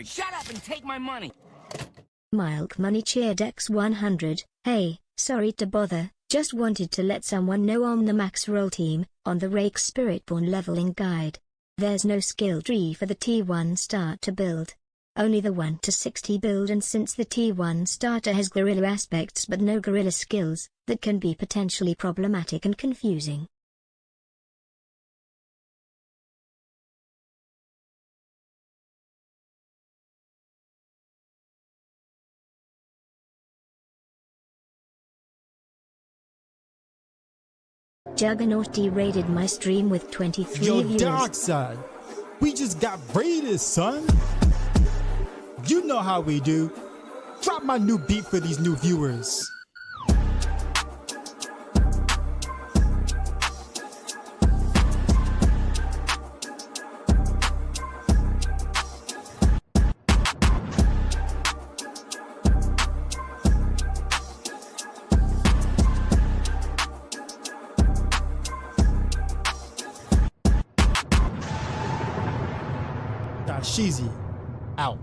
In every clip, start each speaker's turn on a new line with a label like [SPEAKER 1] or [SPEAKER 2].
[SPEAKER 1] Shut up and take my money!
[SPEAKER 2] Milk Money cheered X100, hey, sorry to bother, just wanted to let someone know on the Maxroll team, on the Rake Spiritborn leveling guide. There's no skill tree for the T1 starter build. Only the 1 to 60 build, and since the T1 starter has gorilla aspects but no gorilla skills, that can be potentially problematic and confusing. Juggernaut derated my stream with 23
[SPEAKER 3] Yo,
[SPEAKER 2] viewers.
[SPEAKER 3] Darkside, we just got raided, son. You know how we do. Drop my new beat for these new viewers. Sheezy, out.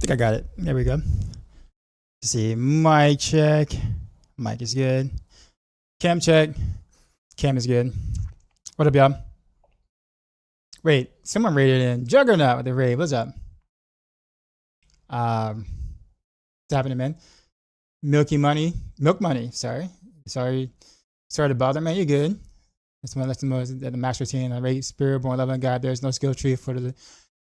[SPEAKER 3] think I got it. There we go. Let's see, mic check. Mic is good. Cam check. Cam is good. What up, y'all? Wait, someone rated in Juggernaut with the raid. What's up? What's happening, man? Milk money. Sorry to bother, man. You're good. That's one of the most the max routine. The rate Spiritborn 11 guide. There's no skill tree for the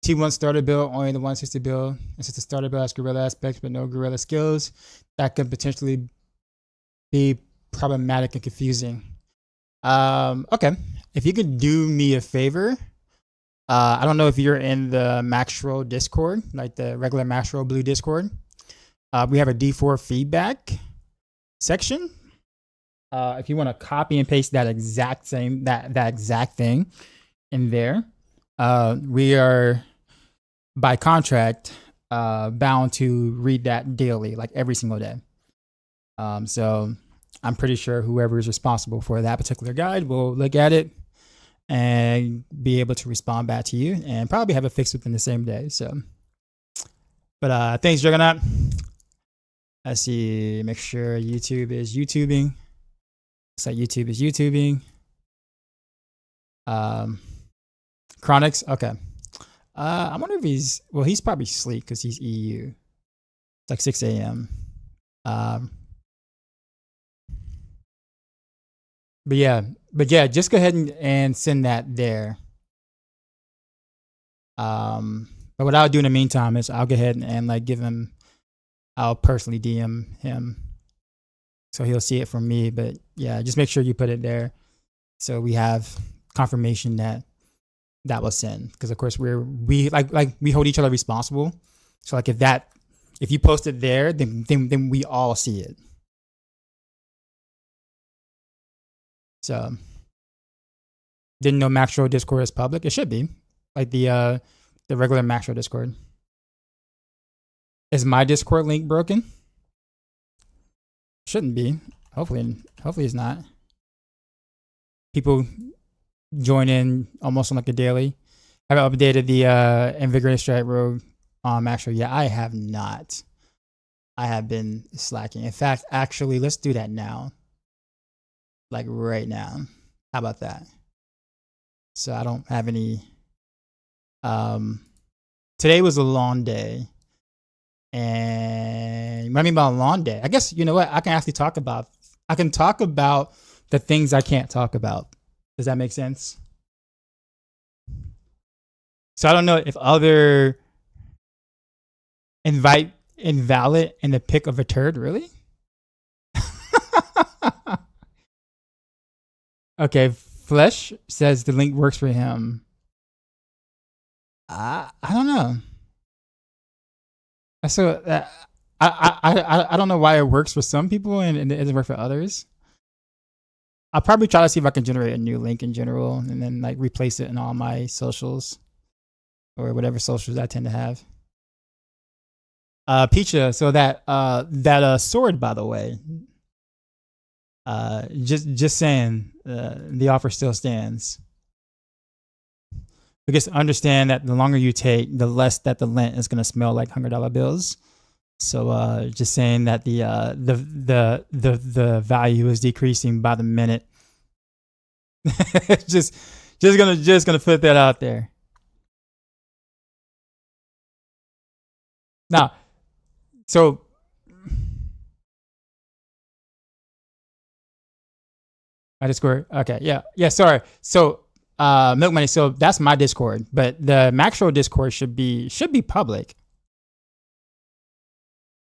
[SPEAKER 3] T1 starter build. Only the 160 build. It's just a starter build has gorilla aspects, but no gorilla skills. That could potentially be problematic and confusing. Okay. If you could do me a favor, I don't know if you're in the Maxroll Discord, like the regular Maxroll Blue Discord. We have a D4 feedback section. If you want to copy and paste that exact same that exact thing in there, we are by contract bound to read that daily, like every single day. So I'm pretty sure whoever is responsible for that particular guide will look at it and be able to respond back to you and probably have it fixed within the same day. So, but thanks, Juggernaut. Let's see, make sure YouTube is YouTubing. Looks like YouTube is YouTubing. Chronix, okay. I wonder if he's probably asleep because he's EU. It's like 6 a.m. But yeah, just go ahead and send that there. But what I'll do in the meantime is I'll go ahead and like give him, I'll personally DM him so he'll see it from me. But yeah, just make sure you put it there so we have confirmation that was sent. Because of course we hold each other responsible. So like if you post it there, then we all see it. So didn't know Maxroll Discord is public. It should be like the regular Maxroll Discord. Is my Discord link broken? Shouldn't be. Hopefully it's not. People join in almost on like a daily. I've updated the Invigorated Strike Rogue on Maxroll. Yeah, I have not. I have been slacking. In fact, actually, let's do that now. Like right now. How about that? So I don't have any. Today was a long day. And what I mean by a long day, I guess, you know what? I can talk about the things I can't talk about. Does that make sense? So I don't know if other invalid in the pick of a turd, really? Okay, Flesh says the link works for him. I don't know. So I don't know why it works for some people and it doesn't work for others. I'll probably try to see if I can generate a new link in general and then like replace it in all my socials or whatever socials I tend to have. Peacha, so that sword, by the way. Just saying, the offer still stands. Because understand that the longer you take, the less that the lint is gonna smell like $100 bills. So just saying that the value is decreasing by the minute. just gonna put that out there. Now, so my Discord. Okay, yeah. Sorry. So Milk Money. So that's my Discord, but the Maxroll Discord should be public.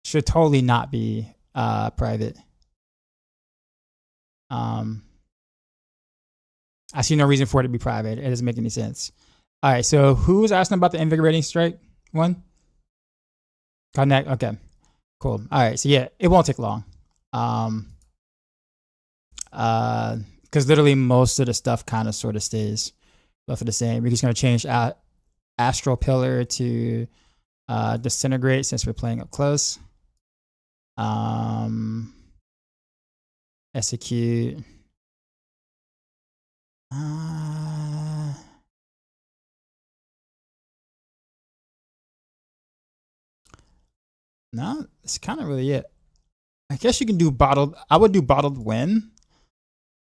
[SPEAKER 3] Should totally not be private. I see no reason for it to be private. It doesn't make any sense. All right. So who was asking about the invigorating strike one? Connect. Okay. Cool. All right. So yeah, it won't take long. Because literally most of the stuff kind of sort of stays both of the same. We're just going to change Astral Pillar to Disintegrate since we're playing up close. Execute. No, it's kind of really it. I guess you can do bottled. I would do bottled wind,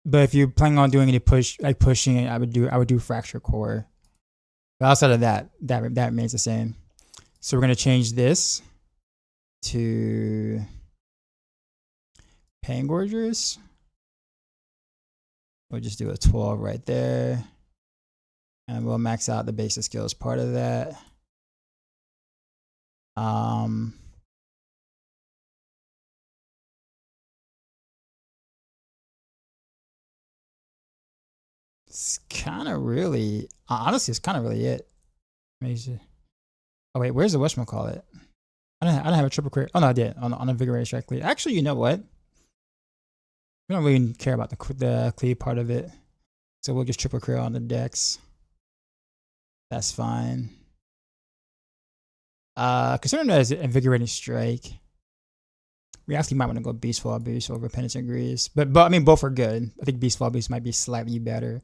[SPEAKER 3] but if you're planning on doing any pushing it, I would do fracture core. But outside of that, that remains the same. So we're gonna change this to Pangorgers. We'll just do a 12 right there, and we'll max out the basic skills part of that. It's kind of really, honestly, it's kind of really it. Amazing. Oh wait, where's the whatchamacallit? I don't have a triple crit. Oh no, I did on invigorated strike cleave. Actually, you know what? We don't really care about the cleave part of it, so we'll just triple crit on the dex. That's fine. Considering that as invigorating strike, we actually might want to go beast fall boost over penitent grease, but I mean both are good. I think beast fall boost might be slightly better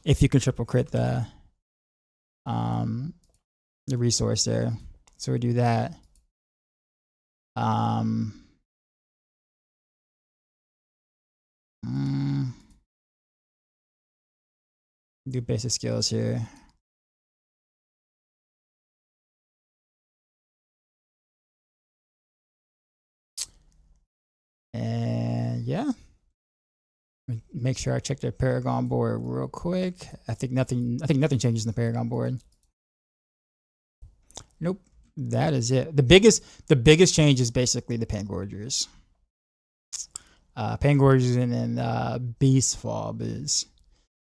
[SPEAKER 3] if you can triple crit the resource there. So we do that. Do basic skills here. And yeah, make sure I check the Paragon board real quick. I think nothing changes in the Paragon board. Nope, that is it. The biggest change is basically the Pangorgers. Pangorgers and then Beast Fall is.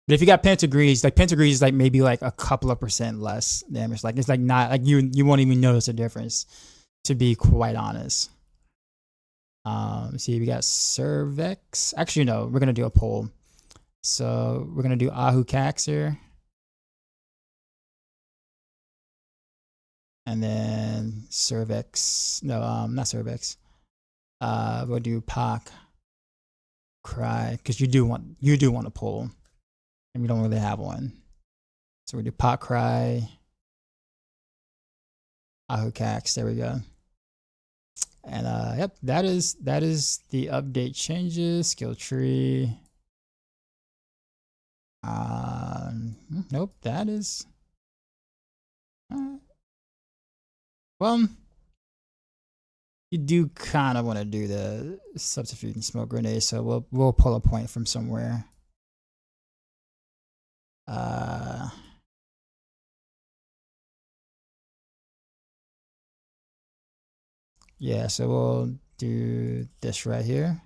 [SPEAKER 3] But if you got Pentagrease, like Pentagrease is like maybe like a couple of % less damage. Like it's like not like you won't even notice a difference, to be quite honest. See, we got Cervex. Actually, no, we're gonna do a poll. So we're gonna do Ahu Cax here. And then Cervex. No, not Cervex. We'll do Pak Cry, because you do want a poll. And we don't really have one. So we do Pak Cry. Ahu Cax, there we go. And yep, that is the update changes. Skill tree. Nope, that is well, you do kind of want to do the subterfuge and smoke grenade, so we'll pull a point from somewhere. Yeah, so we'll do this right here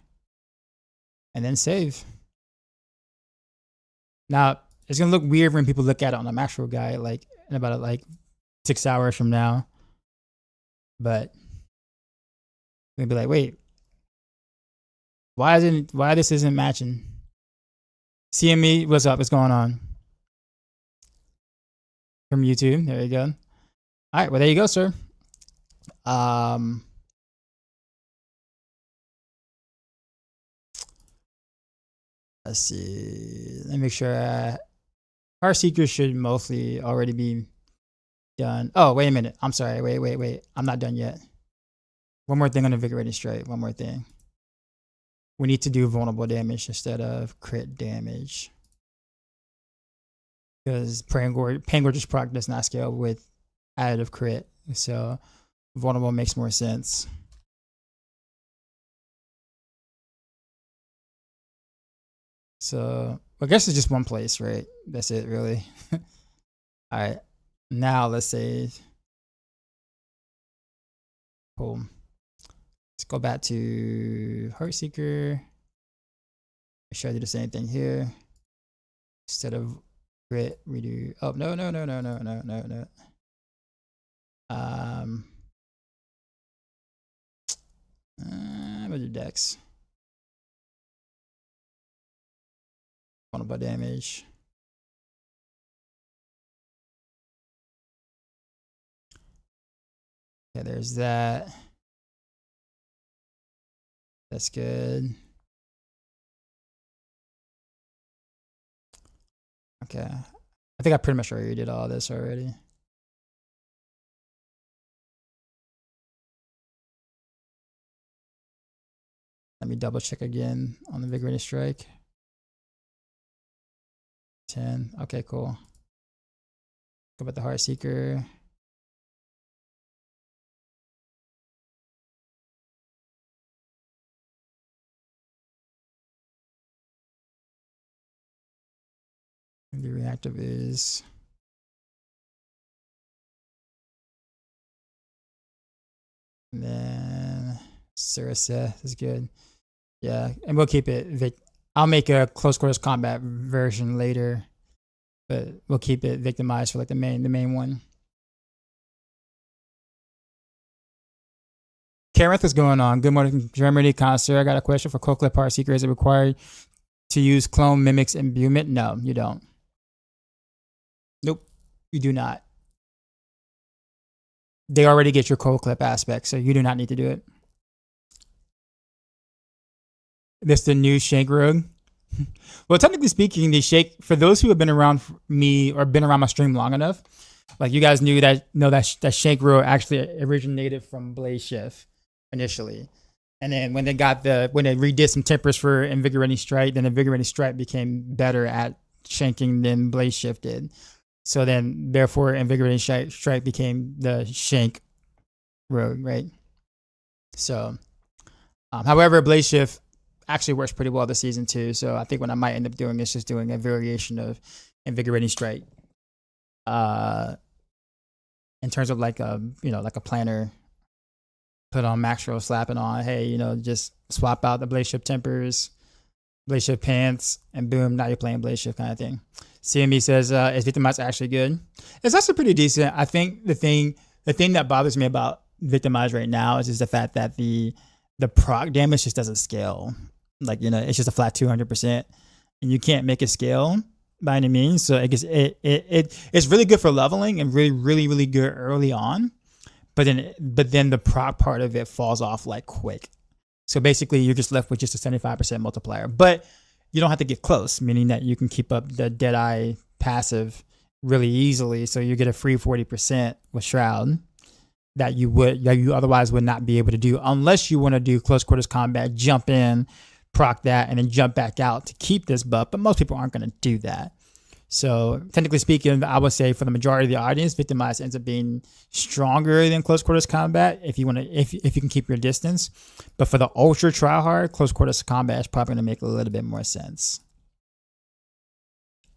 [SPEAKER 3] and then save. Now it's gonna look weird when people look at it on the Maxroll guide like in about like 6 hours from now, but they'll be like, wait, why this isn't matching? CME, what's up? What's going on? From YouTube, there you go. All right, well there you go, sir. Let's see. Let me make sure. Our Seeker should mostly already be done. Oh, wait a minute. I'm sorry. Wait. I'm not done yet. One more thing on Invigorating Strike. One more thing. We need to do vulnerable damage instead of crit damage, because Pangorgers proc does not scale with additive crit, so vulnerable makes more sense. So I guess it's just one place, right? That's it, really. All right, now let's save. Cool. Let's go back to Heartseeker. Make sure I do the same thing here. Instead of crit, we do. Oh no. I'm gonna do Dex. Vulnerable damage. Okay, there's that. That's good. Okay. I think I pretty much already did all this already. Let me double check again on the Invigorating Strike. 10. Okay, cool. Go about the Heart Seeker. The reactive is and then Azerath is good. Yeah, and we'll keep it. I'll make a close quarters combat version later, but we'll keep it victimized for like the main one. Kareth is going on. Good morning, Germany connoisseur. I got a question for Coquelet Heart Seeker. Is it required to use clone mimics and imbuement? No, you don't. Nope, you do not. They already get your cold clip aspect, so you do not need to do it. This the new Shank Rogue. Well, technically speaking, the Shake, for those who have been around me or been around my stream long enough, like you guys that Shank Rogue actually originated from Blaze Shift initially. And then when they redid some tempers for Invigorating Strike, then Invigorating Strike became better at shanking than Blaze Shift did. So then, therefore, Invigorating Strike became the Shank Rogue, right? So, however, Blaze Shift actually works pretty well this season too. So I think what I might end up doing is just doing a variation of Invigorating Strike. In terms of like a planner, put on Maxroll, slap it on. Hey, just swap out the Blaze Shift tempers, Blaze Shift pants, and boom, now you're playing Blaze Shift kind of thing. CME says, is Victimize actually good? It's actually pretty decent. I think the thing that bothers me about Victimize right now is just the fact that the proc damage just doesn't scale. Like, it's just a flat 200%, and you can't make it scale by any means. So it's really good for leveling and really, really, really good early on. But then the proc part of it falls off like quick. So basically you're just left with just a 75% multiplier. But you don't have to get close, meaning that you can keep up the Deadeye passive really easily. So you get a free 40% with Shroud that you otherwise would not be able to do unless you want to do close quarters combat, jump in, proc that, and then jump back out to keep this buff. But most people aren't going to do that. So technically speaking, I would say for the majority of the audience, Victimize ends up being stronger than close quarters combat if you can keep your distance. But for the ultra try hard, close quarters combat is probably going to make a little bit more sense.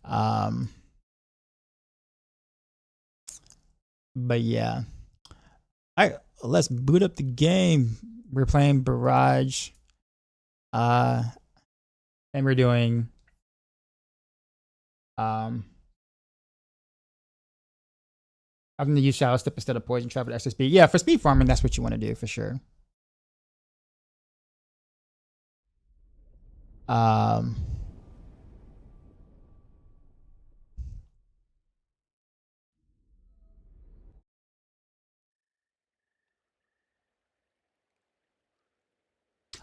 [SPEAKER 3] But yeah. All right, let's boot up the game. We're playing Barrage. And we're doing I'm going to use Shadow Step instead of Poison Trap at extra speed. Yeah, for speed farming, that's what you want to do for sure.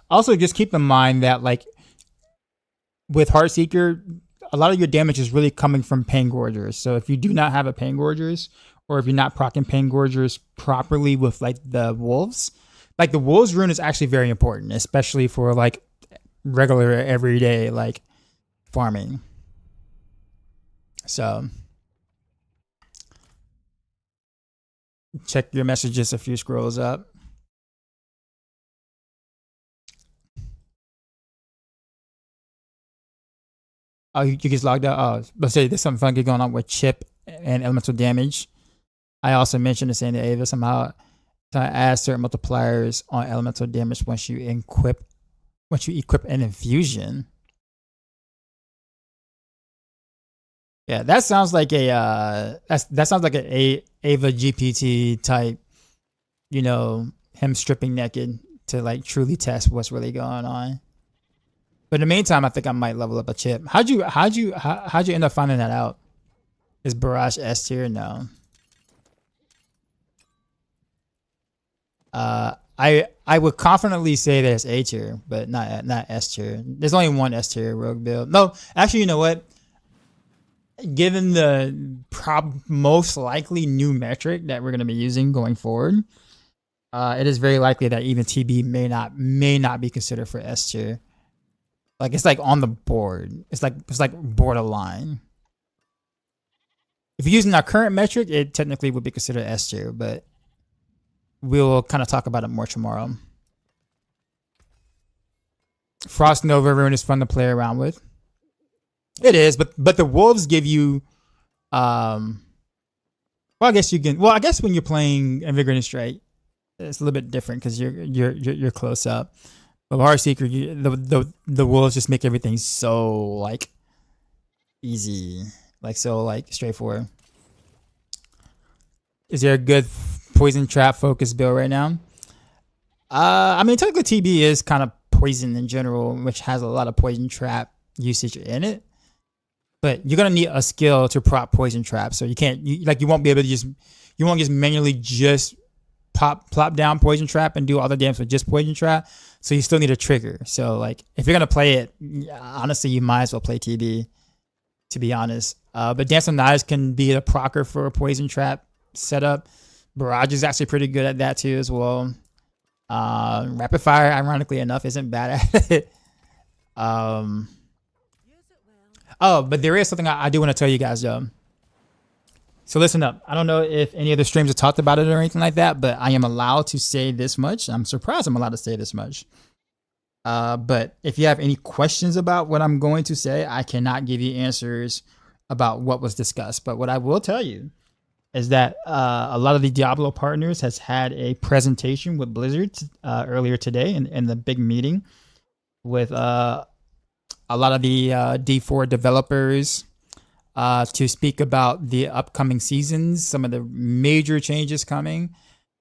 [SPEAKER 3] Also, just keep in mind that like with Heartseeker, a lot of your damage is really coming from Pain Gorgers. So if you do not have a Pain Gorgers, or if you're not proccing Pain Gorgers properly with like the Wolves, like the Wolves rune is actually very important, especially for like regular everyday like farming. So check your messages a few scrolls up. Oh, you just logged out? Oh, let's say there's something funky going on with chip and elemental damage. I also mentioned the same to Ava somehow to add certain multipliers on elemental damage once you equip an infusion. Yeah, that sounds like a Ava GPT type, him stripping naked to like truly test what's really going on. But in the meantime, I think I might level up a chip. How'd you end up finding that out? Is Barrage S tier? No. I would confidently say that it's A tier, but not S tier. There's only one S tier rogue build. No, actually, you know what? Given the most likely new metric that we're going to be using going forward, it is very likely that even TB may not be considered for S tier. Like it's like on the board. It's like borderline. If you're using our current metric, it technically would be considered S tier, but we'll kind of talk about it more tomorrow. Frost Nova Rune is fun to play around with. It is, but the wolves give you, well, I guess you can. Well, I guess when you're playing Invigorating Strike, it's a little bit different because you're close up. But Heart Seeker, the wolves just make everything so like easy, like so like straightforward. Is there a good poison trap focus build right now? I mean, technically TB is kind of poison in general, which has a lot of poison trap usage in it. But you're gonna need a skill to prop poison trap, so you can't you won't be able to you won't just manually just plop down poison trap and do all the damage with just poison trap. So you still need a trigger. So like if you're gonna play it, honestly, you might as well play TB. To be honest, but Dance of Knives can be a procker for a poison trap setup. Barrage is actually pretty good at that too as well. Rapid Fire, ironically enough, isn't bad at it. Oh, but there is something I do want to tell you guys though. So listen up. I don't know if any of the streams have talked about it or anything like that, but I am allowed to say this much. I'm surprised I'm allowed to say this much. But if you have any questions about what I'm going to say, I cannot give you answers about what was discussed. But what I will tell you is that a lot of the Diablo partners has had a presentation with Blizzard earlier today in the big meeting with a lot of the D4 developers to speak about the upcoming seasons, some of the major changes coming,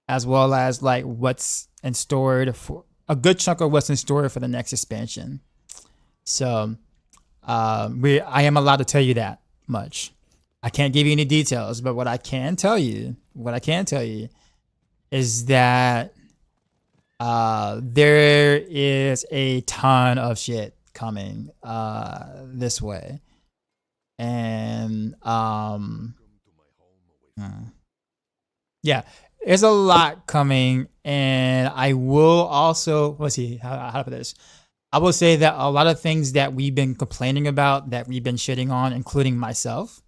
[SPEAKER 3] as well as like what's in store for a good chunk of what's in store for the next expansion. So I am allowed to tell you that much. I can't give you any details, but what I can tell you is that there is a ton of shit coming this way. And yeah, there's a lot coming, and I will also, let's see how to put this. I will say that a lot of things that we've been complaining about, that we've been shitting on, including myself,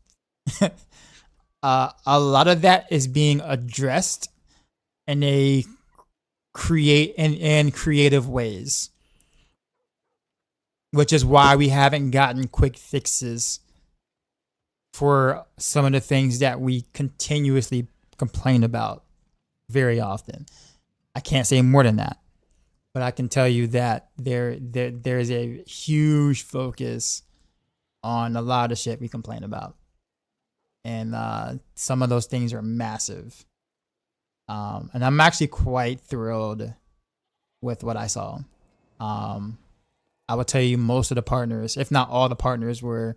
[SPEAKER 3] a lot of that is being addressed in creative ways, which is why we haven't gotten quick fixes for some of the things that we continuously complain about very often. I can't say more than that, but I can tell you that there's a huge focus on a lot of shit we complain about. And some of those things are massive. And I'm actually quite thrilled with what I saw. I will tell you most of the partners, if not all the partners, were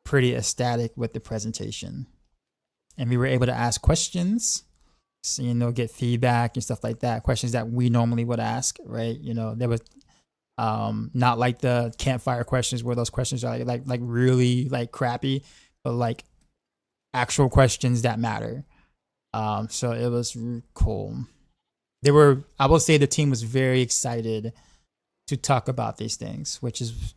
[SPEAKER 3] pretty ecstatic with the presentation. And we were able to ask questions, so, get feedback and stuff like that. Questions that we normally would ask, right? There was not like the campfire questions where those questions are like really like crappy, but like actual questions that matter. So it was cool. I will say the team was very excited to talk about these things, which is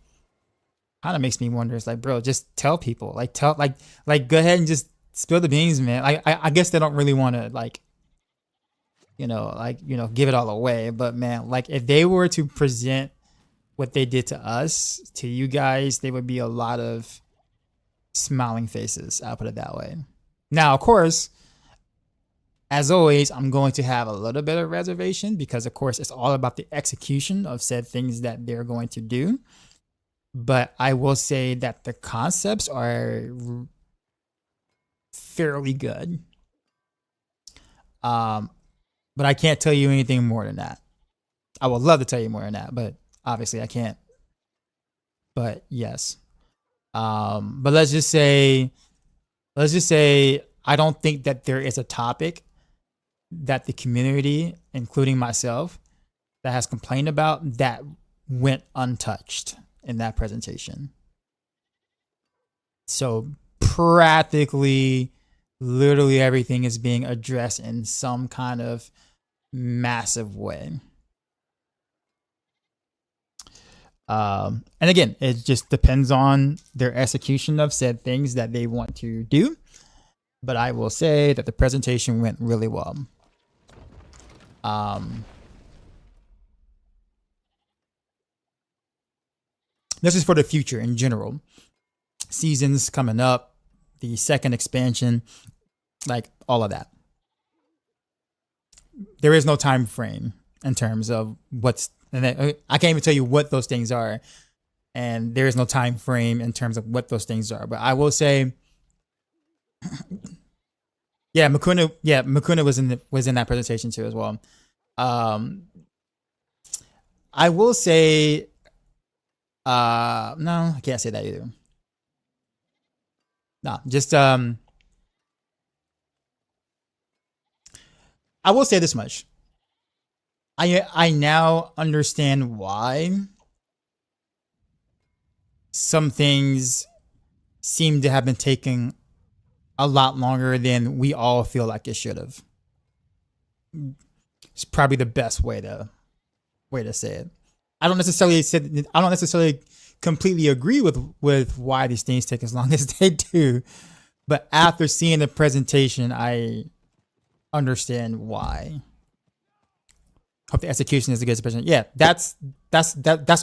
[SPEAKER 3] kind of makes me wonder. It's like, bro, just tell people, like go ahead and just spill the beans, man. I guess they don't really want to give it all away, but man, like if they were to present what they did to us, to you guys, there would be a lot of smiling faces. I'll put it that way. Now, of course, as always, I'm going to have a little bit of reservation because, of course, it's all about the execution of said things that they're going to do. But I will say that the concepts are fairly good. But I can't tell you anything more than that. I would love to tell you more than that, but obviously I can't. But yes. But let's just say I don't think that there is a topic that the community, including myself, that has complained about that went untouched in that presentation. So practically, literally everything is being addressed in some kind of massive way. And again, it just depends on their execution of said things that they want to do. But I will say that the presentation went really well. This is for the future in general. Seasons coming up, the second expansion, like all of that. There is no time frame in terms of what's, and I can't even tell you what those things are, and there is no time frame in terms of what those things are. But I will say, yeah, Makuna was in that presentation too as well. I will say, no, I can't say that either. No, just I will say this much. I now understand why some things seem to have been taking a lot longer than we all feel like it should have. It's probably the best way to say it. I don't necessarily completely agree with why these things take as long as they do, but after seeing the presentation, I understand why. Hope the execution is a good expression. Yeah, that's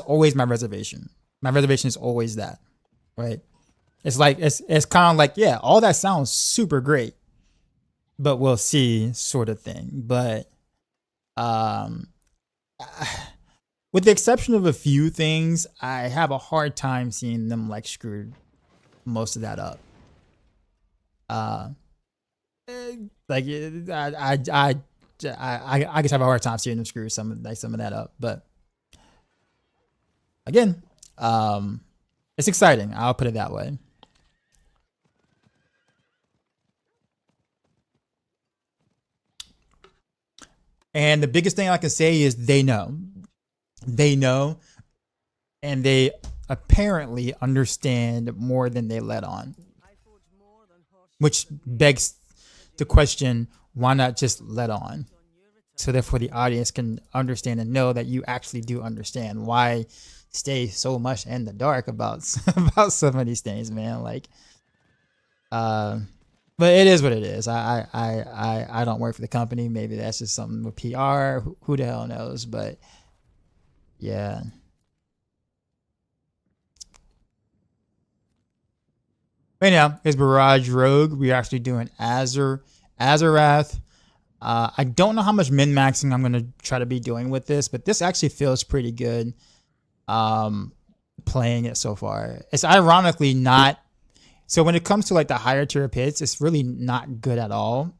[SPEAKER 3] always my reservation. My reservation is always that, right? It's like it's kind of like, yeah, all that sounds super great, but we'll see, sort of thing. But with the exception of a few things, I have a hard time seeing them like screw most of that up. Like I just have a hard time seeing them screw some of that up. But again, it's exciting. I'll put it that way. And the biggest thing I can say is they know, and they apparently understand more than they let on, which begs the question, why not just let on? So therefore the audience can understand and know that you actually do understand. Why stay so much in the dark about some of these things, man? Like, but it is what it is. I don't work for the company. Maybe that's just something with PR. Who the hell knows? But yeah. Right now, it's Barrage Rogue. We're actually doing Azerath. I don't know how much min-maxing I'm going to try to be doing with this, but this actually feels pretty good playing it so far. It's ironically not. So when it comes to like the higher tier pits, it's really not good at all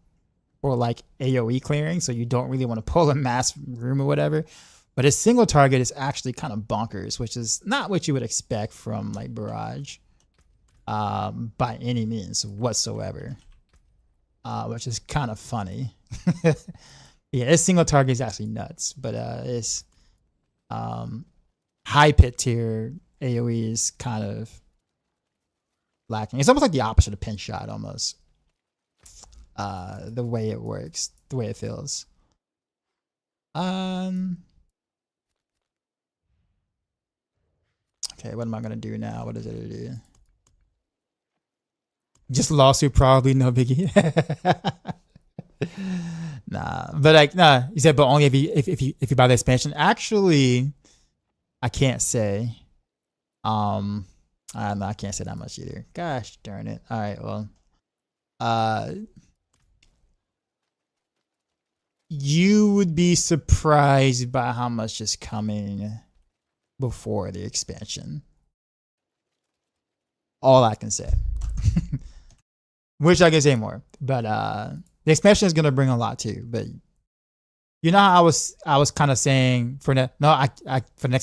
[SPEAKER 3] for like AoE clearing. So you don't really want to pull a mass room or whatever. But a single target is actually kind of bonkers, which is not what you would expect from like Barrage by any means whatsoever, which is kind of funny. Yeah, this single target is actually nuts, but it's high pit tier AoE is kind of lacking. It's almost like the opposite of pin shot, almost. The way it works, the way it feels. Okay, what am I gonna do now? What is it to do? Just lawsuit, probably, no biggie. Nah, but like, nah. You said, but only if you buy the expansion. Actually, I can't say. I don't know. I can't say that much either. Gosh darn it. All right. Well, you would be surprised by how much is coming before the expansion. All I can say. Wish I could say more, but the expansion is gonna bring a lot too. But you know how I was kind of saying for next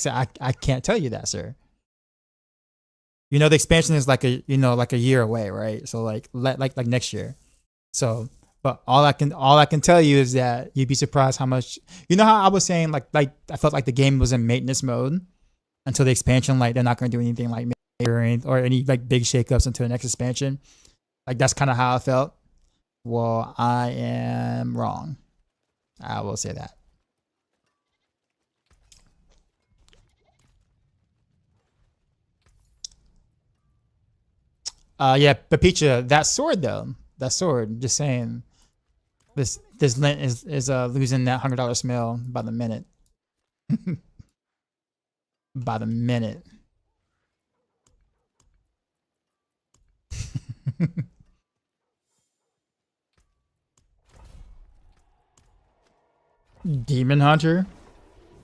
[SPEAKER 3] I can't tell you that, sir. You know the expansion is like a year away, right? So like next year. So, but all I can tell you is that you'd be surprised how much. You know how I was saying like I felt like the game was in maintenance mode until the expansion. Like they're not gonna do anything like or any like big shakeups until the next expansion. Like that's kind of how I felt. Well, I am wrong. I will say that. Yeah, but Pecha, that sword though, that sword. Just saying, this lint is losing that $100 smell by the minute. By the minute. Demon Hunter?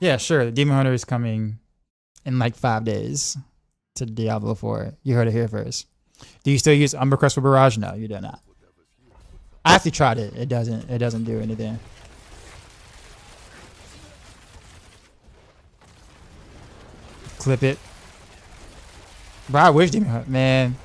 [SPEAKER 3] Yeah, sure. Demon Hunter is coming in like 5 days to Diablo 4. You heard it here first. Do you still use Umber Crest for Barrage? No, you do not. I actually tried it. It doesn't do anything. Clip it. Bro, I wish Demon Hunter, man.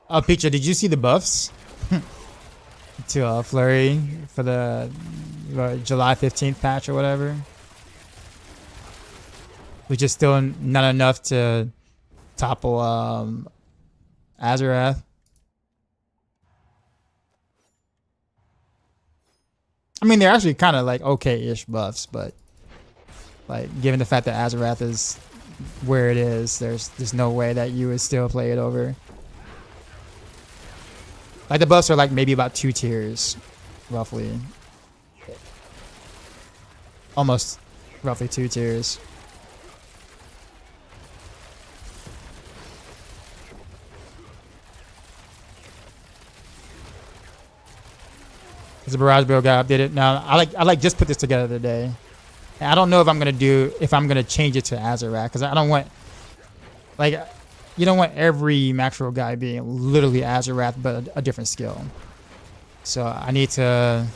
[SPEAKER 3] Oh, Pecha, did you see the buffs to Flurry for the July 15th patch or whatever? Which is still not enough to topple Azerath. I mean, they're actually kind of like okay-ish buffs, but like given the fact that Azerath is where it is, there's no way that you would still play it over. Like the buffs are like maybe about 2 tiers, roughly. Almost roughly 2 tiers. The Barrage Rogue got updated. Now I like just put this together today. And I don't know if I'm gonna change it to Azerath, because I don't want, like, you don't want every Maxroll guy being literally Azerath but a different skill. So I need to.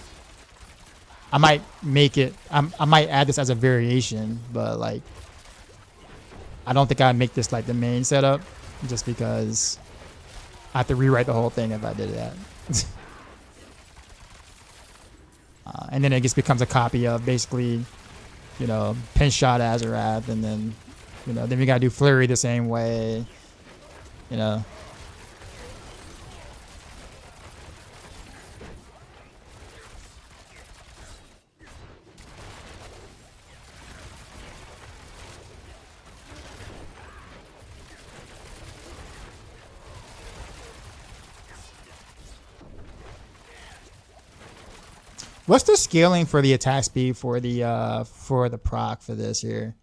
[SPEAKER 3] I might make it. I might add this as a variation, but like, I don't think I'd make this like the main setup, just because I have to rewrite the whole thing if I did that. And then it just becomes a copy of basically, you know, pin shot Azerath, and then, you know, then we gotta do Flurry the same way, you know. What's the scaling for the attack speed for the proc for this here?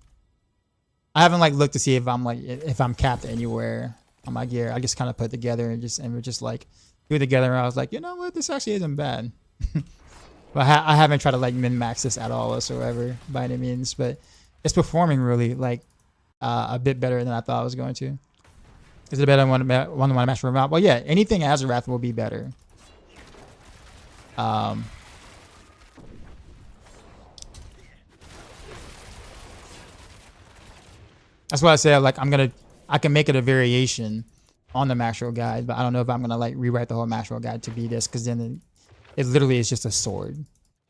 [SPEAKER 3] I haven't like looked to see if I'm capped anywhere on my gear. I just kind of put it together and we're just like do it together. And I was like, you know what, this actually isn't bad. But I haven't tried to like min max this at all whatsoever by any means. But it's performing really like a bit better than I thought it was going to. Is it better than one match for mount? Well, yeah, anything Azerath will be better. That's why I say like I can make it a variation on the Maxroll guide, but I don't know if I'm gonna like rewrite the whole Maxroll guide to be this, because then it literally is just a sword.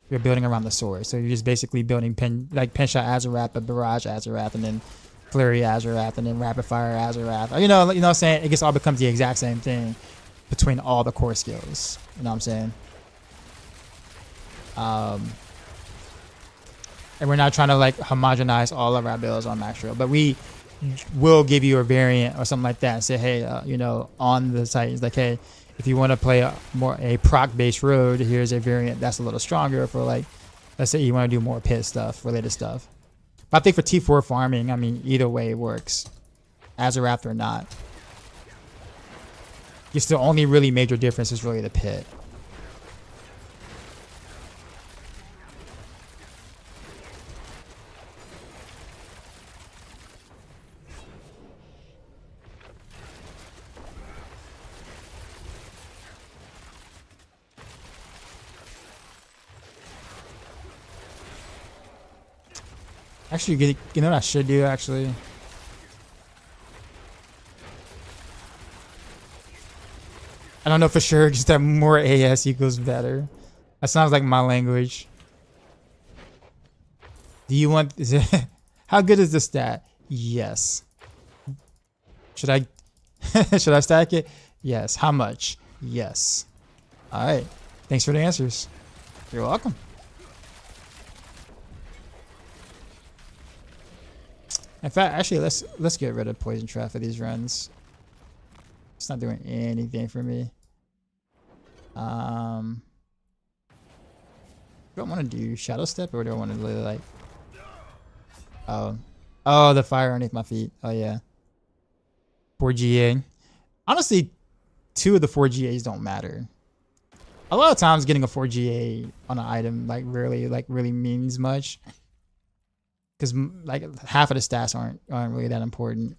[SPEAKER 3] You're building around the sword, so you're just basically building pin shot Azerath, but Barrage Azerath, and then Flurry Azerath, and then Rapid Fire Azerath. You know what I'm saying? It just all becomes the exact same thing between all the core skills. You know what I'm saying? And we're not trying to like homogenize all of our builds on Maxroll, but we will give you a variant or something like that and say, hey, you know, on the site, it's like, hey, if you want to play a proc based road, here's a variant that's a little stronger for, like, let's say you want to do more pit stuff, related stuff. But I think for T4 farming, I mean, either way it works, Azerath or not. Just the only really major difference is really the pit. Actually, you know what I should do, actually? I don't know for sure, just that more AS equals better. That sounds like my language. Do you want... Is it, how good is the stat? Yes. Should I... should I stack it? Yes. How much? Yes. Alright. Thanks for the answers. You're welcome. In fact, actually, let's get rid of Poison Trap for these runs. It's not doing anything for me. Do I want to do Shadow Step, or do I want to really like... Oh, the fire underneath my feet. Oh yeah. 4 GA. Honestly, 2 of the 4 GAs don't matter. A lot of times getting a 4 GA on an item like really means much. Because like half of the stats aren't really that important.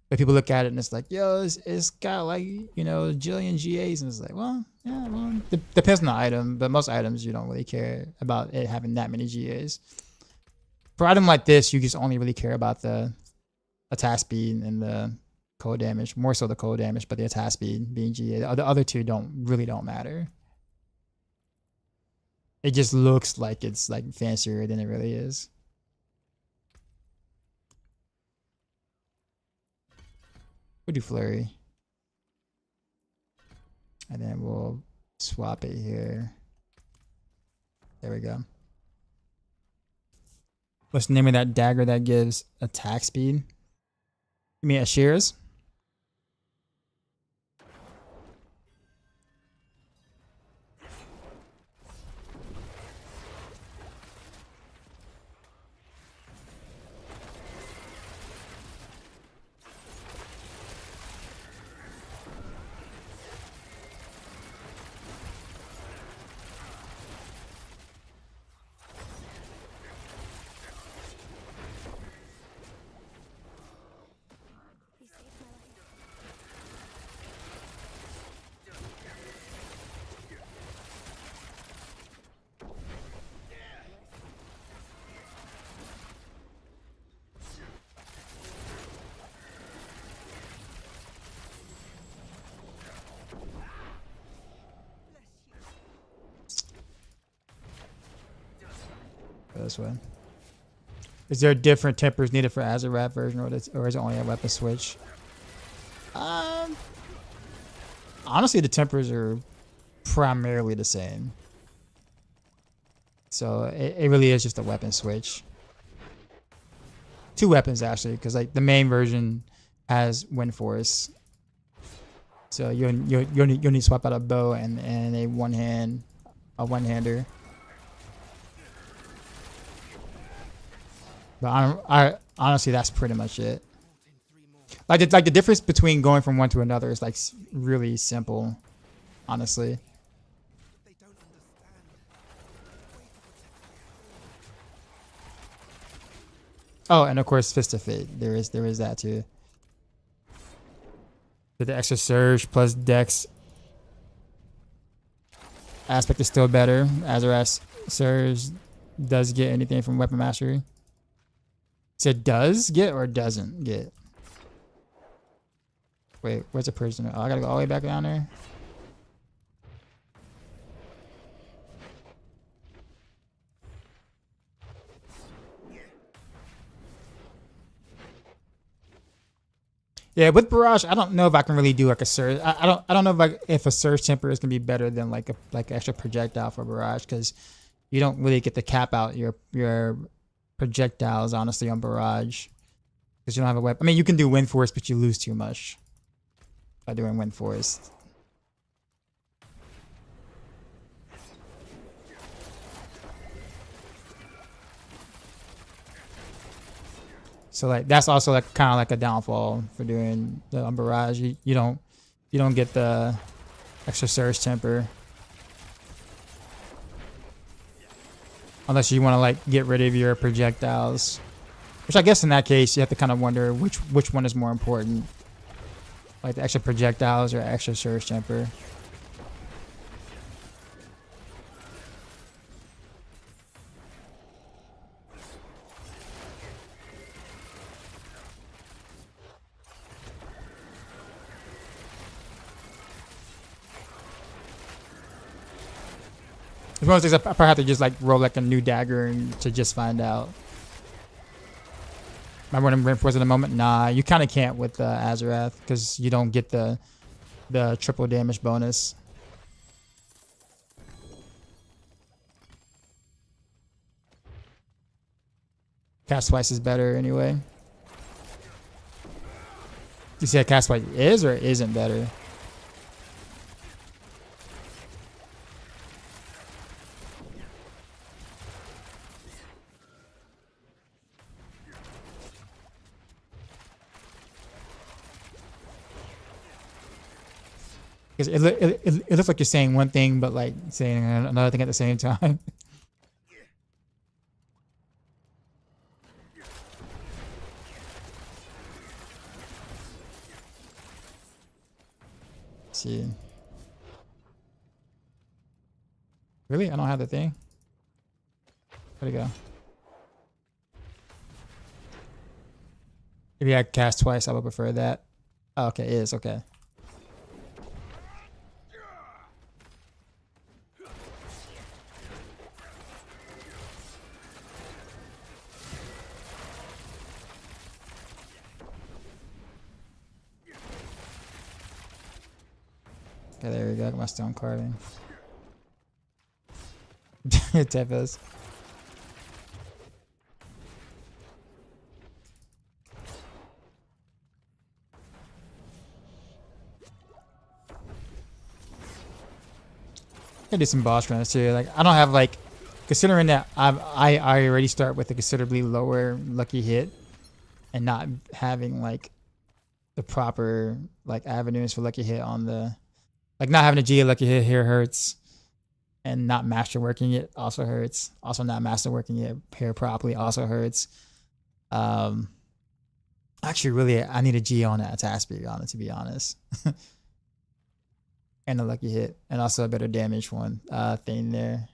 [SPEAKER 3] But people look at it and it's like, yo, it's got like, you know, a jillion GAs, and it's like, well, yeah, well, depends on the item, but most items you don't really care about it having that many GAs. For an item like this, you just only really care about the attack speed and the cold damage, more so the cold damage, but the attack speed being GA. The other two really don't matter. It just looks like it's like fancier than it really is. We'll do Flurry. And then we'll swap it here. There we go. What's the name of that dagger that gives attack speed? You mean Ashear's? This way. Is there different tempers needed for Azerath version, or is it only a weapon switch? Honestly, the tempers are primarily the same. So it really is just a weapon switch. 2 weapons actually, because like the main version has Wind Force. So you'll need to swap out a bow and a one-hander. But I honestly, that's pretty much it. Like the difference between going from one to another is like really simple, honestly. Oh, and of course, Fist of Fate. There is that too. The extra surge plus Dex aspect is still better. Azerath surge does get anything from Weapon Mastery. So it does get or doesn't get? Wait, where's the prisoner? Oh, I gotta go all the way back down there. Yeah, with Barrage, I don't know if I can really do like a surge. I don't know if a surge temper is gonna be better than like extra projectile for Barrage, because you don't really get to cap out your projectiles honestly on Barrage, because you don't have a weapon. I mean, you can do Wind Force, but you lose too much by doing Wind Force. So like that's also like kind of like a downfall for doing the Barrage. You don't get the extra surge temper unless you want to like get rid of your projectiles, which I guess in that case you have to kind of wonder which one is more important, like the extra projectiles or extra surge temper. It's one of those things I probably have to just like roll like a new dagger and to just find out. Am I running reinforce at the moment? Nah, you kind of can't with Azerath because you don't get the triple damage bonus. Cast twice is better anyway. You see how cast twice is or isn't better? Because it looks like you're saying one thing, but like saying another thing at the same time. Let's see. Really? I don't have the thing. Where'd it go? If I cast twice, I would prefer that. Oh, okay, it is. Okay. Okay, there we go. Got my stone carving. Tempest. I do some boss runs too. Like I don't have like, considering that I already start with a considerably lower lucky hit, and not having like the proper like avenues for lucky hit on the, like not having a G lucky hit here hurts, and not master working it also hurts. Also not master working it here properly also hurts. Actually, really, I need a G on that attack speed on it to be honest. And a lucky hit, and also a better damage one thing there.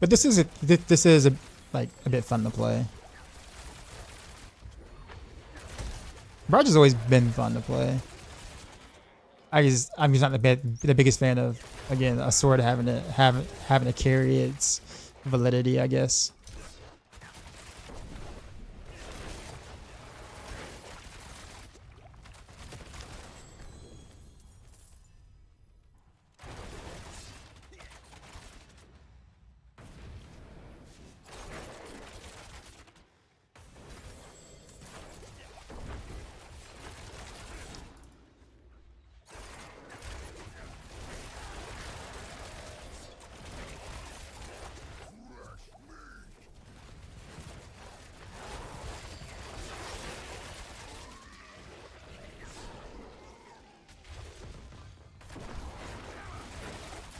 [SPEAKER 3] But this is like a bit fun to play. Barrage has always been fun to play. I'm just not the biggest fan of, again, a sword having to carry its validity, I guess.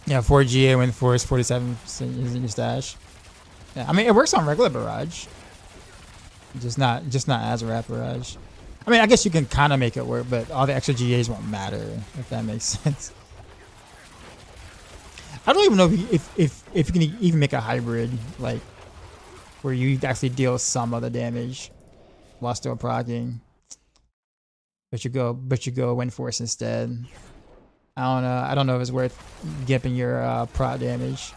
[SPEAKER 3] Yeah, 4 GA win force, 47 is in your stash. Yeah, I mean it works on regular Barrage. Just not Azerath Barrage. I mean I guess you can kinda make it work, but all the extra GAs won't matter, if that makes sense. I don't even know if you can even make a hybrid, like where you actually deal some of the damage while still proccing. But you go win force instead. I don't know if it's worth gimping your proc damage.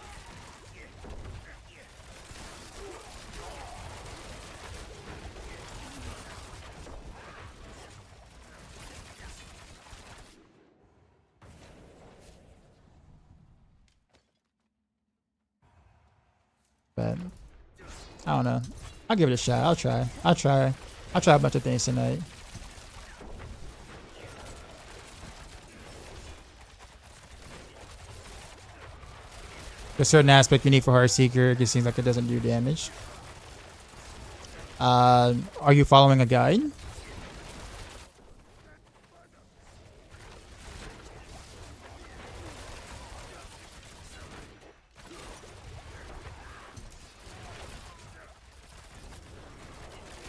[SPEAKER 3] But I don't know. I'll give it a shot. I'll try a bunch of things tonight. There's a certain aspect you need for Heartseeker. It just seems like it doesn't do damage. Are you following a guide?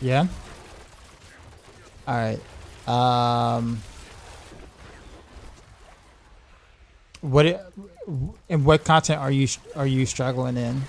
[SPEAKER 3] Yeah. All right. What content are you struggling in?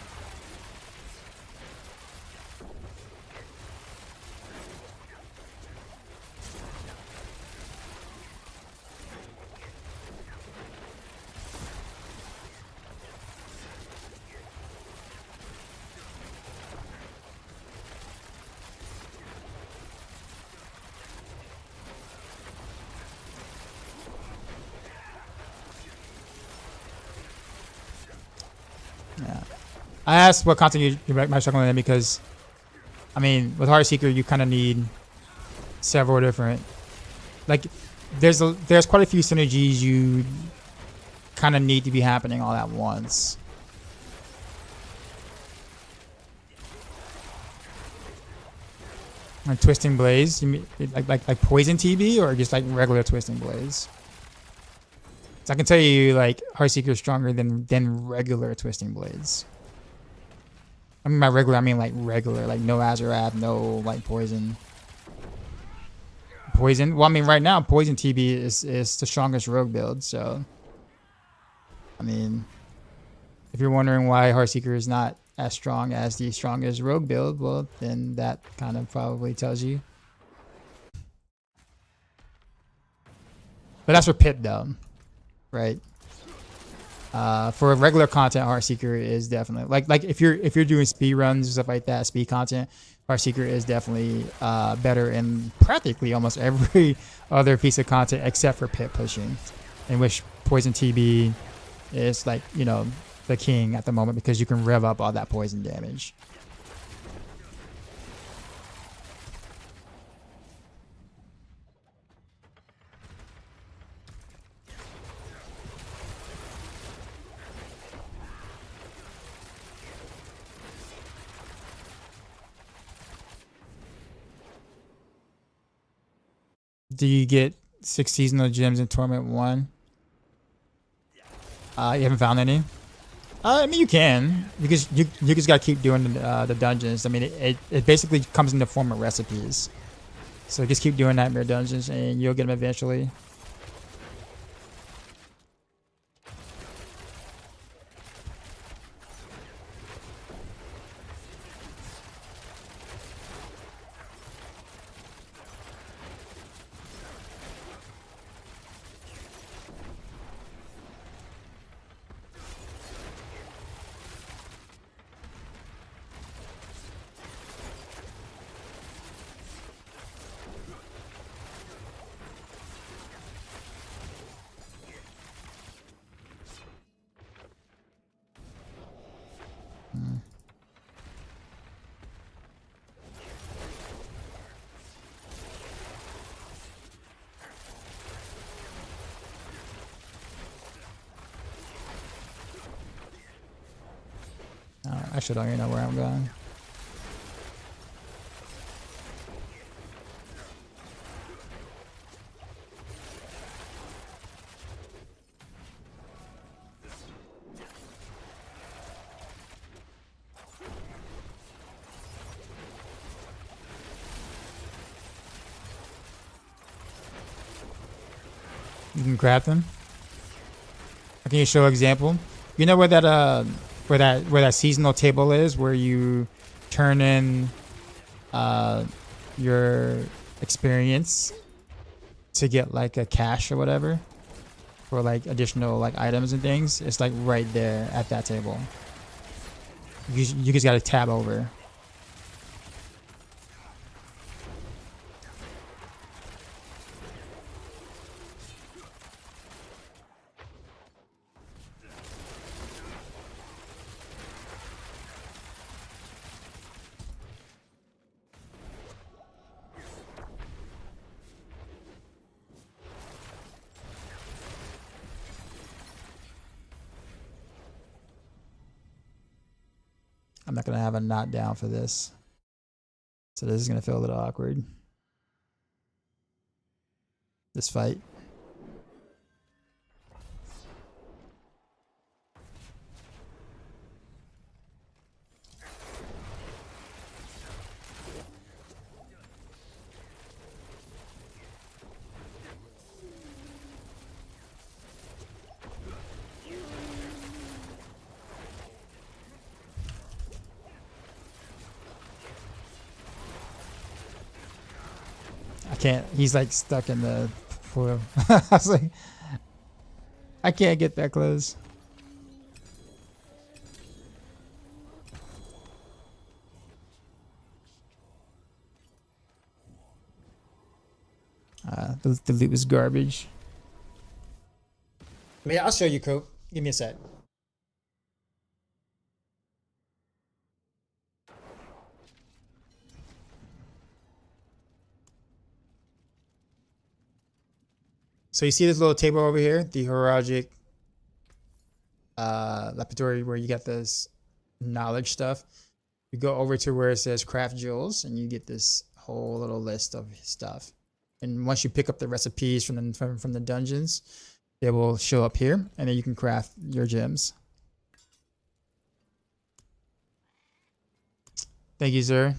[SPEAKER 3] Yeah. I asked what content you might struggle in because, I mean, with Heart Seeker you kind of need several different, like, there's quite a few synergies you kind of need to be happening all at once. Like Twisting Blaze, you mean like Poison TB or just like regular Twisting Blaze? So I can tell you, like, Heartseeker is stronger than regular Twisting Blades. I mean by regular, I mean like regular, like no Azerath, no like Poison. Poison. Well, I mean right now Poison TB is the strongest rogue build. So, I mean, if you're wondering why Heartseeker is not as strong as the strongest rogue build, well, then that kind of probably tells you. But that's for pit though, right? For regular content, Heartseeker is definitely like if you're doing speed runs and stuff like that, speed content, Heartseeker is definitely better in practically almost every other piece of content except for pit pushing, in which Poison TB is, like, you know, the king at the moment because you can rev up all that poison damage. Do you get 6 seasonal gems in Torment 1? You haven't found any? I mean, you can, because you just gotta keep doing the dungeons. I mean, it basically comes in the form of recipes. So just keep doing Nightmare Dungeons and you'll get them eventually. I actually don't even know where I'm going. You can grab them. Can you show an example? You know where that seasonal table is, where you turn in your experience to get like a cash or whatever for like additional like items and things? It's like right there at that table. You just gotta tab over. I'm not gonna have a knot down for this, so this is gonna feel a little awkward, this fight. I can't. He's like stuck in the foil. I was like, I can't get that close. The loot was garbage. But yeah, I'll show you, Cope. Give me a sec. So you see this little table over here, the Horagic laboratory, where you get this knowledge stuff. You go over to where it says craft jewels, and you get this whole little list of stuff. And once you pick up the recipes from the dungeons, they will show up here, and then you can craft your gems. Thank you, sir.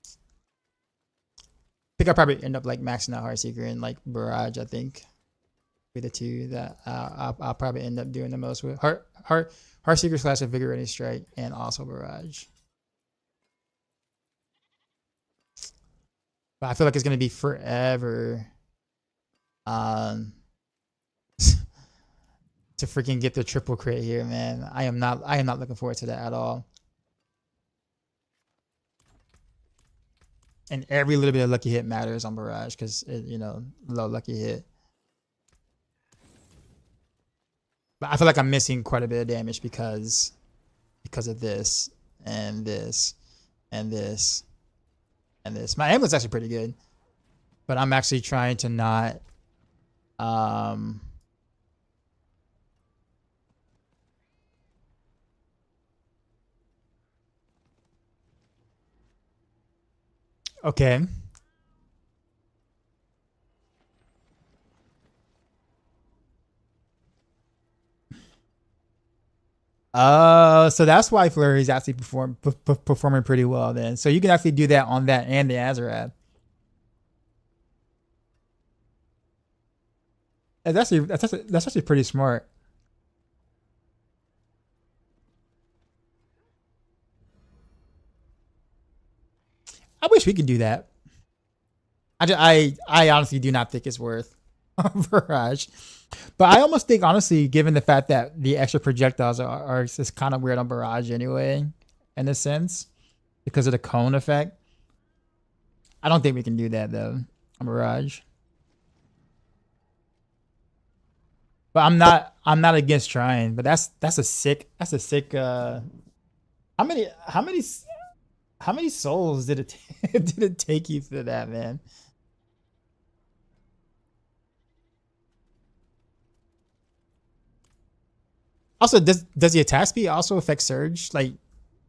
[SPEAKER 3] I think I'll probably end up like maxing out Heartseeker and like Barrage. I think be the two that I'll probably end up doing the most with. Heartseeker / Invigorating Strike and also Barrage. But I feel like it's gonna be forever to freaking get the triple crit here, man. I am not looking forward to that at all. And every little bit of lucky hit matters on Barrage because you know, low lucky hit. But I feel like I'm missing quite a bit of damage because of this and this and this and this. My aim is actually pretty good, but I'm actually trying to not okay. So that's why Flurry is actually performing pretty well then. So you can actually do that on that and the Azerath. That's actually pretty smart. I wish we could do that. I honestly do not think it's worth Barrage. But I almost think, honestly, given the fact that the extra projectiles are just kind of weird on Barrage anyway, in a sense, because of the cone effect. I don't think we can do that though on Barrage. But I'm not against trying. But that's a sick how many souls did it did it take you for that, man? Also, does the attack speed also affect Surge, like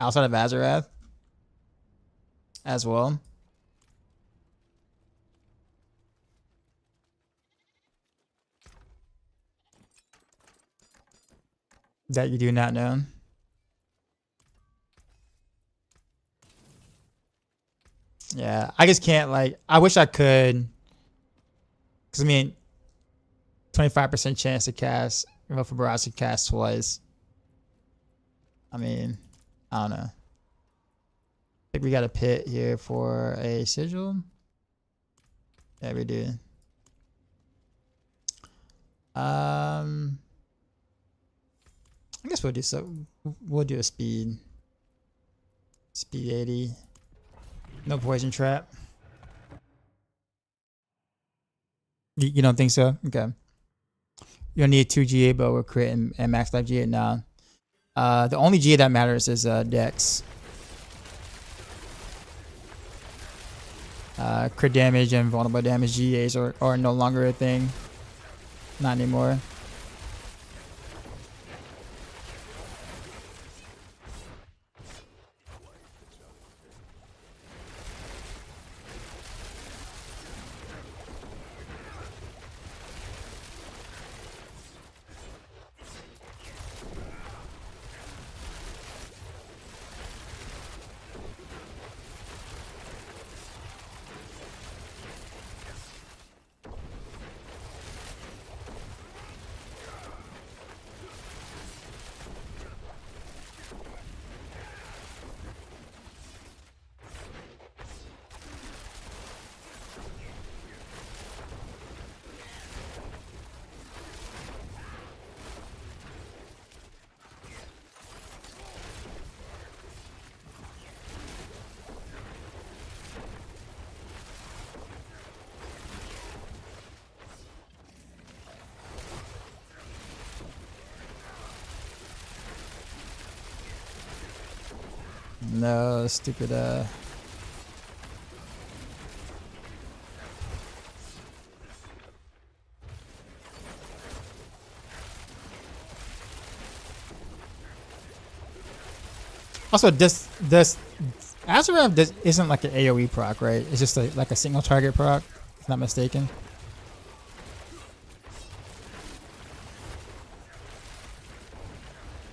[SPEAKER 3] outside of Azerath as well? That you do not know. Yeah, I just can't, like, I wish I could. Because, I mean, 25% chance to cast, for Barrage to cast twice. I mean, I don't know. I think we got a pit here for a sigil. Yeah, we do. I guess we'll do we'll do a speed 80. No poison trap. You don't think so? Okay. You'll need 2 GA bow with crit and max life GA now. The only GA that matters is Dex. Crit damage and vulnerable damage GAs are no longer a thing. Not anymore. No, stupid Also, this Azerath isn't like an AoE proc, right? It's just like a single target proc, if not mistaken.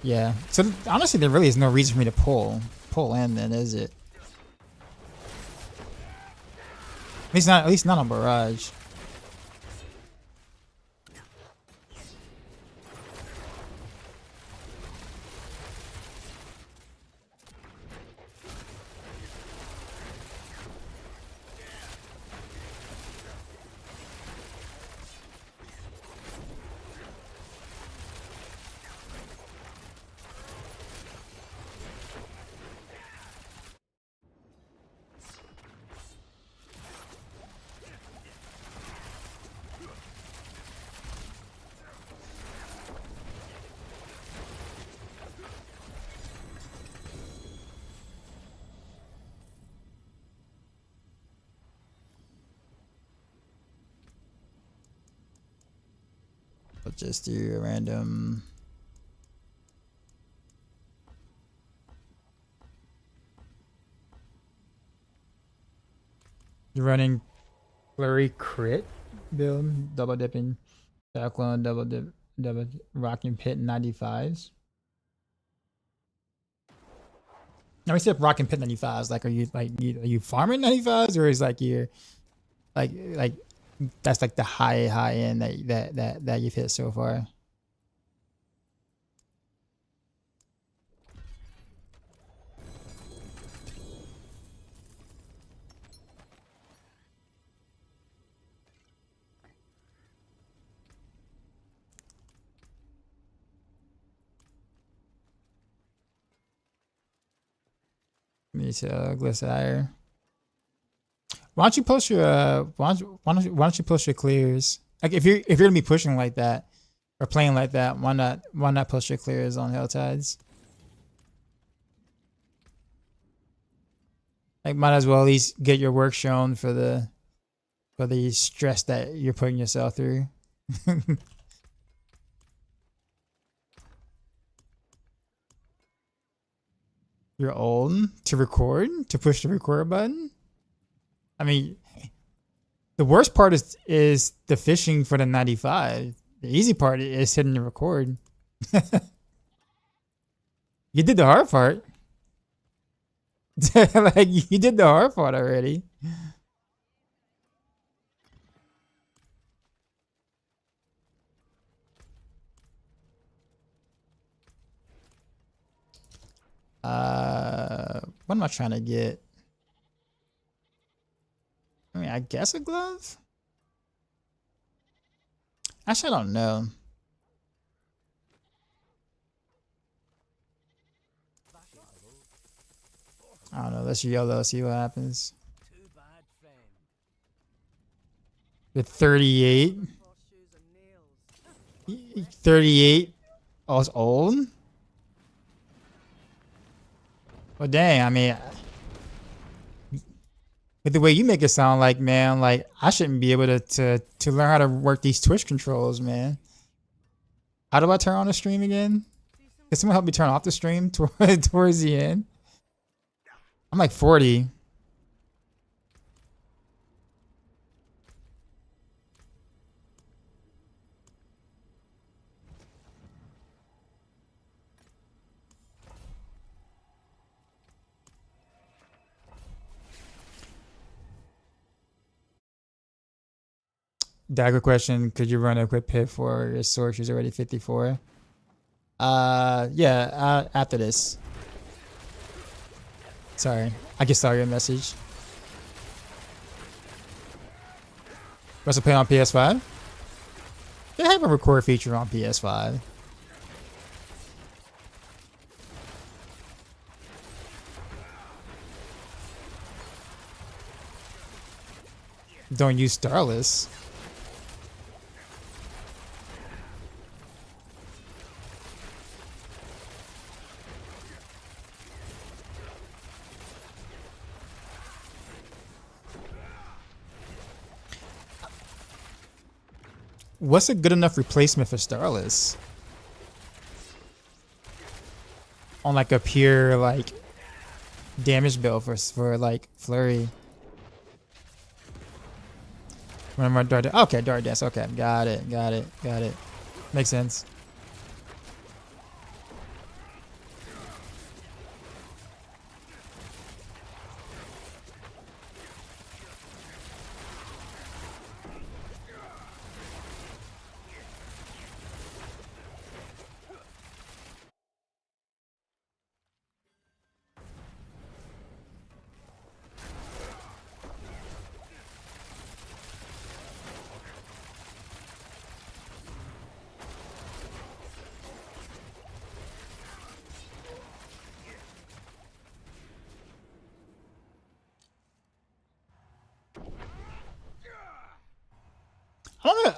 [SPEAKER 3] Yeah. So honestly, there really is no reason for me to pull in. Then is it? At least not on Barrage. I'll just do a random. You're running flurry crit build, double dipping, cyclone, double rocking pit 95s. Now we said rocking pit 95s. Like, are you farming 95s, or is like you're like that's like the high end that you've hit so far? Me too, Glissire. Why don't you post your why don't you post your clears? Like if you're gonna be pushing like that or playing like that, why not post your clears on Helltides? Like might as well at least get your work shown for the stress that you're putting yourself through. You're old to record, to push the record button. I mean, the worst part is the fishing for the 95. The easy part is hitting the record. You did the hard part. Like you did the hard part already. What am I trying to get? I mean, I guess a glove? Actually, I don't know. I don't know. Let's YOLO, see what happens. The 38. 38. Oh, it's old? Well, dang. I mean, with the way you make it sound like, man, like I shouldn't be able to learn how to work these Twitch controls, man. How do I turn on the stream again? Can someone help me turn off the stream towards the end? I'm like 40. Dagger question, could you run a quick pit for your sword? She's already 54. Yeah, after this. Sorry, I just saw your message. What's the play on PS5? They have a record feature on PS5. Don't use Starless. what's a good enough replacement for Starless? On like a pure like damage build for like Flurry. Remember Dart? Okay, Dart Dance. Okay, got it. Makes sense.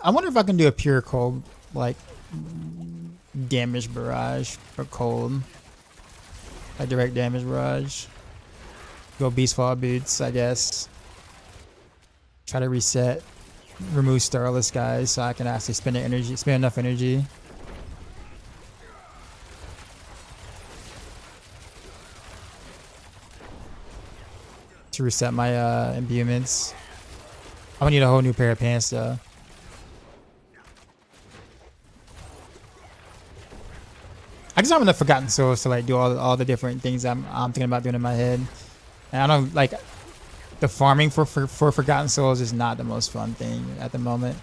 [SPEAKER 3] I wonder if I can do a pure cold like damage barrage for cold. Like direct damage barrage. Go beast fall boots, I guess. Try to reset. Remove Starless guys so I can actually spend enough energy. To reset my imbuements. I'm gonna need a whole new pair of pants though. I just have enough Forgotten Souls to like do all the different things I'm thinking about doing in my head. And I don't like the farming for Forgotten Souls is not the most fun thing at the moment.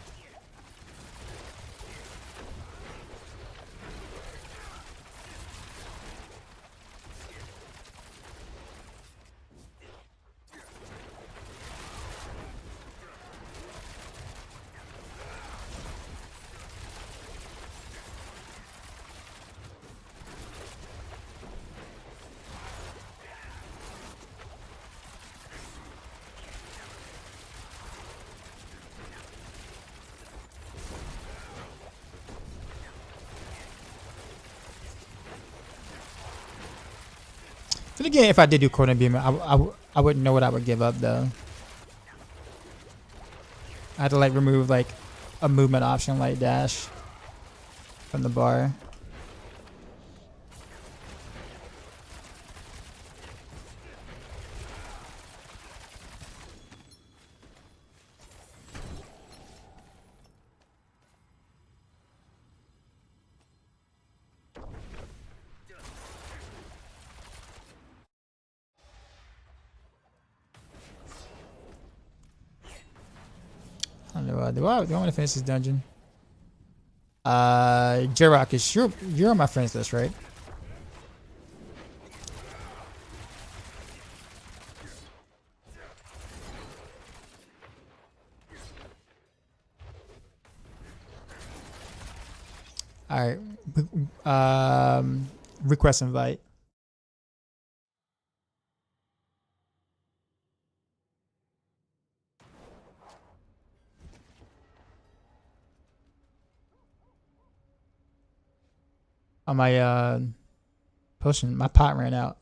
[SPEAKER 3] Then again, if I did do Cold Beam, I wouldn't know what I would give up though. I had to like remove like a movement option like dash from the bar. I don't know. Do I want to finish this dungeon? J-Rock, you're on my friends list, right? All right. Request invite. On my potion, my pot ran out.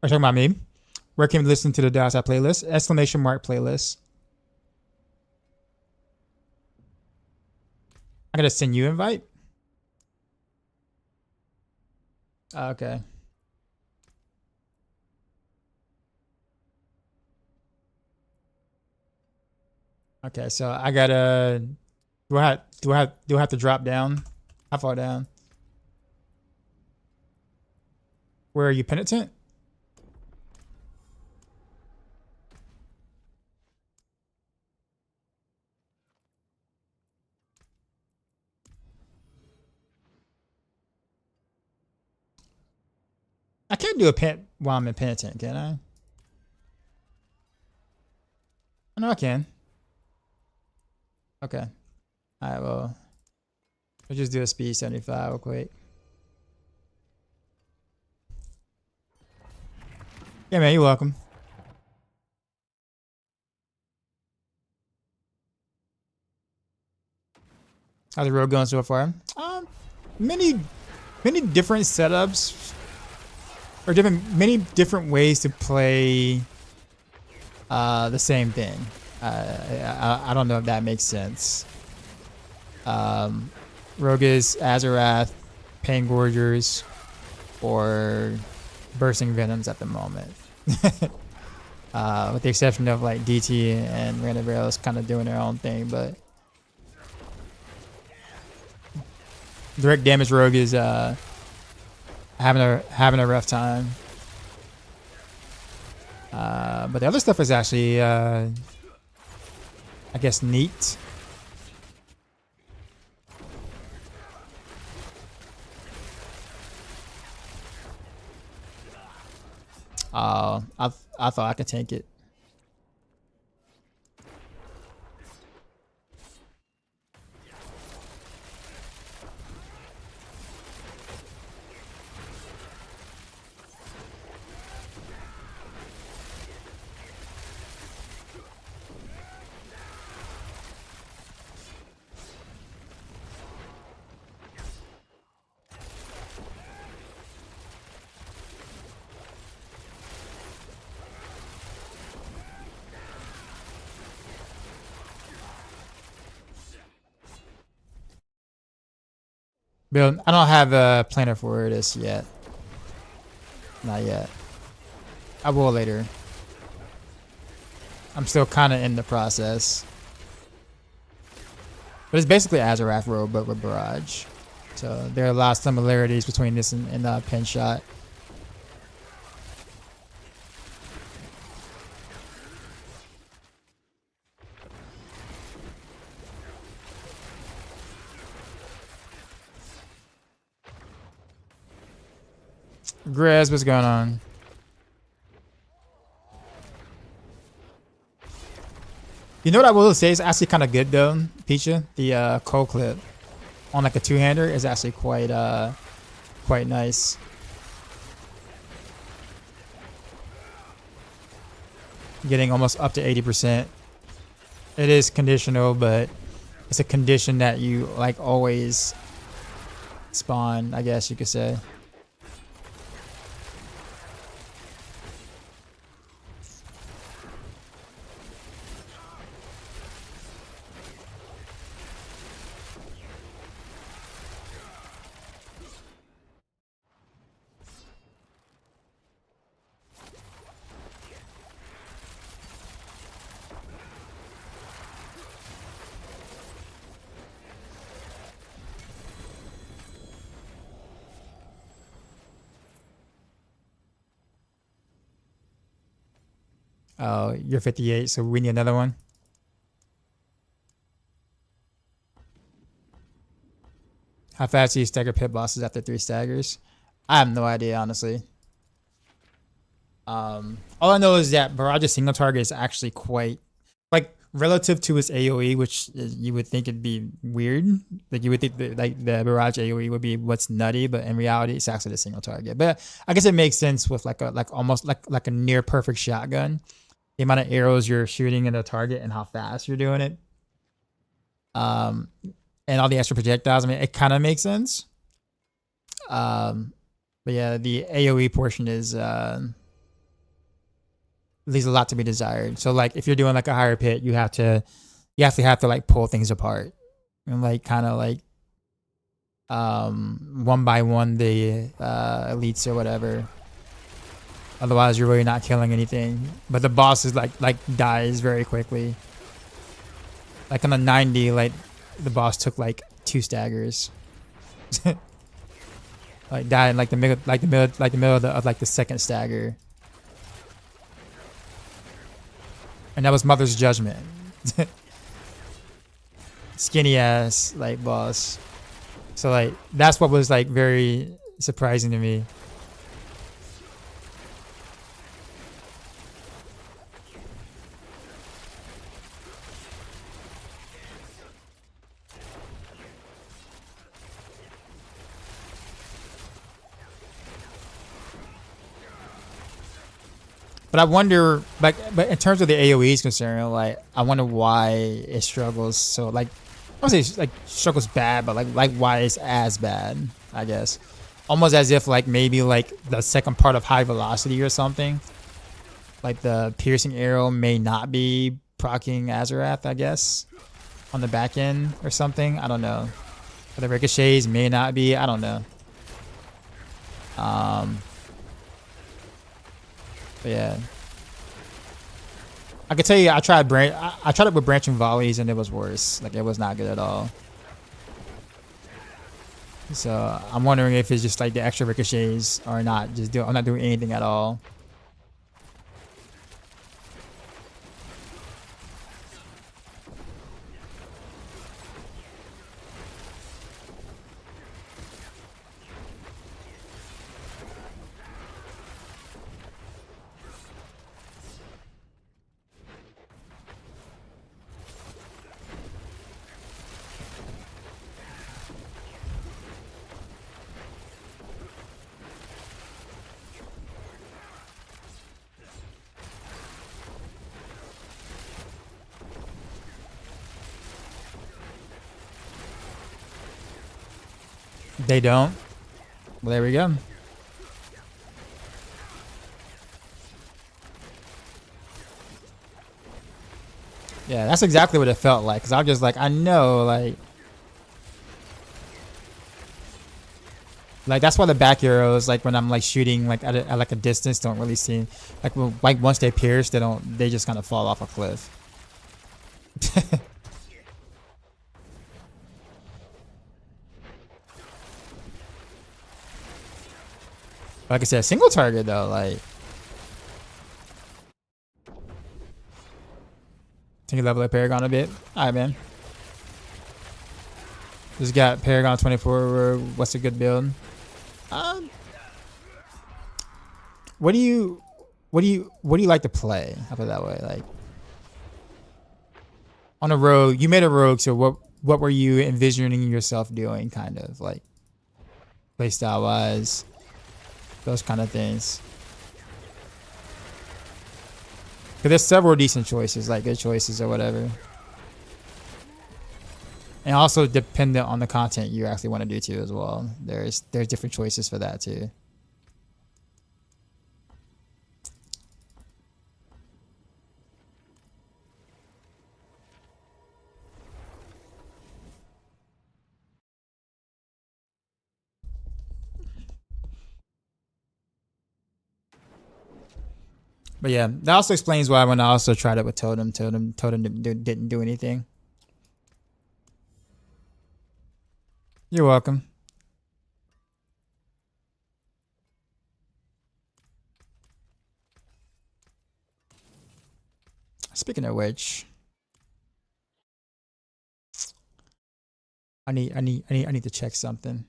[SPEAKER 3] Are you talking about me? Where can we listen to the Dowside playlist? Exclamation mark playlist. I'm gonna send you invite. Okay. Okay, so I gotta. Do I have to drop down? How far down? Where are you, penitent? I can't do a pent while I'm in penitent, can I? Oh, no, I can. Okay. All right. Well, we'll just do a speed 75 real quick. Yeah, man, you're welcome. How's the road going so far? Many many different setups or many different ways to play the same thing. I don't know if that makes sense. Rogue is Azerath, Pain Gorgers, or Bursting Venoms at the moment. With the exception of like DT and Random Rails kind of doing their own thing, but direct damage Rogue is having a rough time. But the other stuff is actually I guess neat. I thought I could tank it. Bill, I don't have a planner for this yet. Not yet. I will later. I'm still kind of in the process. But it's basically Azerath Rogue, but with Barrage. So there are a lot of similarities between this and Pin Shot. Graz, what's going on? You know what I will say is actually kind of good though, Peacha. The cold clip on like a two-hander is actually quite nice. Getting almost up to 80%. It is conditional, but it's a condition that you like always spawn, I guess you could say. Oh, you're 58, so we need another one. How fast do you stagger pit bosses after 3 staggers? I have no idea, honestly. All I know is that Barrage's single target is actually quite, like, relative to its AoE, which you would think it'd be weird. Like, you would think that, like, the Barrage AoE would be what's nutty, but in reality, it's actually the single target. But I guess it makes sense with almost like a near perfect shotgun. The amount of arrows you're shooting at a target and how fast you're doing it. And all the extra projectiles. I mean, it kind of makes sense. But yeah, the AoE portion is leaves a lot to be desired. So like if you're doing like a higher pit, you have to like pull things apart and like kind of like one by one the elites or whatever. Otherwise, you're really not killing anything. But the boss is like dies very quickly. Like on the 90, like the boss took like 2 staggers. Like died in like the middle of the second stagger. And that was Mother's Judgment. Skinny ass like boss. So like that's what was like very surprising to me. But I wonder, like, but in terms of the AoE is concerned, like, I wonder why it struggles. So, like, I don't say like struggles bad, but like why it's as bad, I guess. almost as if like maybe like the second part of high velocity or something. Like the piercing arrow may not be proccing Azerath, I guess, on the back end or something. I don't know. Or the ricochets may not be. I don't know. But yeah, I could tell you I tried it with branching volleys and it was worse. Like it was not good at all. So I'm wondering if it's just like the extra ricochets or not. I'm not doing anything at all. They don't. Well, there we go. Yeah, that's exactly what it felt like. Cause I was just like, I know, like that's why the back arrows, like when I'm like shooting like at like a distance, don't really seem like once they pierce, they just kind of fall off a cliff. Like I said, single target though, like. Can you level up Paragon a bit? Alright, man. Just got Paragon 24. What's a good build? What do you like to play? How about that way? Like on a rogue, you made a rogue. So what were you envisioning yourself doing? Kind of like playstyle wise, those kind of things. Cause there's several decent choices, like good choices or whatever. And also dependent on the content you actually want to do too as well. There's different choices for that too. But yeah, that also explains why when I also tried it with Totem didn't do anything. You're welcome. Speaking of which, I need to check something.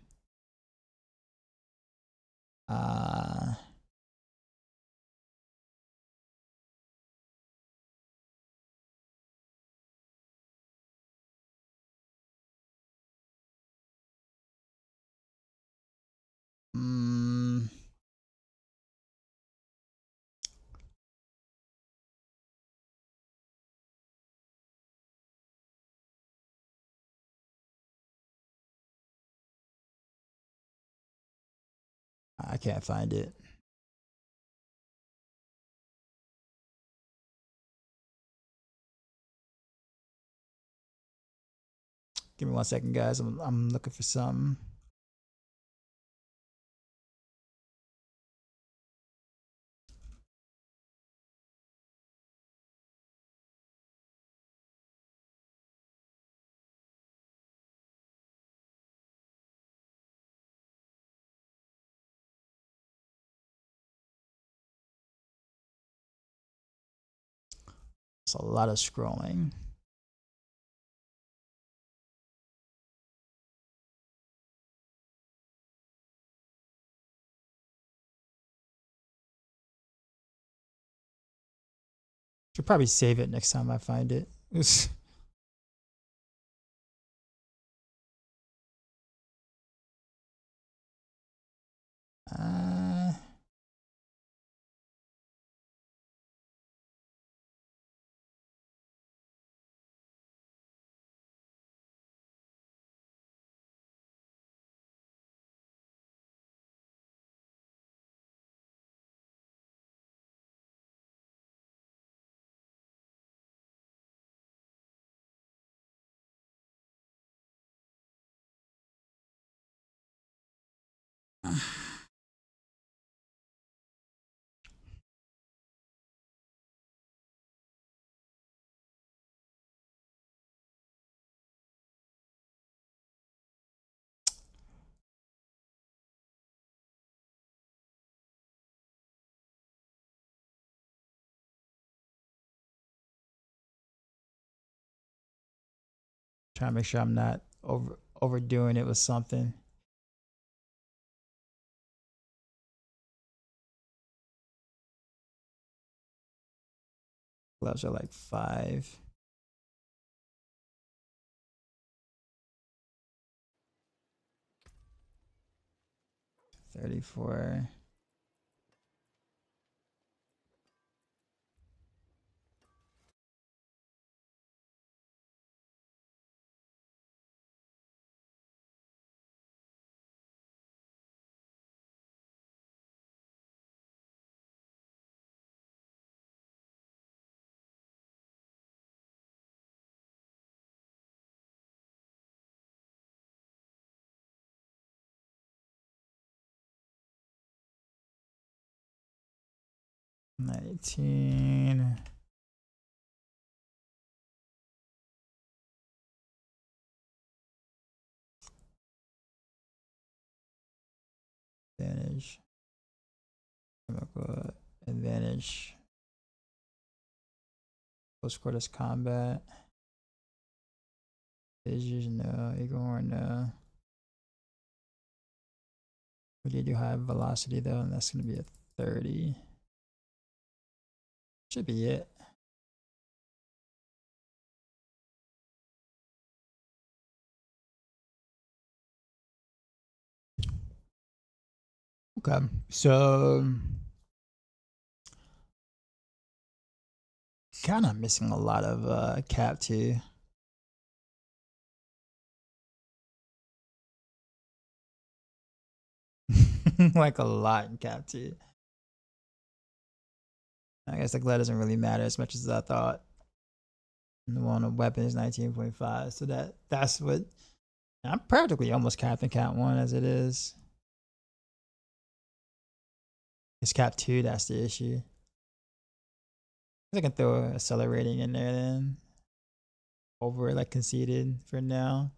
[SPEAKER 3] I can't find it. Give me 1 second, guys. I'm looking for something. It's a lot of scrolling. Should probably save it next time I find it. Trying to make sure I'm not overdoing it with something. Gloves are like 5. $34. $19. Advantage. Chemical advantage. Close quarters combat. Vision, no. Eaglehorn, no. We did do high velocity though, and that's going to be a 30. Should be it. Okay, so kind of missing a lot of cap too. Like a lot in cap too. I guess the glad doesn't really matter as much as I thought. And the one on weapon is 19.5, so that's what I'm practically almost capped in cap 1 as it is. It's cap 2 that's the issue. I can throw accelerating in there then. Over like conceded for now.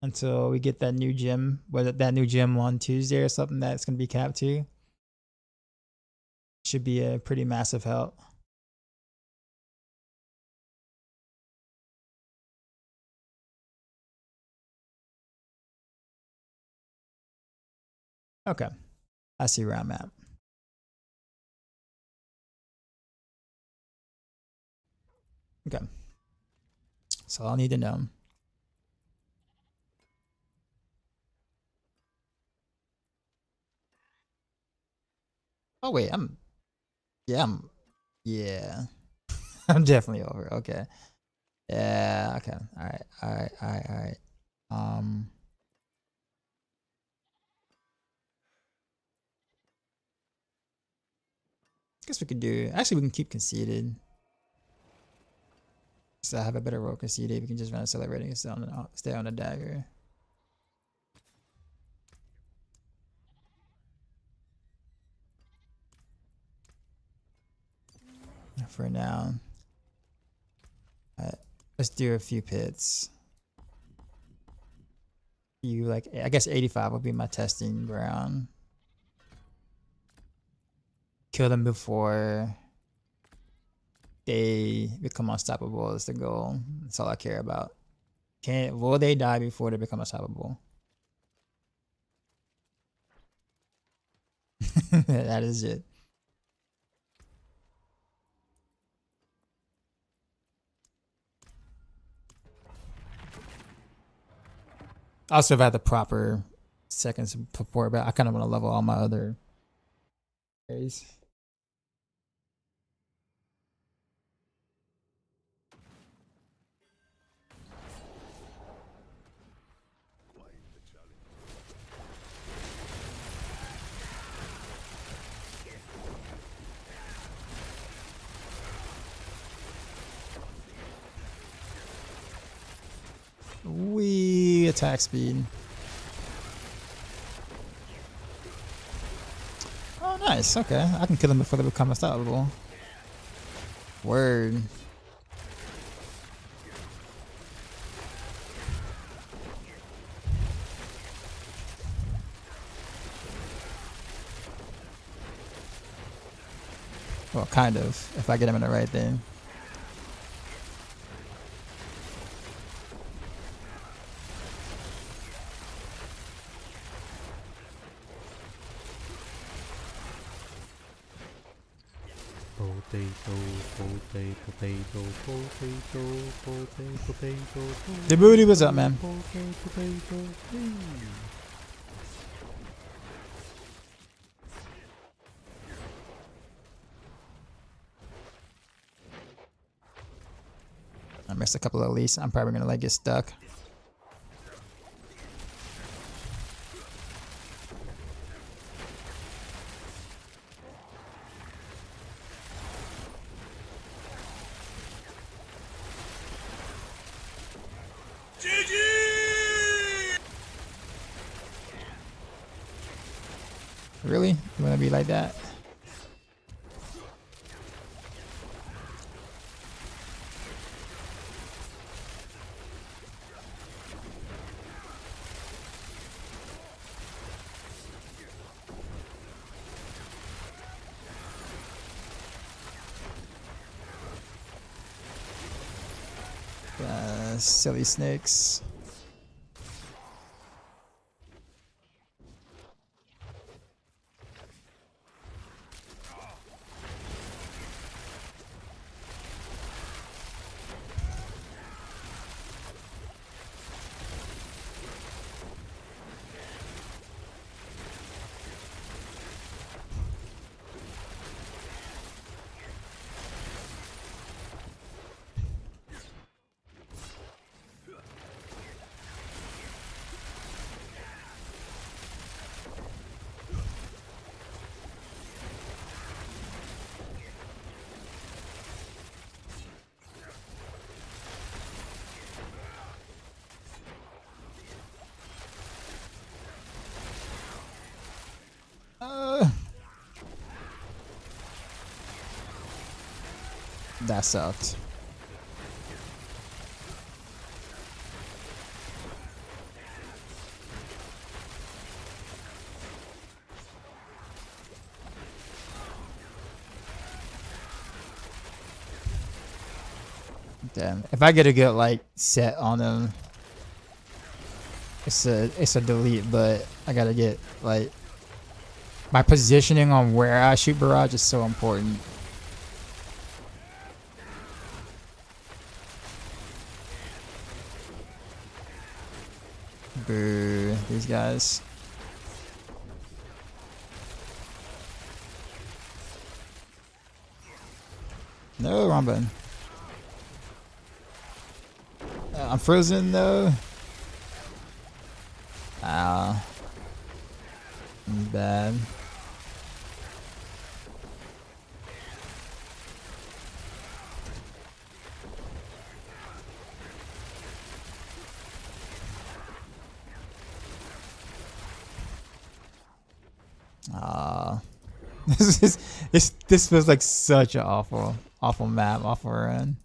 [SPEAKER 3] Until we get that new gym, whether that new gym on Tuesday or something that's gonna be cap 2. Should be a pretty massive help. Okay, I see where I'm at. Okay, so I'll need to know. Oh wait, yeah, I'm definitely over. Okay, yeah, okay, all right. Guess we could do. Actually, we can keep conceded. So I have a better roll conceded. We can just run accelerating and stay on the dagger. For now. Alright, let's do a few pits. You like, I guess 85 will be my testing ground. Kill them before they become unstoppable is the goal. That's all I care about. Will they die before they become unstoppable? That is it. I also have had the proper seconds before, but I kind of want to level all my other days. We attack speed. Oh, nice. Okay, I can kill them before they become unstoppable. Word. Well, kind of, if I get them in the right thing. The booty, what's up, man? I missed a couple of leads. I'm probably gonna like get stuck. Really? You wanna be like that? Silly snakes. That sucked. Damn. If I get a good like set on them, it's a delete, but I gotta get like my positioning on where I shoot barrage is so important. Boo, these guys. No, wrong button. I'm frozen though. Ow. Bad. This feels like such an awful map, awful run.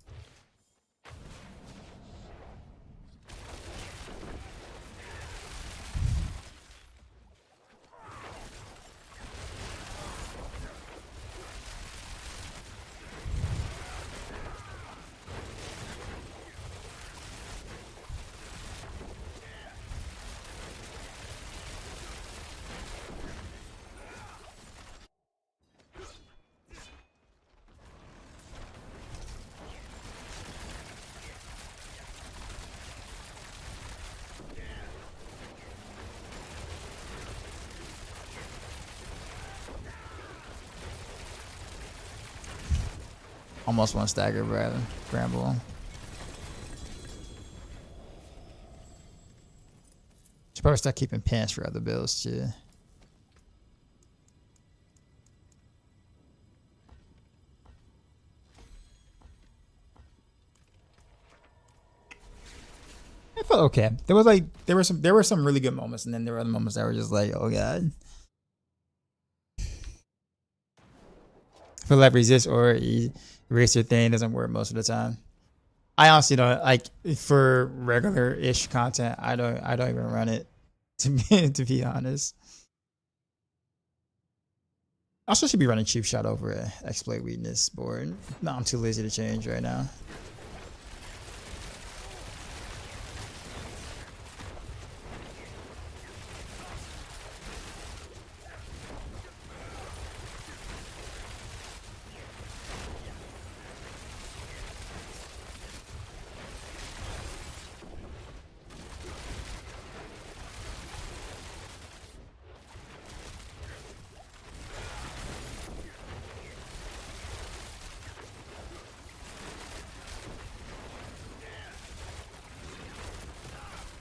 [SPEAKER 3] Almost one stagger, rather. Bramble. Should probably start keeping pants for other builds too. I felt okay. There were some really good moments, and then there were other moments that were just like, oh god. I feel like resist or erase your thing doesn't work most of the time. I honestly don't like for regular-ish content. I don't even run it to be honest. I also should be running cheap shot over an exploit weakness board. No, I'm too lazy to change right now.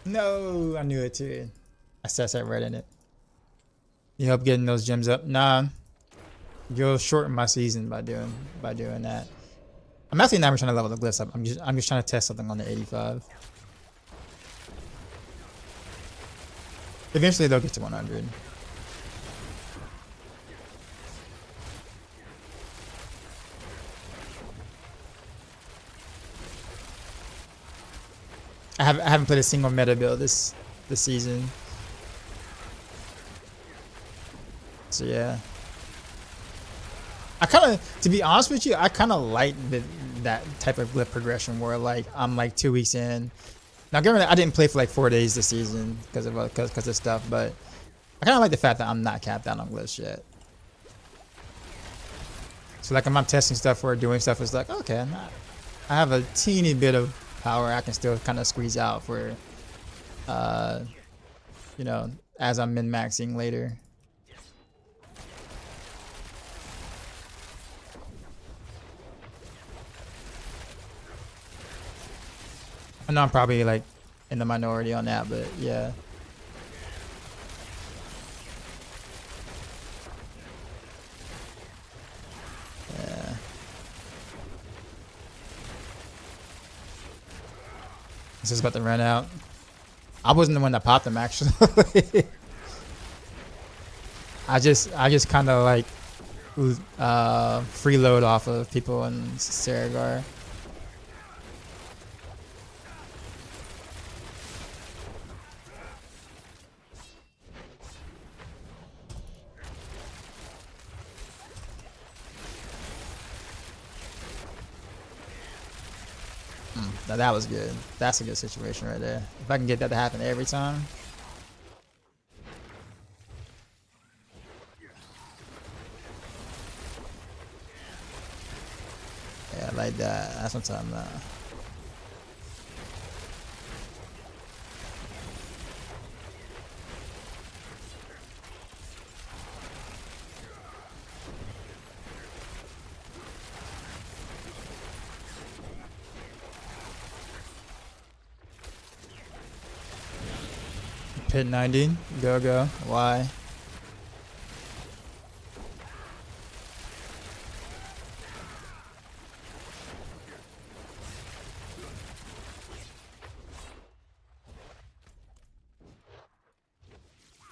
[SPEAKER 3] No, I knew it too. I said that right in it. You help getting those gems up. Nah, you'll shorten my season by doing that. I'm actually not even trying to level the glyphs up. I'm just trying to test something on the 85. Eventually they'll get to 100. I haven't played a single meta build this season. So yeah. I kind of, to be honest with you, I kind of like that type of glyph progression where like I'm like 2 weeks in. Now, given that I didn't play for like 4 days this season because of stuff, but I kind of like the fact that I'm not capped out on glyphs yet. So like when I'm testing stuff or doing stuff, it's like okay, I have a teeny bit of power I can still kind of squeeze out for, you know, as I'm min-maxing later. I know I'm probably like in the minority on that, but yeah. Yeah. This is about to run out. I wasn't the one that popped them actually. I just kind of like freeload off of people in Saragar. Now that was good. That's a good situation right there. If I can get that to happen every time. Yeah, like that. That's what I'm talking about. Pit 90. Go. Why?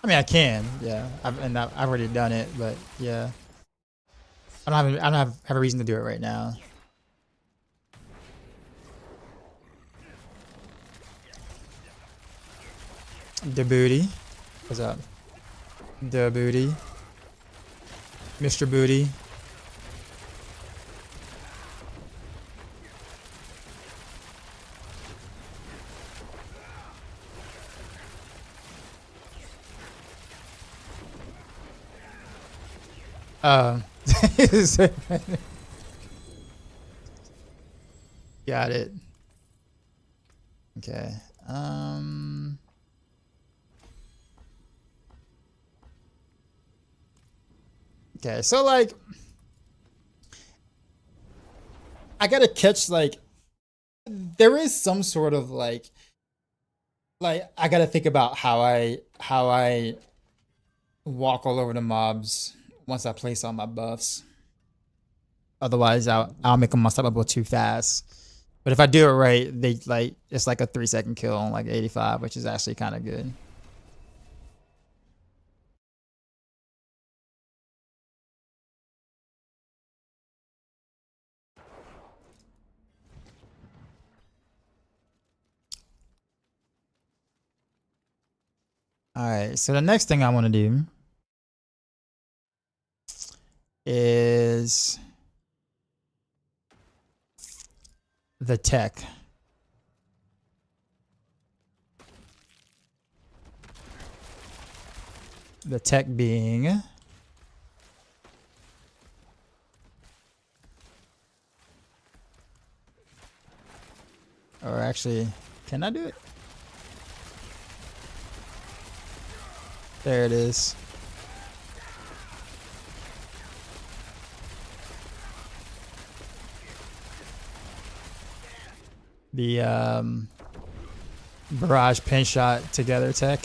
[SPEAKER 3] I mean, I can, yeah. I've already done it, but yeah. I don't have a reason to do it right now. The booty. What's up? The booty. Mr. Booty. Got it. Okay. Okay, so like I gotta catch like there is some sort of like I gotta think about how I walk all over the mobs once I place all my buffs. Otherwise I'll make them unstoppable too fast. But if I do it right, they like it's like a 3-second kill on like 85, which is actually kind of good. All right, so the next thing I want to do is the tech. The tech being or actually, can I do it? There it is. The Barrage pin shot together tech.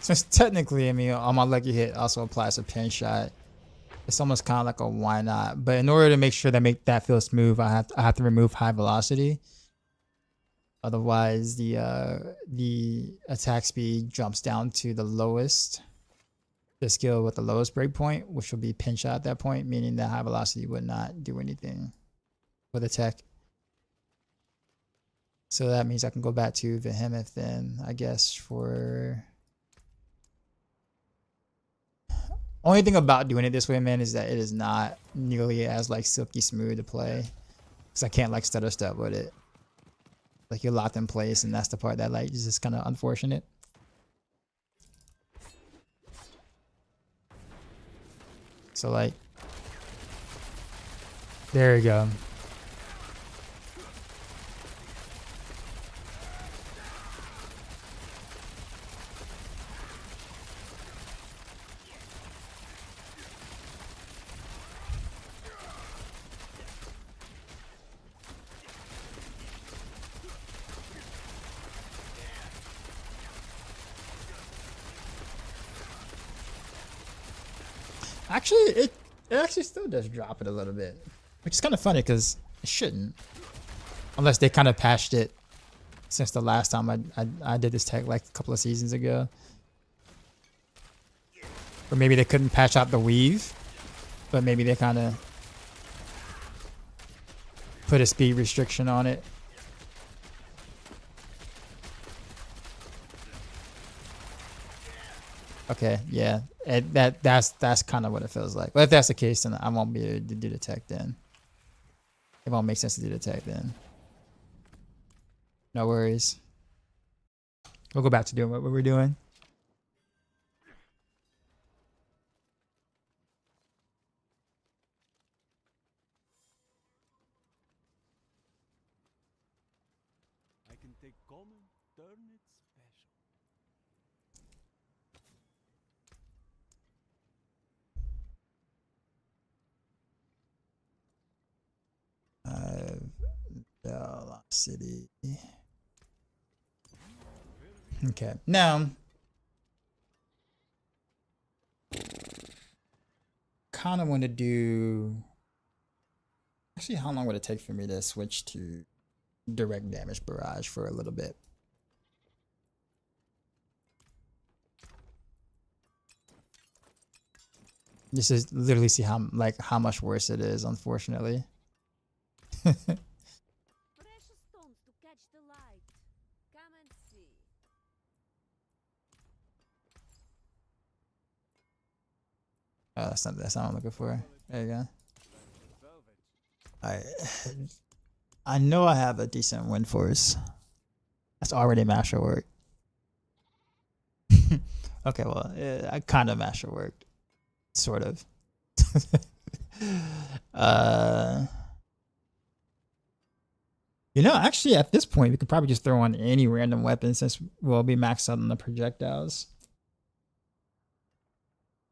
[SPEAKER 3] Since technically, I mean, on my lucky hit also applies a pin shot, it's almost kind of like a why not. But in order to make sure that feels smooth, I have to remove high velocity. Otherwise, the attack speed jumps down to the lowest, the skill with the lowest breakpoint, which will be pin shot at that point, meaning that high velocity would not do anything with attack. So that means I can go back to Behemoth then, I guess, for... Only thing about doing it this way, man, is that it is not nearly as like silky smooth to play. Because I can't like stutter step with it. Like you're locked in place, and that's the part that like is just kind of unfortunate. So like, there you go. Actually, it actually still does drop it a little bit, which is kind of funny because it shouldn't, unless they kind of patched it since the last time I did this tech like a couple of seasons ago, or maybe they couldn't patch out the weave, but maybe they kind of put a speed restriction on it. Okay, yeah, that's kind of what it feels like. But if that's the case, then I won't be able to do the tech then. It won't make sense to do the tech then. No worries. We'll go back to doing what we were doing.
[SPEAKER 1] I can take common, turn it special.
[SPEAKER 3] Velocity. Okay, now kind of want to do. Actually, how long would it take for me to switch to direct damage barrage for a little bit? Just to literally see how much worse it is, unfortunately.
[SPEAKER 4] Precious stones to catch the light. Come and see.
[SPEAKER 3] Oh, that's not what I'm looking for. There you go. I know I have a decent wind force. That's already master work. Okay, well, I kind of master worked, sort of. You know, actually, at this point, we could probably just throw on any random weapon since we'll be maxed out on the projectiles.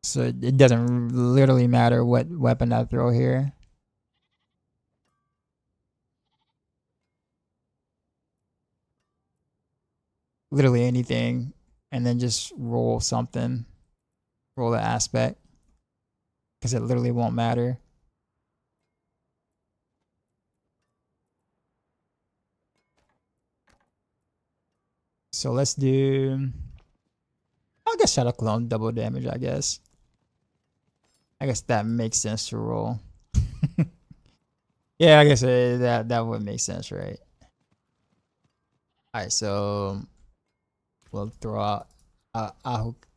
[SPEAKER 3] So it doesn't literally matter what weapon I throw here. Literally anything, and then just roll something. Roll the aspect. Because it literally won't matter. So let's do... I guess Shadow Clone double damage, I guess. I guess that makes sense to roll. Yeah, I guess that would make sense, right? Alright, so we'll throw out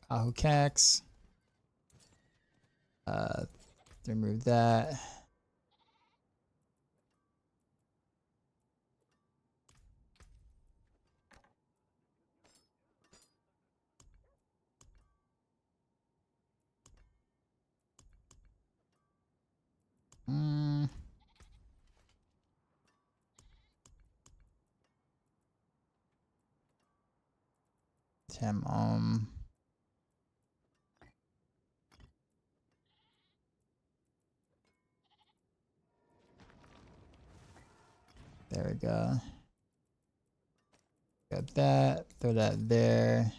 [SPEAKER 3] Ahukax. Remove that. Tem there we go. Got that. Throw that there.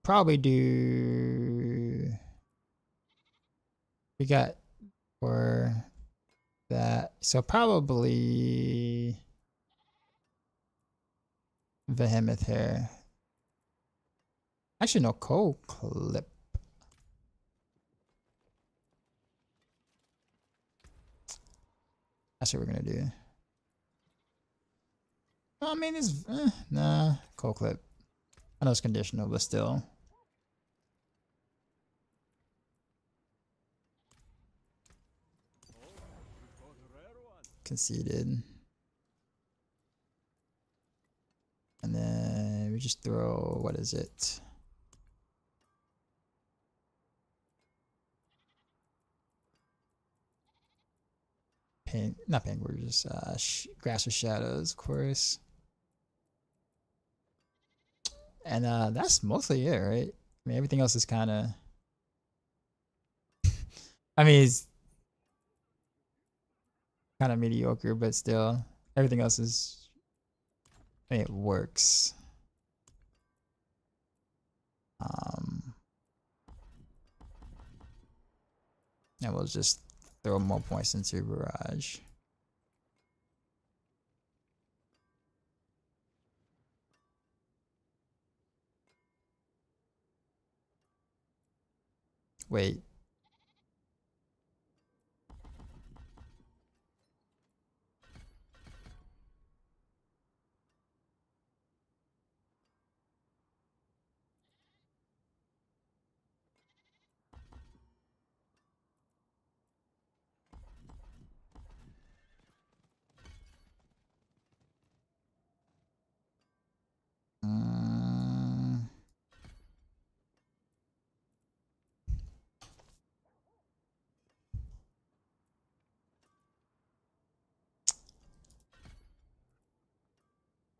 [SPEAKER 3] Probably do. We got for that. So probably Behemoth here. Actually, no, cold clip. That's what we're gonna do. I mean, it's nah, cold clip. I know it's conditional, but still. Conceded. And then we just throw, what is it? Not penguin, just grass with shadows, of course. And that's mostly it, right? I mean, everything else is kind of. I mean, it's kind of mediocre, but still, everything else is. I mean, it works. And we'll just throw more points into Barrage. Wait.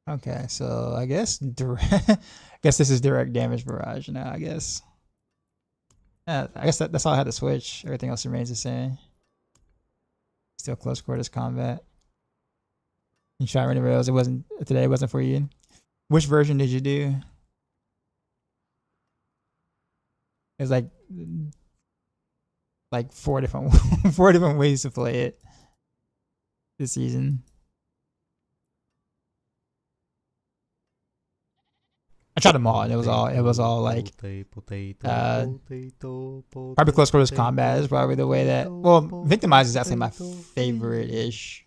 [SPEAKER 3] Okay, so I guess I guess this is direct damage barrage now, I guess. Yeah, I guess that's all I had to switch. Everything else remains the same. Still close quarters combat. You try running rails. It wasn't today. It wasn't for you. Which version did you do? It's like four different ways to play it this season. I tried them all, and it was all like probably close quarters combat is probably the way that. Well, victimize is actually my favorite ish.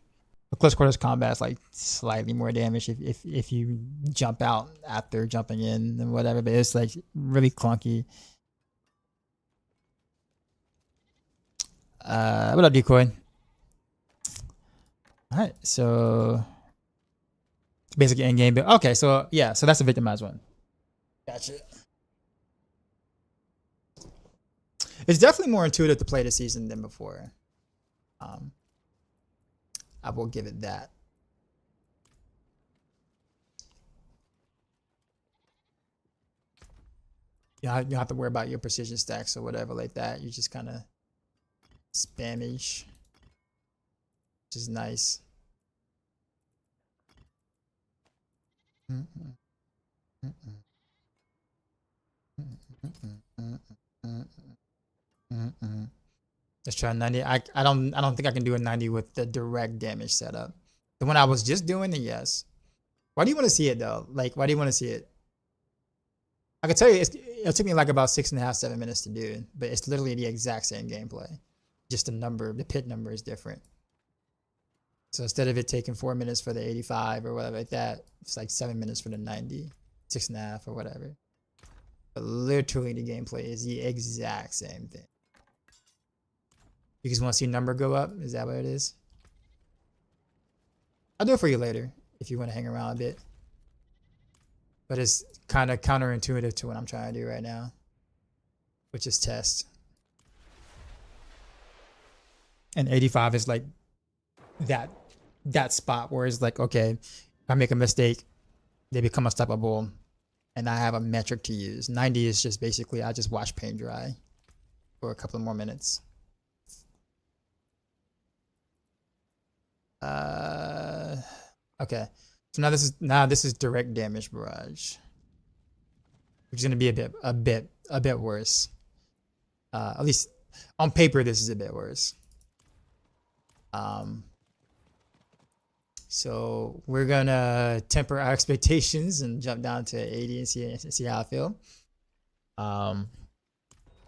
[SPEAKER 3] Close quarters combat is like slightly more damage if you jump out after jumping in and whatever, but it's like really clunky. What up, Decoy? All right, so basic end game. Okay, so yeah, so that's the victimized one. Gotcha. It's definitely more intuitive to play this season than before. I will give it that. You don't have to worry about your precision stacks or whatever like that. You just kind of spammage, which is nice. Let's try 90. I don't think I can do a 90 with the direct damage setup. The one I was just doing, then yes. Why do you want to see it though? Like, why do you want to see it? I can tell you, it took me like about 6.5, 7 minutes to do, but it's literally the exact same gameplay. Just the pit number is different. So instead of it taking 4 minutes for the 85 or whatever like that, it's like 7 minutes for the 90, 6.5 or whatever. But literally the gameplay is the exact same thing. You just want to see number go up? Is that what it is? I'll do it for you later if you want to hang around a bit. But it's kind of counterintuitive to what I'm trying to do right now, which is test. And 85 is like that spot where it's like, okay, if I make a mistake, they become unstoppable, and I have a metric to use. 90 is just basically I just watch paint dry for a couple of more minutes. Okay. So now this is direct damage barrage, which is gonna be a bit worse. At least on paper, this is a bit worse. So we're gonna temper our expectations and jump down to 80 and see how I feel. I'm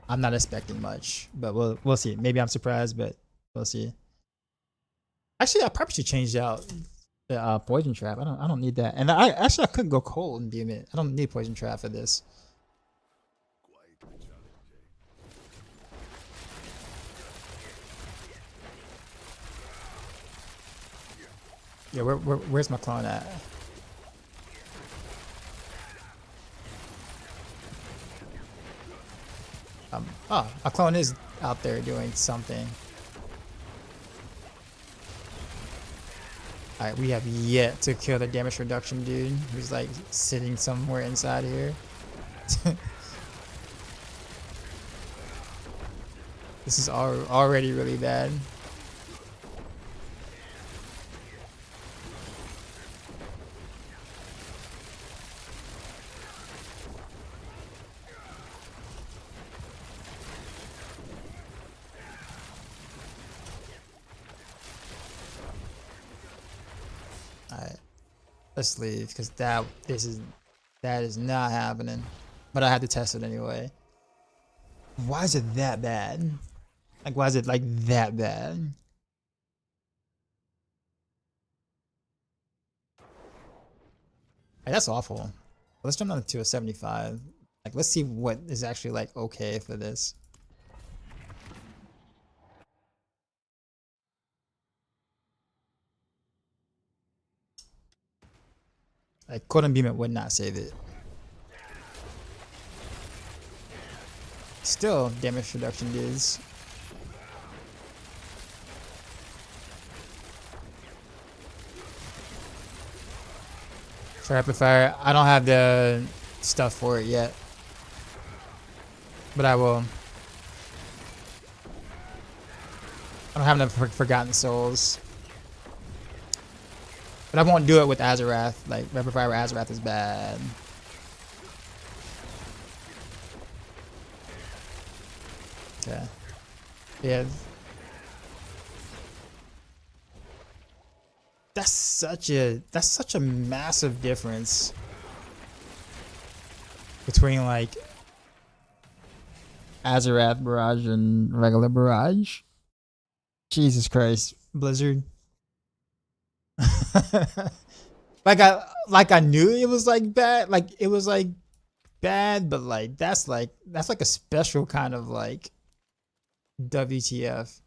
[SPEAKER 3] not expecting much, but we'll see. Maybe I'm surprised, but we'll see. Actually, I probably should change out the poison trap. I don't need that. And I could go cold and beam it. I don't need poison trap for this. Yeah, where's my clone at? Oh, my clone is out there doing something. Alright, we have yet to kill the damage reduction dude who's like sitting somewhere inside here. This is already really bad. Alright, let's leave because that is not happening. But I had to test it anyway. Why is it that bad? Like, why is it like that bad? Hey, that's awful. Let's jump down to a 75. Like, let's see what is actually like okay for this. Like, Codon Beam it would not save it. Still, damage reduction is. For Rapid Fire, I don't have the stuff for it yet, but I will. I don't have enough Forgotten Souls. But I won't do it with Azerath. Like, Rapid Fire with Azerath is bad. Okay. Yeah. That's such a massive difference between like Azerath Barrage and regular Barrage. Jesus Christ, Blizzard. like I knew it was like bad, like it was like bad, but like that's like a special kind of like WTF.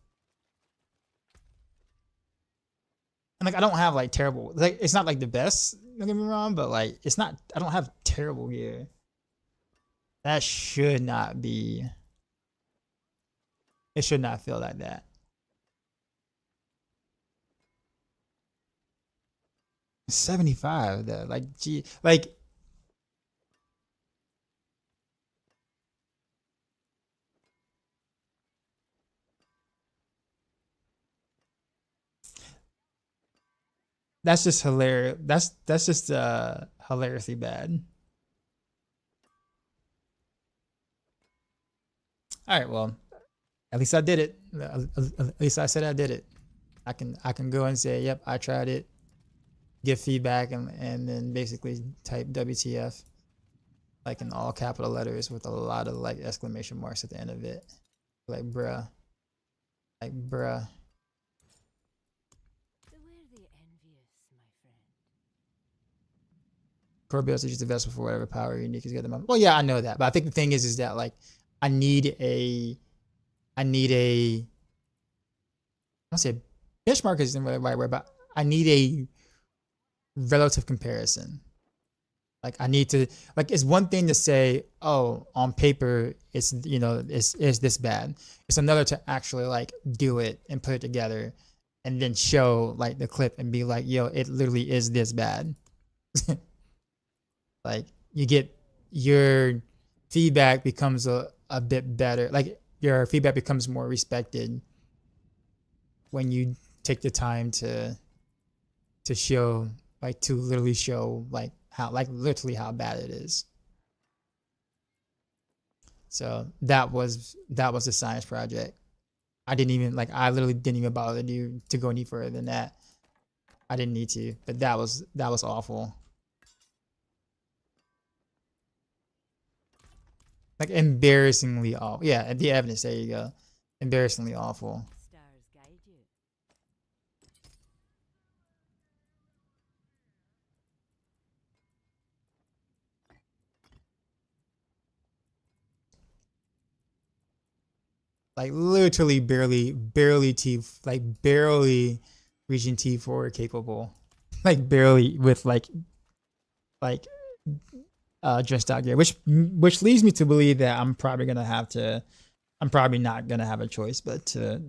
[SPEAKER 3] And like I don't have like terrible, like it's not like the best, don't get me wrong, but like it's not, I don't have terrible gear. That should not be, it should not feel like that. 75 though, like gee, like that's just hilarious. That's just hilariously bad. All right, well, at least I did it. At least I said I did it. I can go and say, yep, I tried it. Give feedback and then basically type WTF like in all capital letters with a lot of like exclamation marks at the end of it. Like bruh. Like bruh.
[SPEAKER 4] Beware the envious, my friend.
[SPEAKER 3] Core builds to use the vessel for whatever power unique is good. Well, yeah, I know that, but I think the thing is that like I need a I don't say benchmark isn't the right word, but I need a relative comparison. Like I need to, like, it's one thing to say, oh, on paper it's, you know, it's this bad. It's another to actually like do it and put it together and then show like the clip and be like, yo, it literally is this bad. Like you get your feedback becomes a bit better. Like your feedback becomes more respected when you take the time to show, like, to literally show like how, like, literally how bad it is. So that was a science project. I literally didn't even bother to go any further than that. I didn't need to, but that was awful. Like, embarrassingly awful. Yeah, the evidence, there you go. Embarrassingly awful.
[SPEAKER 4] Stars guide you.
[SPEAKER 3] Like, literally barely barely reaching T4 capable. Like, barely with like just out gear, which leads me to believe that I'm probably not gonna have a choice but to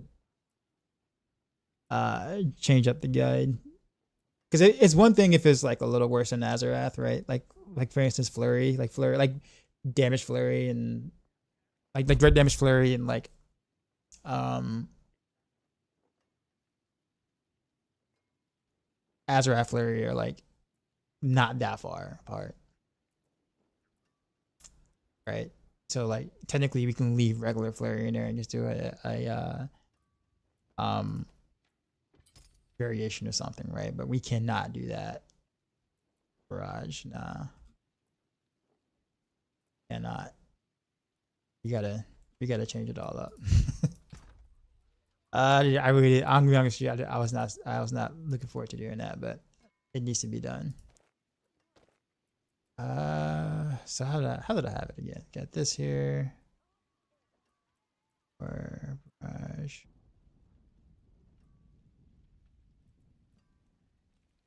[SPEAKER 3] change up the guide. Because it's one thing if it's like a little worse than Azerath, right? Like for instance, flurry, like damage flurry, and like direct damage flurry, and like Azerath flurry are like not that far apart, right? So like technically we can leave regular flurry in there and just do a variation or something, right? But we cannot do that. Barrage, nah, cannot. We gotta change it all up. I'm gonna be honest with you, I was not looking forward to doing that, but it needs to be done. So how did I have it again? Got this here. Or Barrage.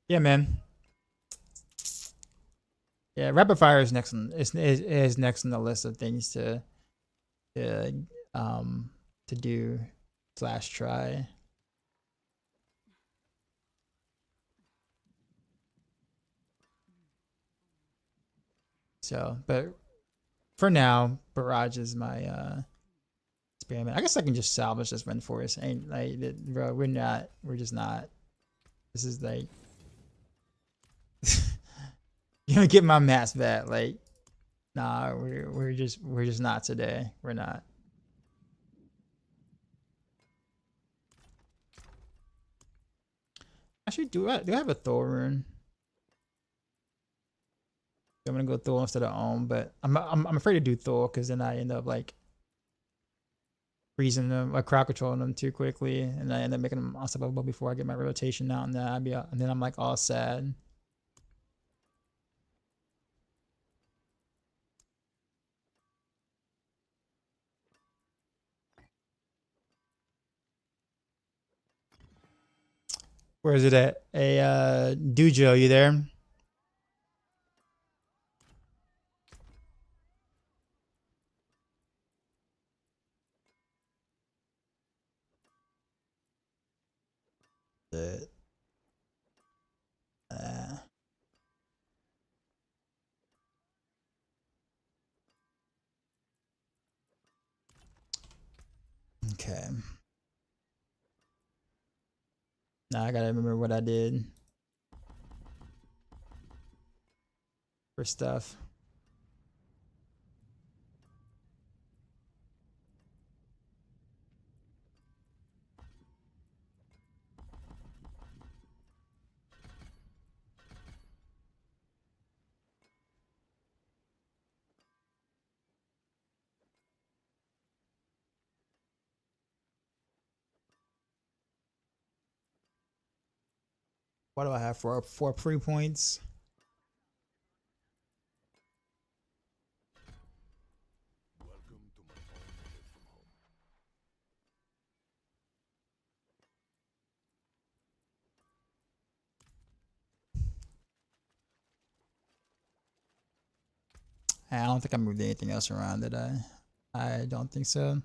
[SPEAKER 3] Yeah, man. Yeah, rapid fire is next on is next on the list of things to do / try. So, but for now, Barrage is my experiment. I guess I can just salvage this run for us. Ain't like, bro, we're just not. This is like you know, get my mask back. Like, nah, we're just not today. We're not. Actually, do I have a Thor rune? I'm gonna go Thor instead of Ohm, but I'm afraid to do Thor because then I end up like freezing them, like crowd controlling them too quickly, and I end up making them unstoppable before I get my rotation out, and then I'm like all sad. Where is it at? Dujo, you there? The okay. Now I gotta remember what I did for stuff. What do I have for free points? I don't think I moved anything else around, did I? I don't think so.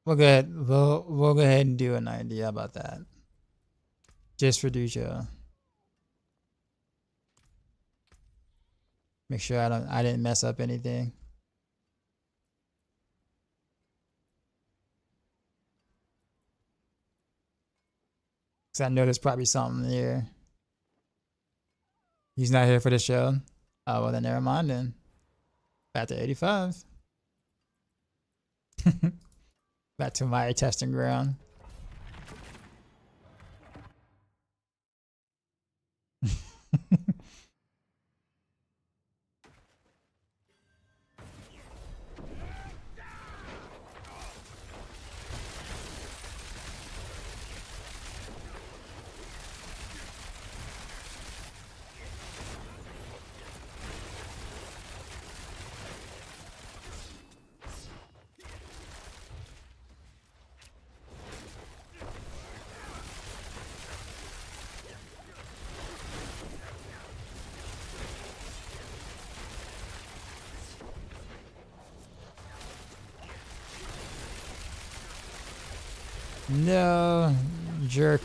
[SPEAKER 3] We'll go ahead. We'll go ahead and do an idea about that. Just for Dujo. Make sure I didn't mess up anything. Cause I know there's probably something here. He's not here for the show. Oh well, then never mind then. Back to 85. Back to my testing ground. No, jerk.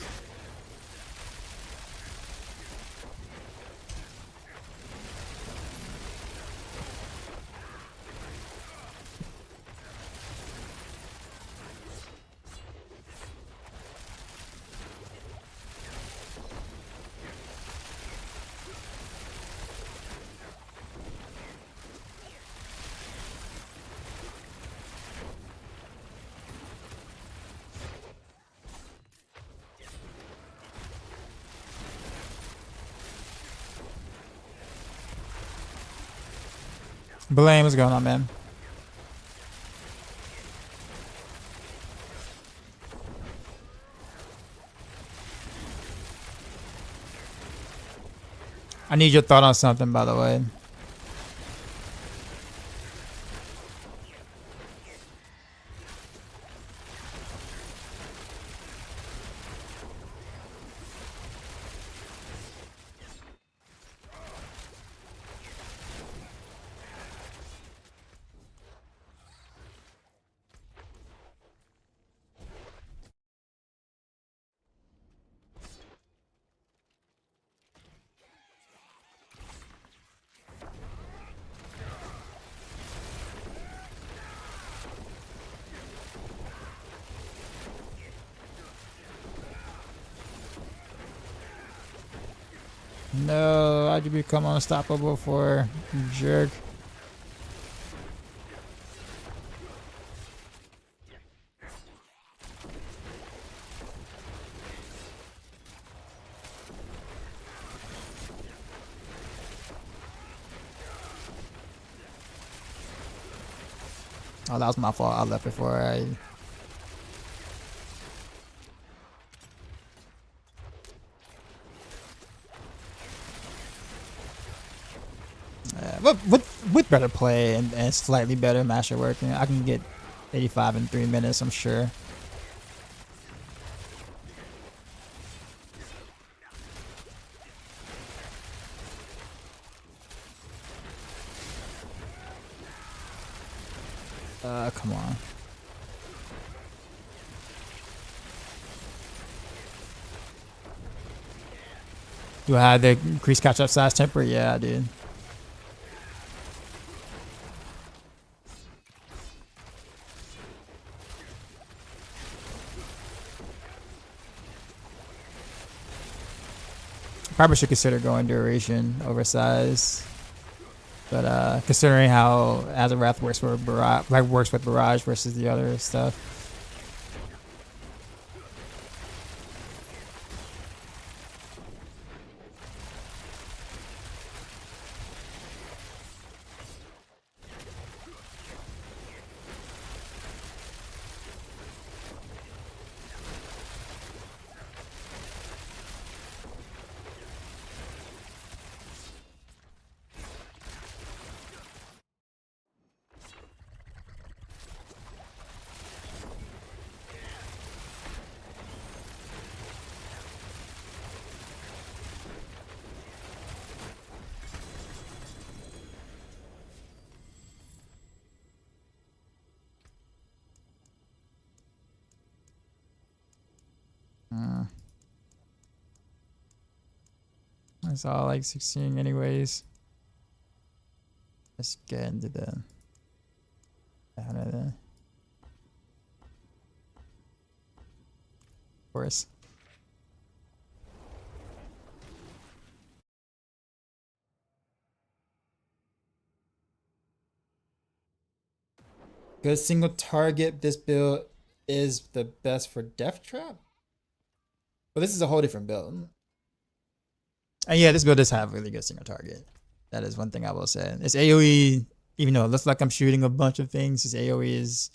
[SPEAKER 3] Blame, what's going on, man? I need your thought on something, by the way. No, how'd you become unstoppable for, jerk? Oh, that was my fault. I left before I... with better play and slightly better master working, I can get 85 in 3 minutes, I'm sure. Come on. Do I have the increased catch-up size temper? Yeah, I did. Probably should consider going duration over size, but considering how Azerath works with Barrage versus the other stuff. It's all like 16 anyways. Let's get into the of course. Good single target. This build is the best for Death Trap. Well, this is a whole different build. And yeah, this build does have really good single target. That is one thing I will say. It's AoE, even though it looks like I'm shooting a bunch of things, this AoE is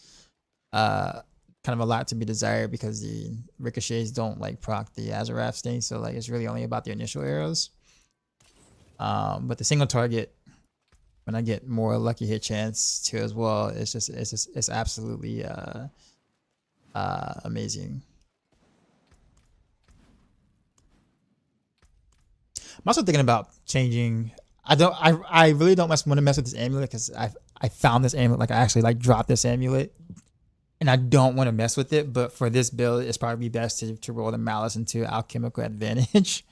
[SPEAKER 3] kind of a lot to be desired because the ricochets don't like proc the Azerath thing, so like it's really only about the initial arrows. But the single target, when I get more lucky hit chance too as well, it's absolutely amazing. I'm also thinking about changing. I really don't want to mess with this amulet because I found this amulet, like I actually like dropped this amulet, and I don't want to mess with it. But for this build, it's probably best to roll the malice into alchemical advantage.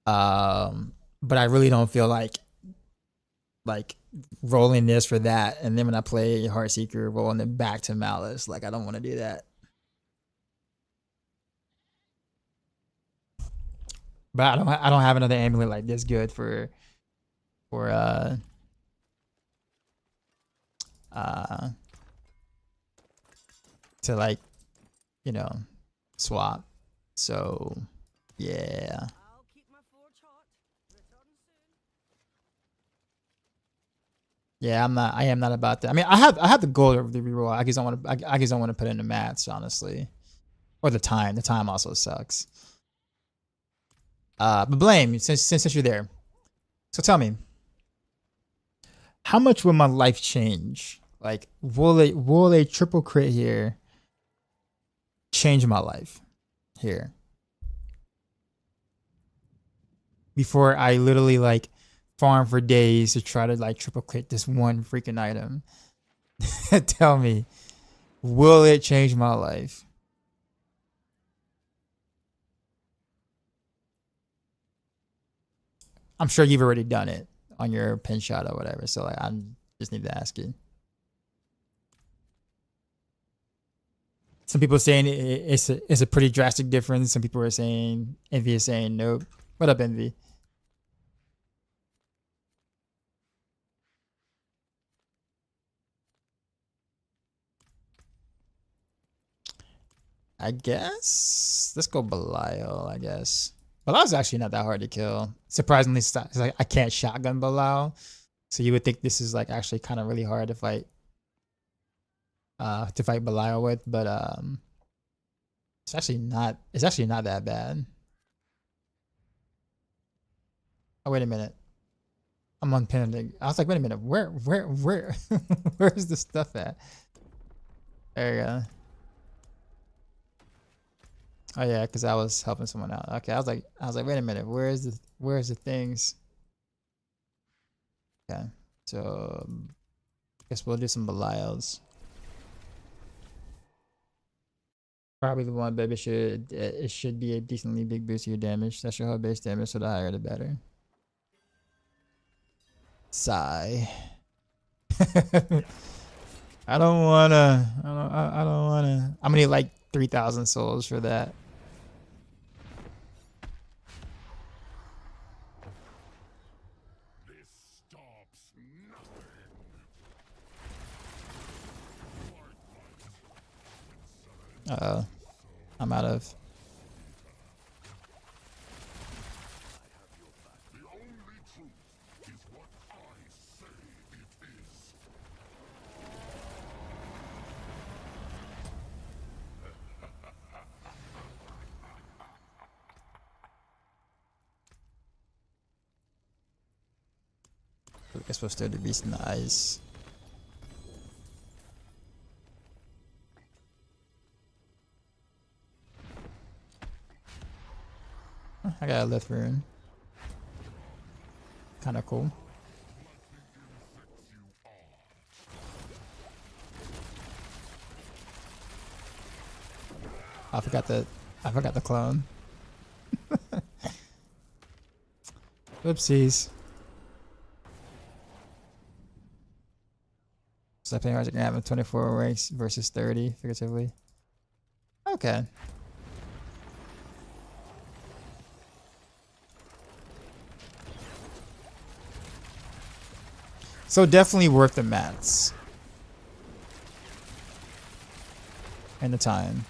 [SPEAKER 3] But I really don't feel like rolling this for that, and then when I play Heartseeker, rolling it back to malice. Like I don't want to do that. But I don't have another amulet like this good for to like, you know, swap. So yeah.
[SPEAKER 4] I'll keep my forge hot. Return soon.
[SPEAKER 3] Yeah, I am not about that. I mean, I have the goal of the reroll. I just don't want to put in the mats, honestly. Or the time. The time also sucks. But Blame, since you're there. So tell me, how much will my life change? Like, will a triple crit here change my life here? Before I literally like farm for days to try to like triple crit this one freaking item. Tell me, will it change my life? I'm sure you've already done it on your pin shot or whatever. So like, I just need to ask you. Some people are saying it's a pretty drastic difference. Some people are saying, Envy is saying nope. What up, Envy? I guess let's go Belial. I guess Belial's actually not that hard to kill. Surprisingly, it's like I can't shotgun Belial, so you would think this is like actually kind of really hard to fight Belial with, but it's actually not that bad. Oh wait a minute, I'm on pin. I was like, wait a minute, where where's the stuff at? There you go. Oh yeah, because I was helping someone out. Okay, I was like, wait a minute, where's the things? Okay, so guess we'll do some Belials. Probably the one, baby. It should be a decently big boost to your damage. That's your whole base damage, so the higher the better. Sigh. I don't wanna. I'm gonna need like 3,000 souls for that. Uh-oh. I'm out of. I guess we'll still the beast in the ice. I got a lift rune. Kinda cool. I forgot the clone. Oopsies. So I think I can have 24 ranks versus 30, figuratively. Okay. So definitely worth the mats. And the time.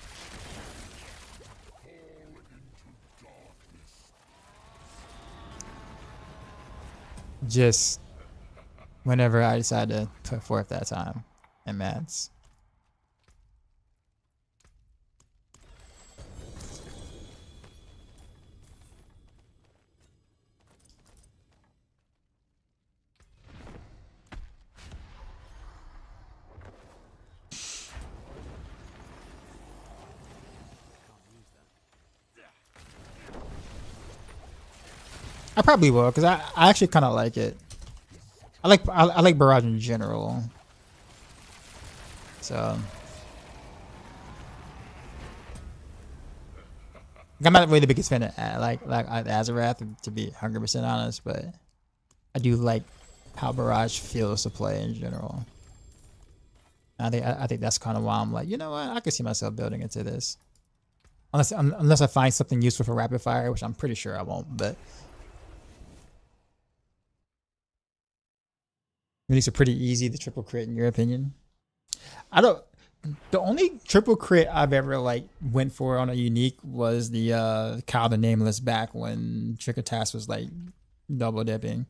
[SPEAKER 3] Just whenever I decide to put forth that time and mats. I probably will, because I actually kind of like it. I like Barrage in general. So I'm not really the biggest fan of like Azerath, to be 100% honest, but I do like how Barrage feels to play in general. I think that's kind of why I'm like, you know what, I could see myself building into this, unless I find something useful for rapid fire, which I'm pretty sure I won't. But these are pretty easy to triple crit in your opinion. The only triple crit I've ever like went for on a unique was the Kyle the Nameless back when Trick or Task was like double dipping.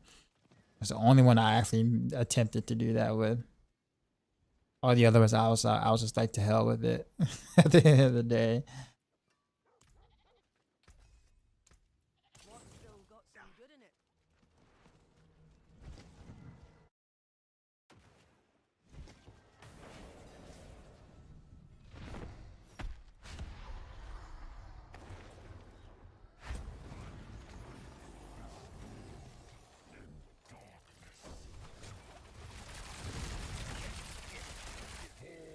[SPEAKER 3] It's the only one I actually attempted to do that with. All the other ones I was just like, to hell with it at the end of the day.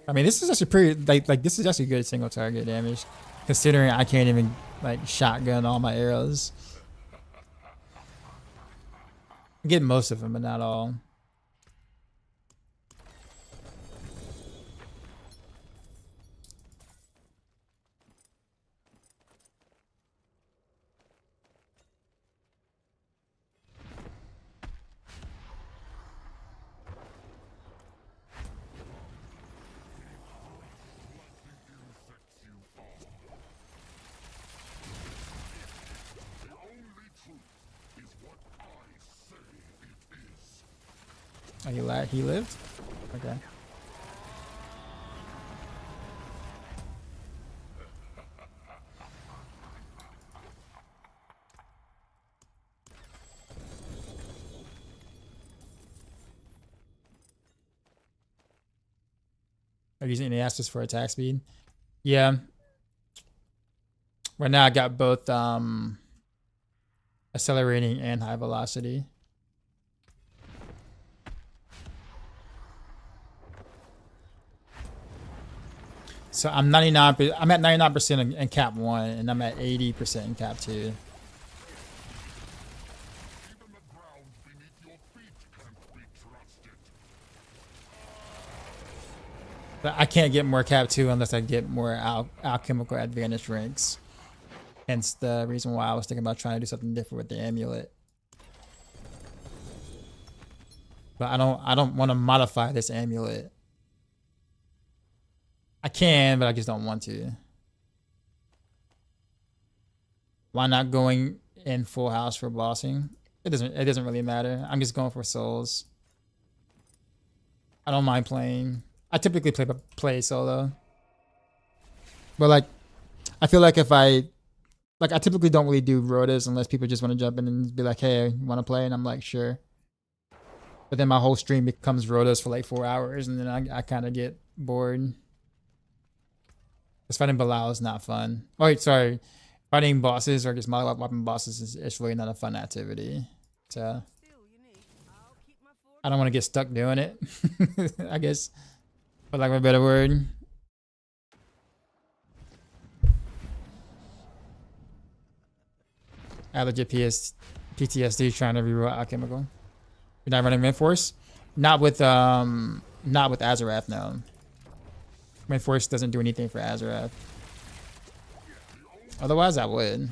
[SPEAKER 3] I mean, this is actually pretty like this is actually good single target damage, considering I can't even like shotgun all my arrows. I get most of them, but not all. Oh, he lived? Okay. Are you using any assets for attack speed? Yeah. Right now I got both accelerating and high velocity. So I'm 99. I'm at 99% in cap 1, and I'm at 80% in cap 2. But I can't get more cap 2 unless I get more alchemical advantage ranks. Hence the reason why I was thinking about trying to do something different with the amulet. But I don't want to modify this amulet. I can, but I just don't want to. Why not going in full house for bossing? It doesn't really matter. I'm just going for souls. I don't mind playing. I typically play solo. But like, I feel like if I typically don't really do rotas unless people just want to jump in and be like, hey, you want to play? And I'm like, sure. But then my whole stream becomes rotas for like 4 hours, and then I kind of get bored. Because fighting Bilal is not fun. Oh, wait, sorry. Fighting bosses or just multi weapon bosses is really not a fun activity. So I don't want to get stuck doing it. I guess, for lack of a better word. I legit PTSD trying to reroll Alchemical. You're not running Minforce? Not with Azerath, no. Minforce doesn't do anything for Azerath. Otherwise I would.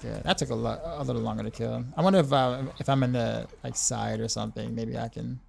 [SPEAKER 3] Yeah, that took a little longer to kill. I wonder if I'm in the like side or something, maybe I can.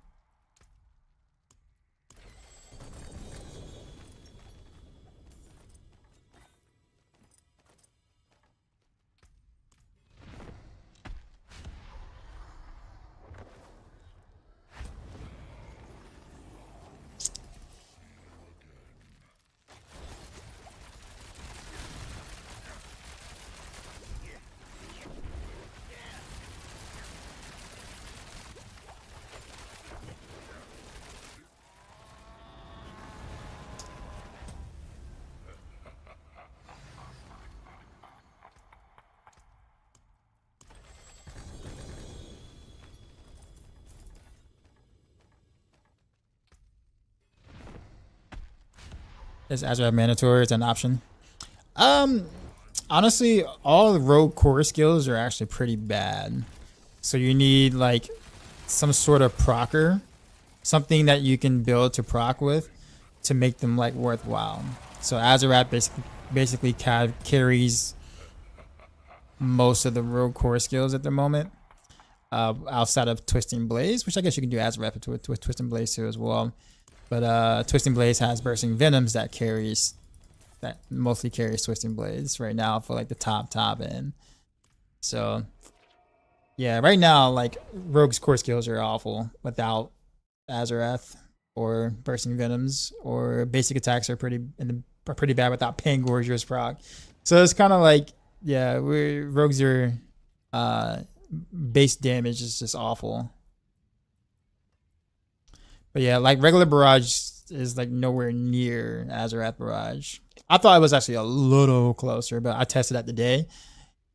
[SPEAKER 3] Is Azerath mandatory? It's an option. Honestly, all the rogue core skills are actually pretty bad. So you need like some sort of procer, something that you can build to proc with, to make them like worthwhile. So Azerath basically carries most of the rogue core skills at the moment, outside of Twisting Blaze, which I guess you can do Azerath with Twisting Blaze too as well. But Twisting Blaze has Bursting Venoms that mostly carries Twisting Blaze right now for like the top end. So yeah, right now like Rogue's core skills are awful without Azerath or Bursting Venoms, or basic attacks are pretty bad without Pangorger's proc. So it's kind of like, yeah, Rogues are base damage is just awful. But yeah, like regular Barrage is like nowhere near Azerath Barrage. I thought it was actually a little closer, but I tested that today,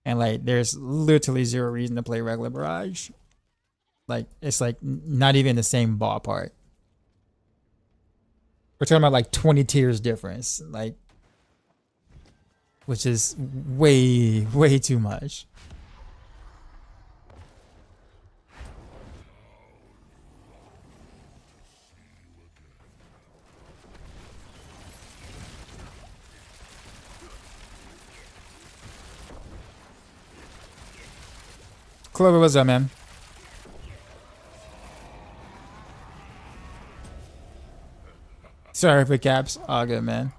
[SPEAKER 3] and like there's literally zero reason to play regular Barrage. Like it's like not even the same ballpark. We're talking about like 20 tiers difference, like, which is way too much. Clover, what's up, man? Sorry for caps. All good, man.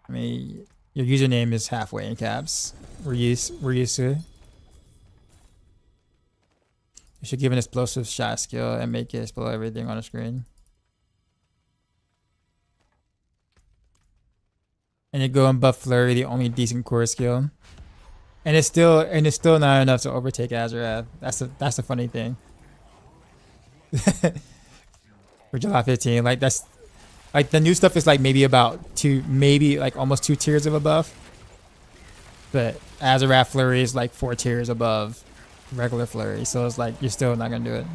[SPEAKER 3] I mean, your username is halfway in caps. We're used to it. You should give an explosive shot skill and make it explode everything on the screen. And you go and buff Flurry, the only decent core skill. And it's still not enough to overtake Azerath. That's the funny thing. For July 15, like that's like the new stuff is like maybe like almost 2 tiers of a buff. But Azerath Flurry is like 4 tiers above regular Flurry, so it's like you're still not gonna do it.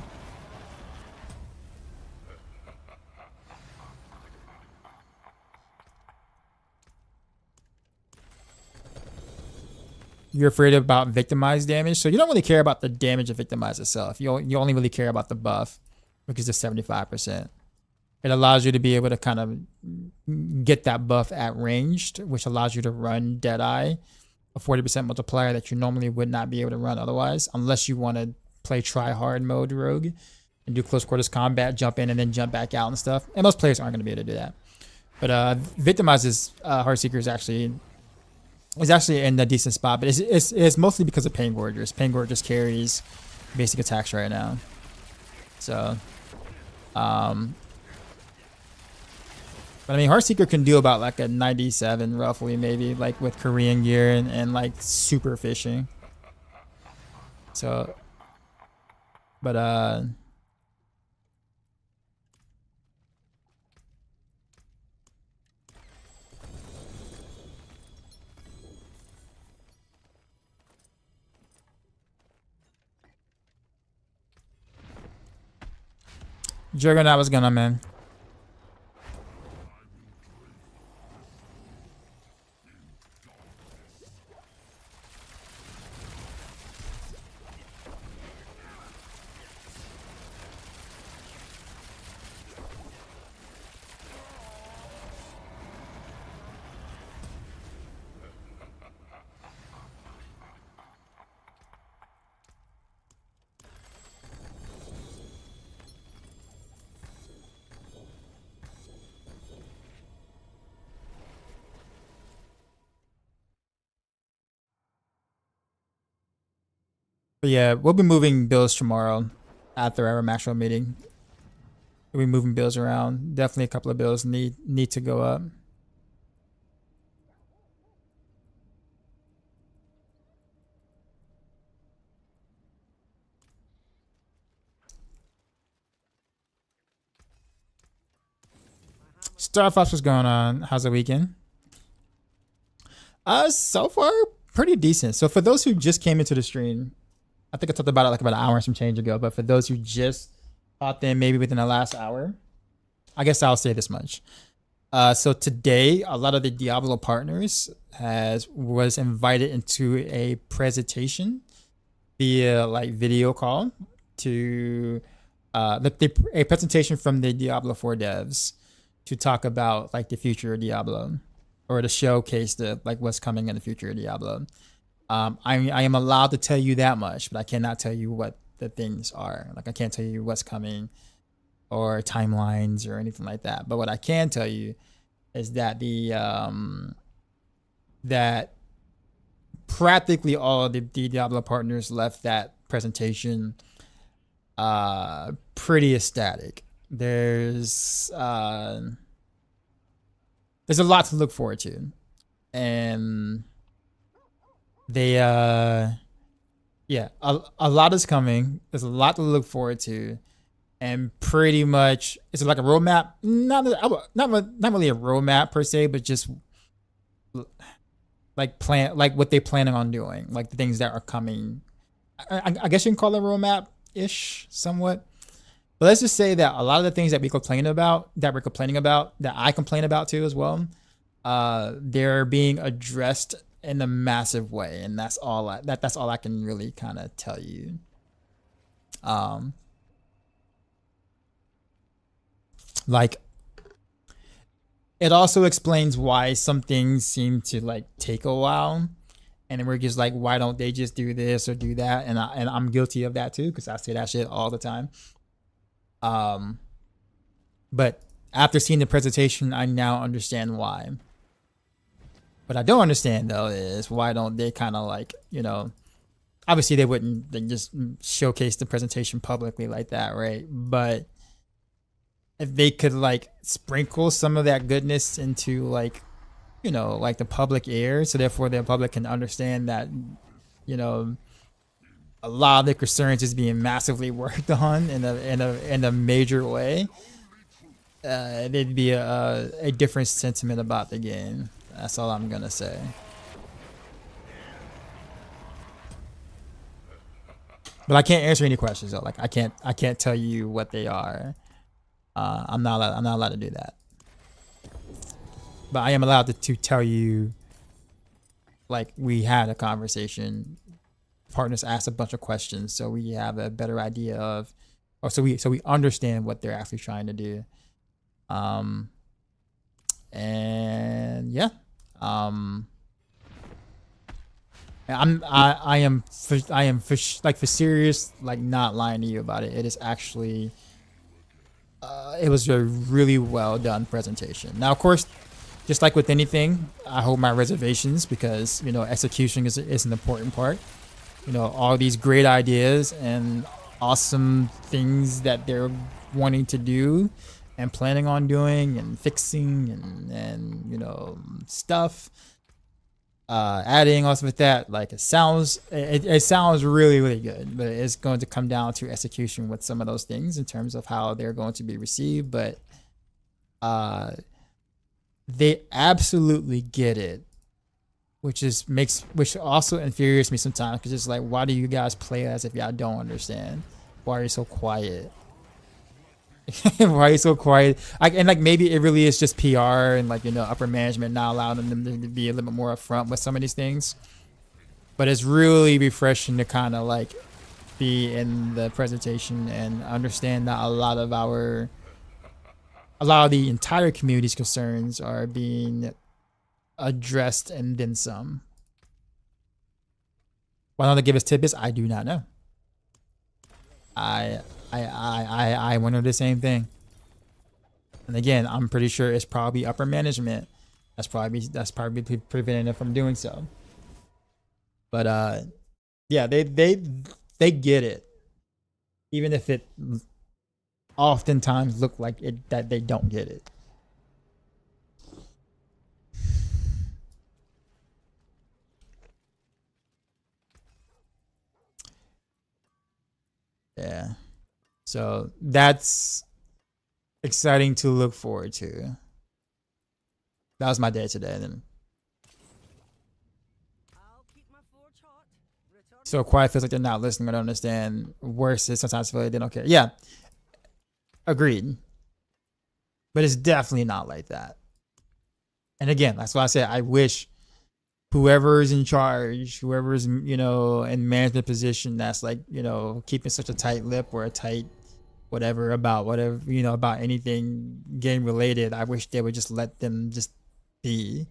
[SPEAKER 3] You're afraid about victimized damage, so you don't really care about the damage of victimized itself. You only really care about the buff, which is the 75%. It allows you to be able to kind of get that buff at ranged, which allows you to run Deadeye, a 40% multiplier that you normally would not be able to run otherwise, unless you want to play try-hard mode Rogue and do close quarters combat, jump in and then jump back out and stuff. And most players aren't going to be able to do that. But Victimized's Heartseeker is actually in a decent spot, but it's mostly because of Pangorgers. Pangorgers carries basic attacks right now. So, but I mean, Heartseeker can do about like a 97 roughly, maybe, like with Korean gear and like super fishing. So, but Juggernaut was gonna, man. But yeah, we'll be moving bills tomorrow after our Maxroll meeting. We'll be moving bills around. Definitely a couple of bills need to go up. Starfox, what's going on? How's the weekend? So far pretty decent. So for those who just came into the stream, I think I talked about it like about an hour and some change ago, but for those who just popped in maybe within the last hour, I guess I'll say this much. So today, a lot of the Diablo partners was invited into a presentation via like video call to a presentation from the Diablo 4 devs to talk about like the future of Diablo, or to showcase the like what's coming in the future of Diablo. I am allowed to tell you that much, but I cannot tell you what the things are. Like I can't tell you what's coming or timelines or anything like that. But what I can tell you is that that practically all of the Diablo partners left that presentation pretty ecstatic. There's a lot to look forward to, and they yeah, a lot is coming. There's a lot to look forward to, and pretty much it's like a roadmap. Not really a roadmap per se, but just like what they're planning on doing, like the things that are coming. I guess you can call it a roadmap ish somewhat. But let's just say that a lot of the things that we're complaining about, that I complain about too as well, they're being addressed in a massive way, and that's all I can really kind of tell you. Like it also explains why some things seem to like take a while, and we're just like, why don't they just do this or do that? And I'm guilty of that too, because I say that shit all the time. But after seeing the presentation, I now understand why. What I don't understand though is why don't they kind of like, you know, obviously they just showcase the presentation publicly like that, right? But if they could like sprinkle some of that goodness into like, you know, like the public ear, so therefore the public can understand that, you know, a lot of the concerns is being massively worked on in a major way, there'd be a different sentiment about the game. That's all I'm gonna say. But I can't answer any questions though. Like I can't tell you what they are. I'm not allowed to do that. But I am allowed to tell you, like, we had a conversation. Partners asked a bunch of questions, so we have a better idea of, or so we understand what they're actually trying to do. And yeah, I am for serious, like not lying to you about it. It is actually, it was a really well done presentation. Now, of course, just like with anything, I hold my reservations because, you know, execution is an important part. You know, all these great ideas and awesome things that they're wanting to do and planning on doing and fixing and you know, stuff, adding also with that, like it sounds really, really good, but it's going to come down to execution with some of those things in terms of how they're going to be received. But they absolutely get it, which also infuriates me sometimes, because it's like, why do you guys play as if y'all don't understand? Why are you so quiet? Why are you so quiet? And like maybe it really is just PR and like, you know, upper management not allowing them to be a little bit more upfront with some of these things. But it's really refreshing to kind of like be in the presentation and understand that a lot of the entire community's concerns are being addressed and then some. Why don't they give us tidbits? I do not know. I wonder the same thing. And again, I'm pretty sure it's probably upper management that's probably preventing them from doing so. But yeah, they get it, even if it oftentimes look like it that they don't get it. Yeah, so that's exciting to look forward to. That was my day today. Then so quiet feels like they're not listening or don't understand. Worse is sometimes feel like they don't care. Yeah, agreed. But it's definitely not like that. And again, that's why I said I wish whoever is in charge, whoever is, you know, in management position, that's like, you know, keeping such a tight lip or a tight whatever about whatever, you know, about anything game related. I wish they would just let them just be,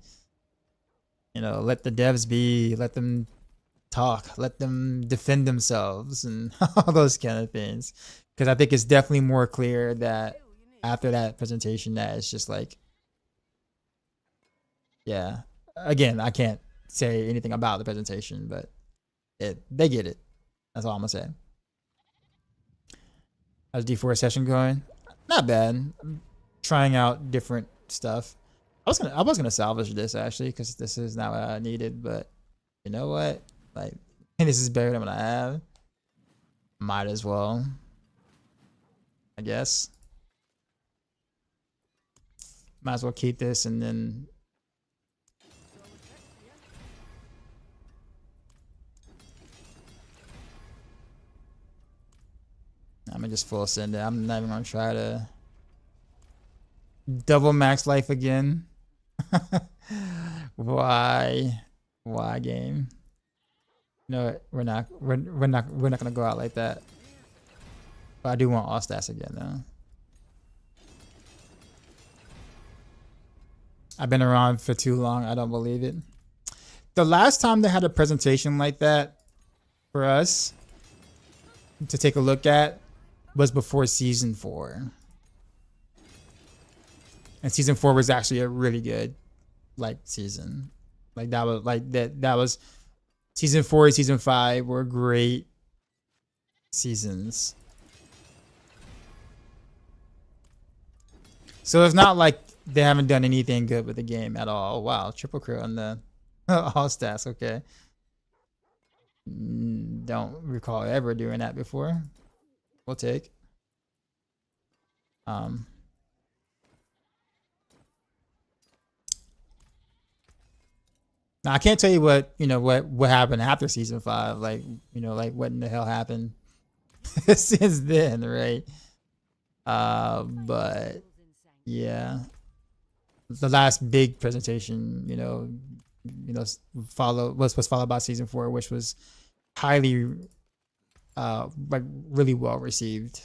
[SPEAKER 3] you know, let the devs be, let them talk, let them defend themselves and all those kind of things. Because I think it's definitely more clear that after that presentation that it's just like, yeah, again, I can't say anything about the presentation, but they get it. That's all I'm gonna say. How's D4 session going? Not bad. I'm trying out different stuff. I was gonna salvage this actually because this is not what I needed, but you know what? Like, this is better than what I have. Might as well, I guess. Might as well keep this and then. I'm gonna just full send it. I'm not even gonna try to double max life again. Why game? No, we're not gonna go out like that. But I do want all stats again though. I've been around for too long. I don't believe it. The last time they had a presentation like that for us to take a look at was before season 4. And season 4 was actually a really good like season. Like that was season 4 and season 5 were great seasons. So it's not like they haven't done anything good with the game at all. Wow, triple crew on the all stats, okay. Don't recall ever doing that before. We'll take. Now I can't tell you what, you know, what happened after season 5. Like, you know, like what in the hell happened since then, right? But yeah, the last big presentation, you know, was followed by season 4, which was highly like really well received.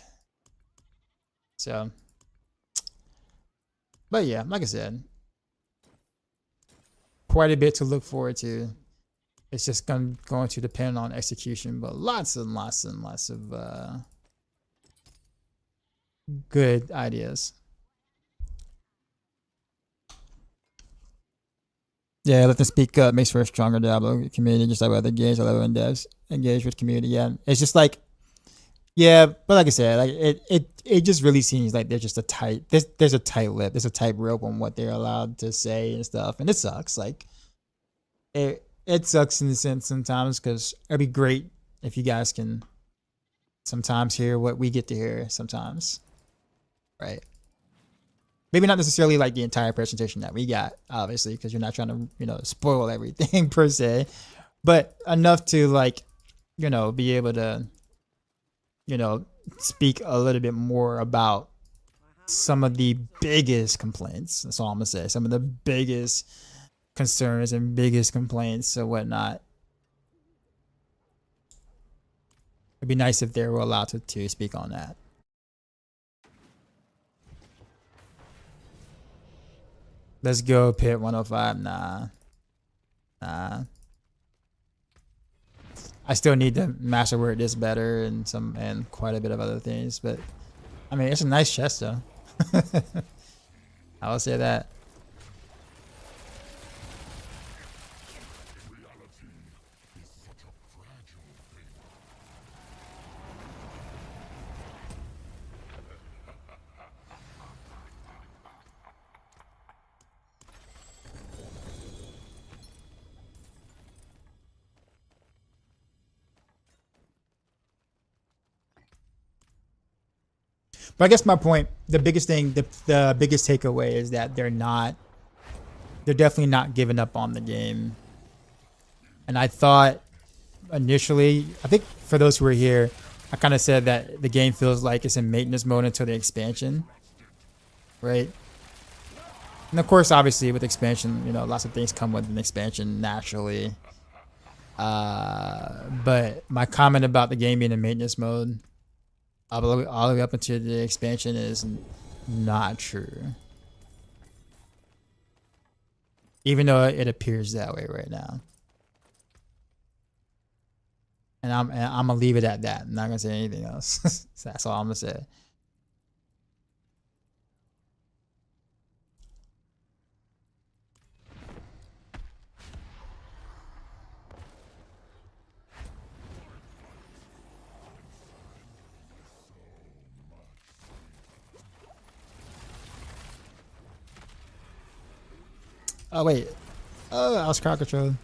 [SPEAKER 3] So, but yeah, like I said, quite a bit to look forward to. It's just going to depend on execution, but lots and lots and lots of good ideas. Yeah, let them speak up. Makes for a stronger Diablo community, just like other games or other devs engage with community. Yeah, it's just like, yeah, but like I said, like it just really seems like there's just there's a tight lip, there's a tight rope on what they're allowed to say and stuff, and it sucks. Like it sucks in the sense sometimes because it'd be great if you guys can sometimes hear what we get to hear sometimes, right? Maybe not necessarily like the entire presentation that we got, obviously, because you're not trying to, you know, spoil everything per se, but enough to like, you know, be able to, you know, speak a little bit more about some of the biggest complaints. That's all I'm gonna say. Some of the biggest concerns and biggest complaints and whatnot. It'd be nice if they were allowed to speak on that. Let's go, Pit 105. Nah. I still need to masterwork this better and quite a bit of other things, but I mean, it's a nice chest though. I will say that. But I guess my point, the biggest thing, the biggest takeaway is that they're definitely not giving up on the game. And I thought initially, I think for those who were here, I kind of said that the game feels like it's in maintenance mode until the expansion, right? And of course, obviously with expansion, you know, lots of things come with an expansion naturally. But my comment about the game being in maintenance mode all the way up into the expansion is not true. Even though it appears that way right now. And I'm gonna leave it at that. I'm not gonna say anything else. So that's all I'm gonna say. Oh wait. Oh, I was crowd controlling.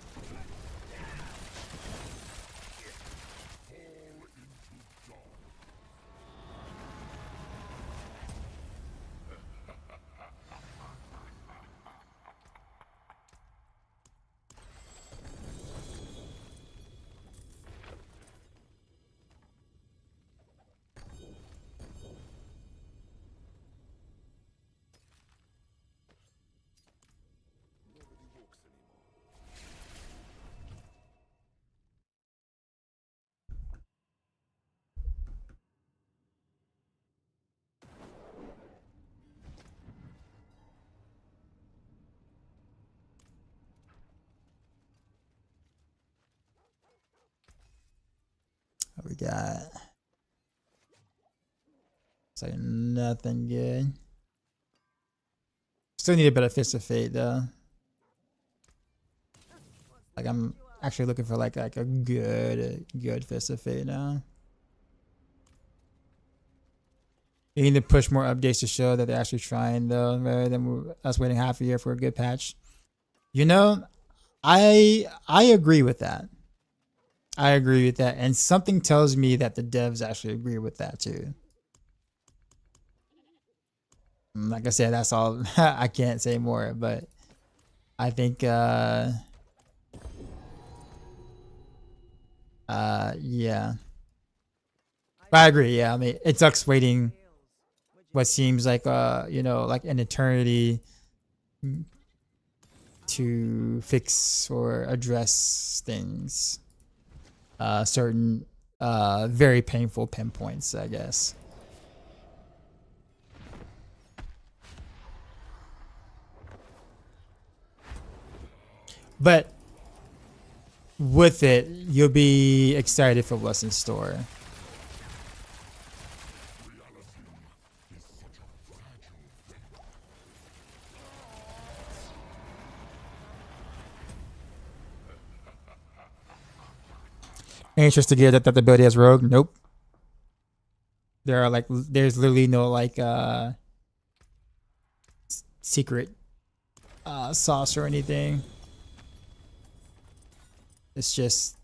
[SPEAKER 3] What we got? It's like nothing good. Still need a better Fist of Fate though. Like I'm actually looking for like a good Fist of Fate now. You need to push more updates to show that they're actually trying though, rather than us waiting half a year for a good patch. You know, I agree with that. I agree with that, and something tells me that the devs actually agree with that too. Like I said, that's all. I can't say more, but I think yeah. But I agree, yeah. I mean, it sucks waiting what seems like you know, like an eternity to fix or address things. Certain very painful pinpoints, I guess. But with it, you'll be excited for what's in store. Anxious to get that the ability as rogue? Nope. There are like, there's literally no like secret sauce or anything. It's just,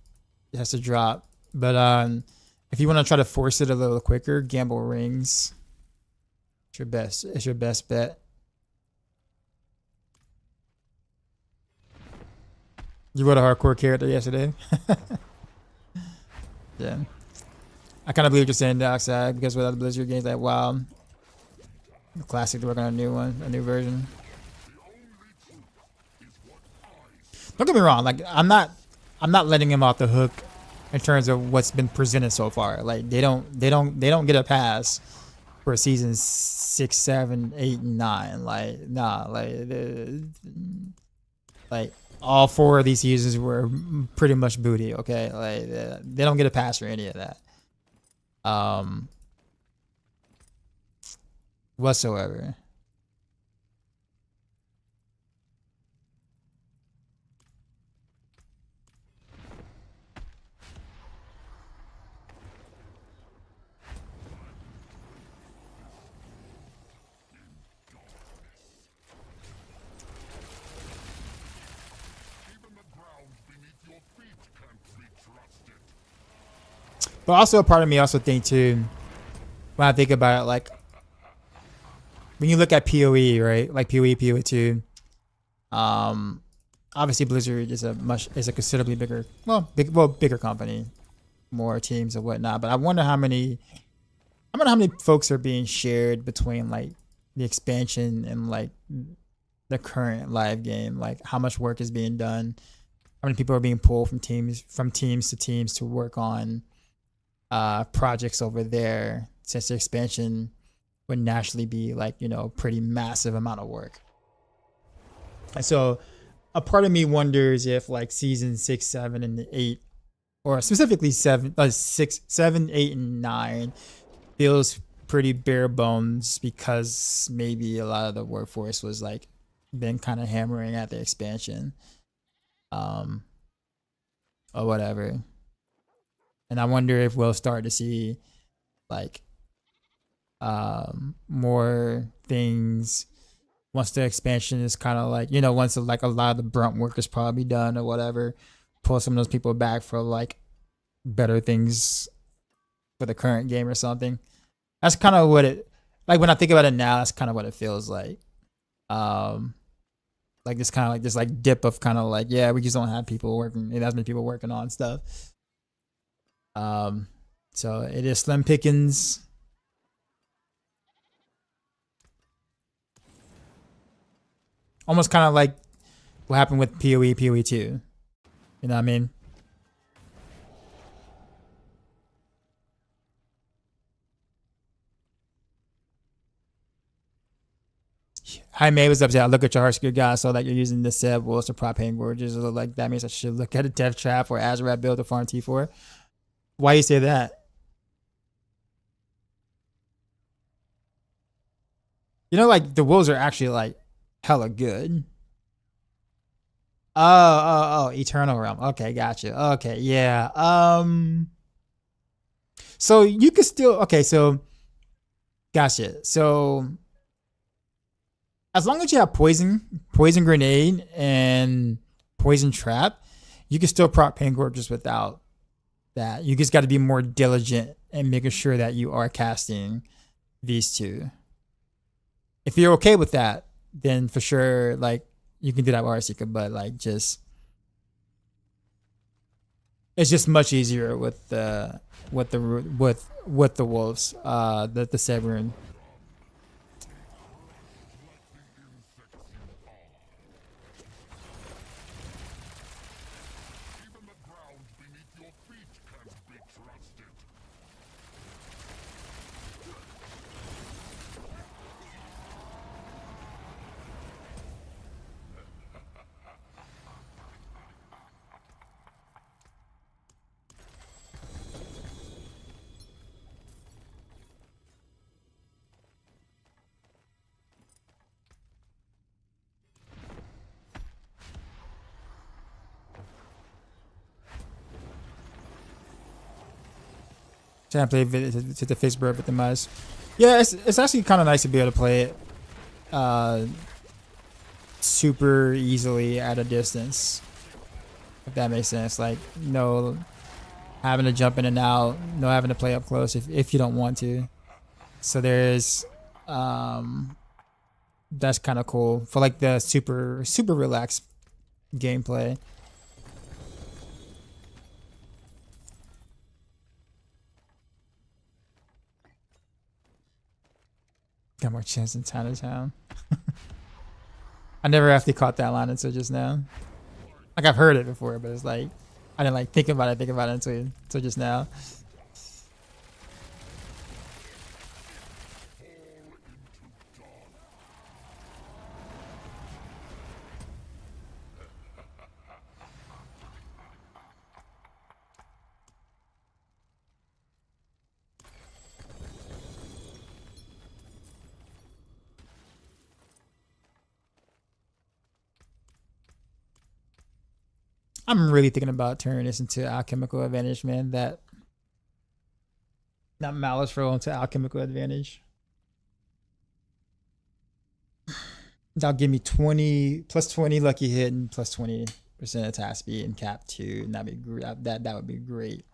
[SPEAKER 3] it has to drop. But if you want to try to force it a little quicker, gamble rings. It's your best. It's your best bet. You wrote a hardcore character yesterday. Yeah, I kind of believe you're saying, Dockside, because with other Blizzard games like WoW, The classic to work on a new one, a new version. Don't get me wrong, like I'm not letting him off the hook in terms of what's been presented so far. Like they don't get a pass for seasons 6, 7, 8, and 9. Like nah, like all 4 of these seasons were pretty much booty. Okay, like they don't get a pass for any of that. Whatsoever. But also a part of me also think too, when I think about it, like when you look at PoE, right? Like PoE, PoE2, obviously Blizzard is a considerably bigger, bigger company, more teams and whatnot. But I wonder how many folks are being shared between like the expansion and like the current live game. Like how much work is being done, how many people are being pulled from teams to teams to work on projects over there, since the expansion would naturally be like, you know, pretty massive amount of work. And so a part of me wonders if like season 6, 7, and 8, or specifically 6, 7, 8, and 9 feels pretty bare bones because maybe a lot of the workforce was like been kind of hammering at the expansion, or whatever. And I wonder if we'll start to see like more things once the expansion is kind of like, you know, once like a lot of the brunt work is probably done or whatever, pull some of those people back for like better things for the current game or something. That's kind of what it, like when I think about it now, that's kind of what it feels like. Like this kind of like this like dip of kind of like, yeah, we just don't have people working, it has many people working on stuff. So it is slim pickings. Almost kind of like what happened with PoE, PoE2. You know what I mean? Hi May was upset. I look at your heart's good guy, so that you're using the Seb Wolves to prop hang gorges. Like that means I should look at a Death Trap or Azerath build to farm T4. Why you say that? You know, like the wolves are actually like hella good. Oh, Eternal Realm. Okay, gotcha. Okay, yeah. So you could still, okay, so gotcha. So as long as you have poison grenade, and poison trap, you can still prop pain gorges without that. You just got to be more diligent and making sure that you are casting these two. If you're okay with that, then for sure, like you can do that with Arseeker, but like just it's just much easier with the wolves, the Severin. Trying to play to the face bird with the mice. Yeah, it's actually kind of nice to be able to play it super easily at a distance, if that makes sense. Like no having to jump in and out, no having to play up close if you don't want to. So there's that's kind of cool for like the super relaxed gameplay. got more chance than Chinatown. I never actually caught that line until just now. Like I've heard it before, but it's like I didn't like think about it until just now. I'm really thinking about turning this into alchemical advantage, man. That not malice roll into alchemical advantage. That'll give me 20 plus 20 lucky hit and plus 20% attack speed and cap 2, and that'd be great. That would be great.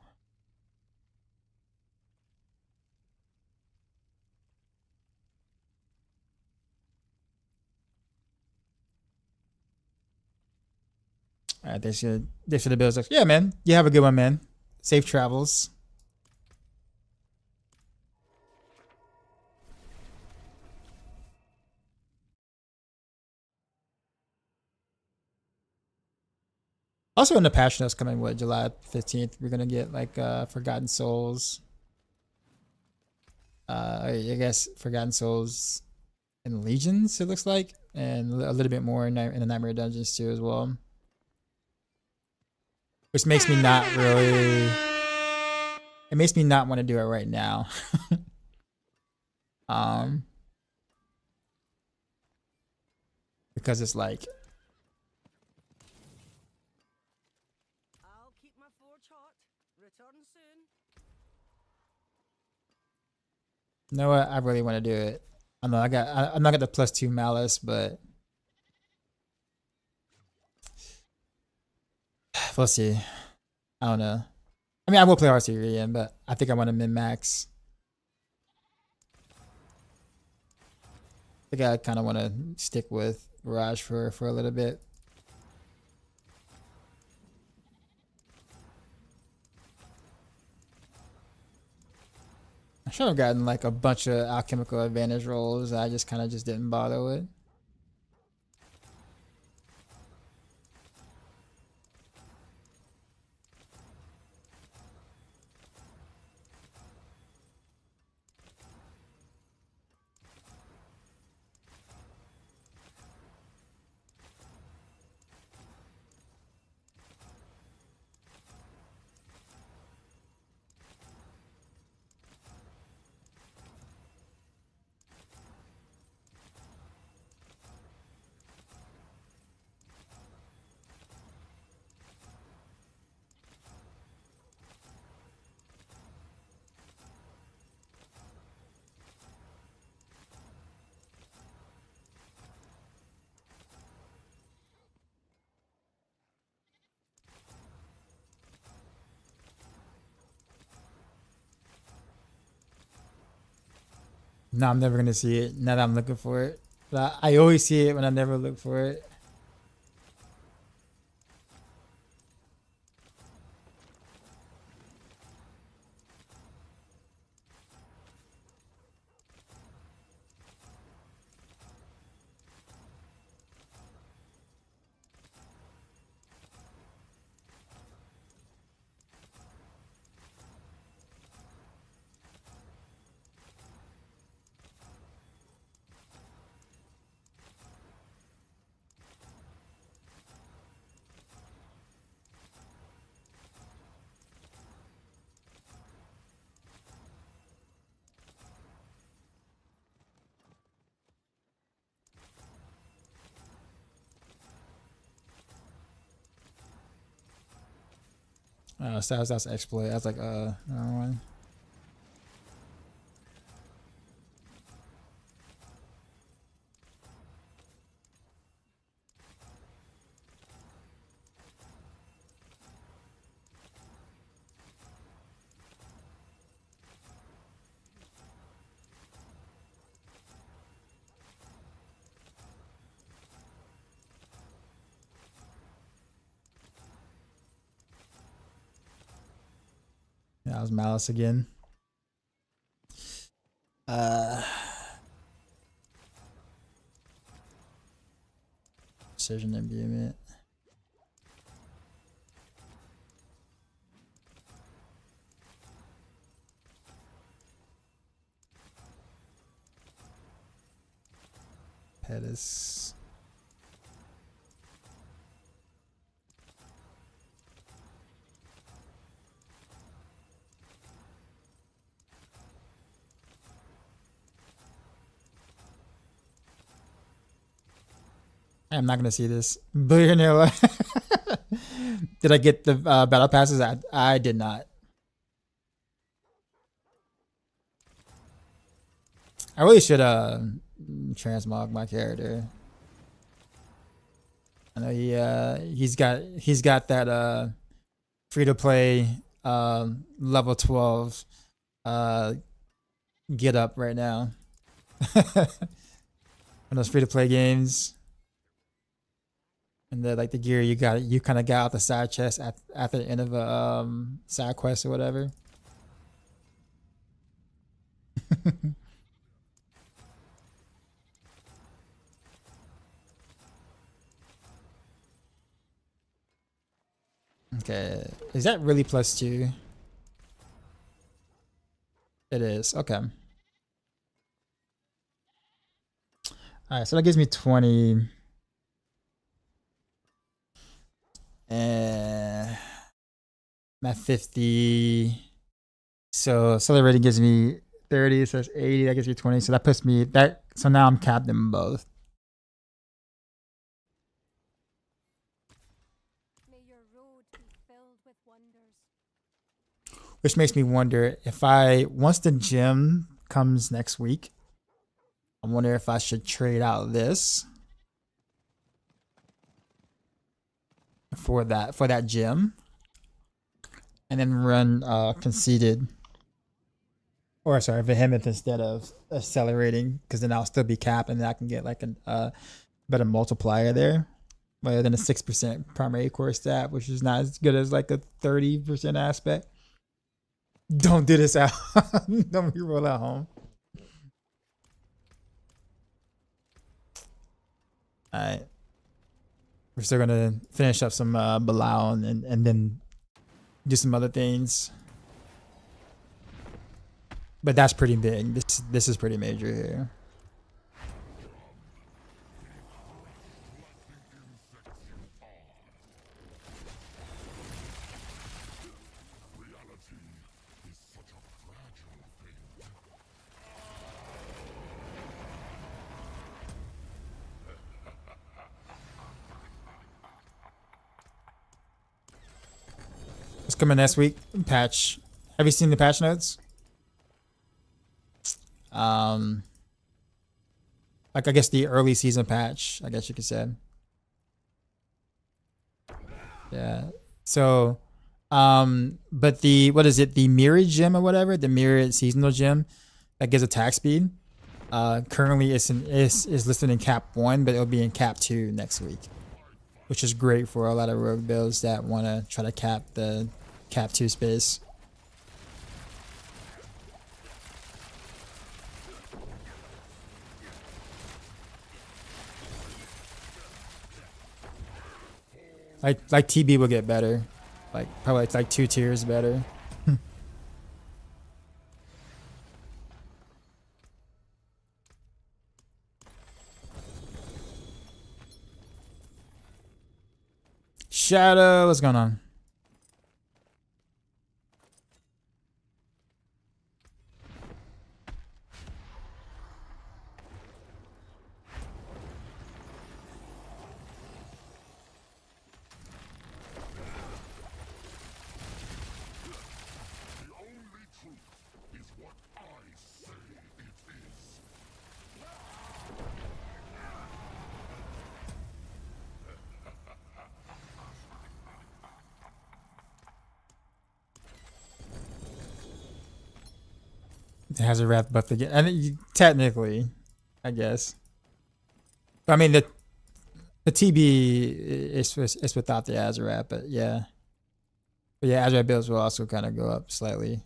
[SPEAKER 3] All right, they should have built. Yeah, man. You have a good one, man. Safe travels. Also, in the patch notes coming, what, July 15th, we're gonna get like Forgotten Souls. I guess Forgotten Souls and Legions, it looks like, and a little bit more in the Nightmare Dungeons too as well. Which makes me not really. It makes me not want to do it right now. Because it's like.
[SPEAKER 4] I'll keep my forge hot. Return soon.
[SPEAKER 3] You know what? I really want to do it. I know I'm not got the +2 malice, but we'll see. I don't know. I mean, I will play RC again, but I think I want to min-max. I think I kind of want to stick with Barrage for a little bit. I should have gotten like a bunch of alchemical advantage rolls. I just kind of just didn't bother with. No, I'm never gonna see it. Now that I'm looking for it, but I always see it when I never look for it. So that's exploit. That's like another one. Yeah, that was Malice again. precision imbuement. Pettis. I'm not gonna see this. Billionaire. Did I get the battle passes? I did not. I really should transmog my character. I know he's got that free to play level 12 get up right now. One of those free to play games. And like the gear you kind of got out the side chest at the end of a side quest or whatever. Okay, is that really +2? It is. Okay. All right, so that gives me 20. I'm at 50. So seller rating gives me 30, so that's 80. That gives me 20. So that puts me that. So now I'm capped in both.
[SPEAKER 4] May your road be filled with wonders.
[SPEAKER 3] Which makes me wonder if once the gym comes next week, I wonder if I should trade out this for that gym and then run conceited, or sorry, Behemoth instead of accelerating, because then I'll still be capped and then I can get like a better multiplier there rather than a 6% primary core stat, which is not as good as like a 30% aspect. Don't do this out. Don't reroll at home. Alright. We're still gonna finish up some Bilal and then do some other things. But that's pretty big. This is pretty major here. What's coming next week? Patch. Have you seen the patch notes? Like I guess the early season patch, I guess you could say. Yeah. So, but what is it? The mirrored gem or whatever, the mirrored seasonal gem that gives attack speed. Currently is listed in cap 1, but it'll be in cap 2 next week, which is great for a lot of rogue builds that want to try to cap the cap 2 space. Like TB will get better, like probably like 2 tiers better. Shadow, what's going on? It has a wrath buff again, and technically, I guess. But I mean the TB is without the Azerath, but yeah. But yeah, Azerath builds will also kind of go up slightly.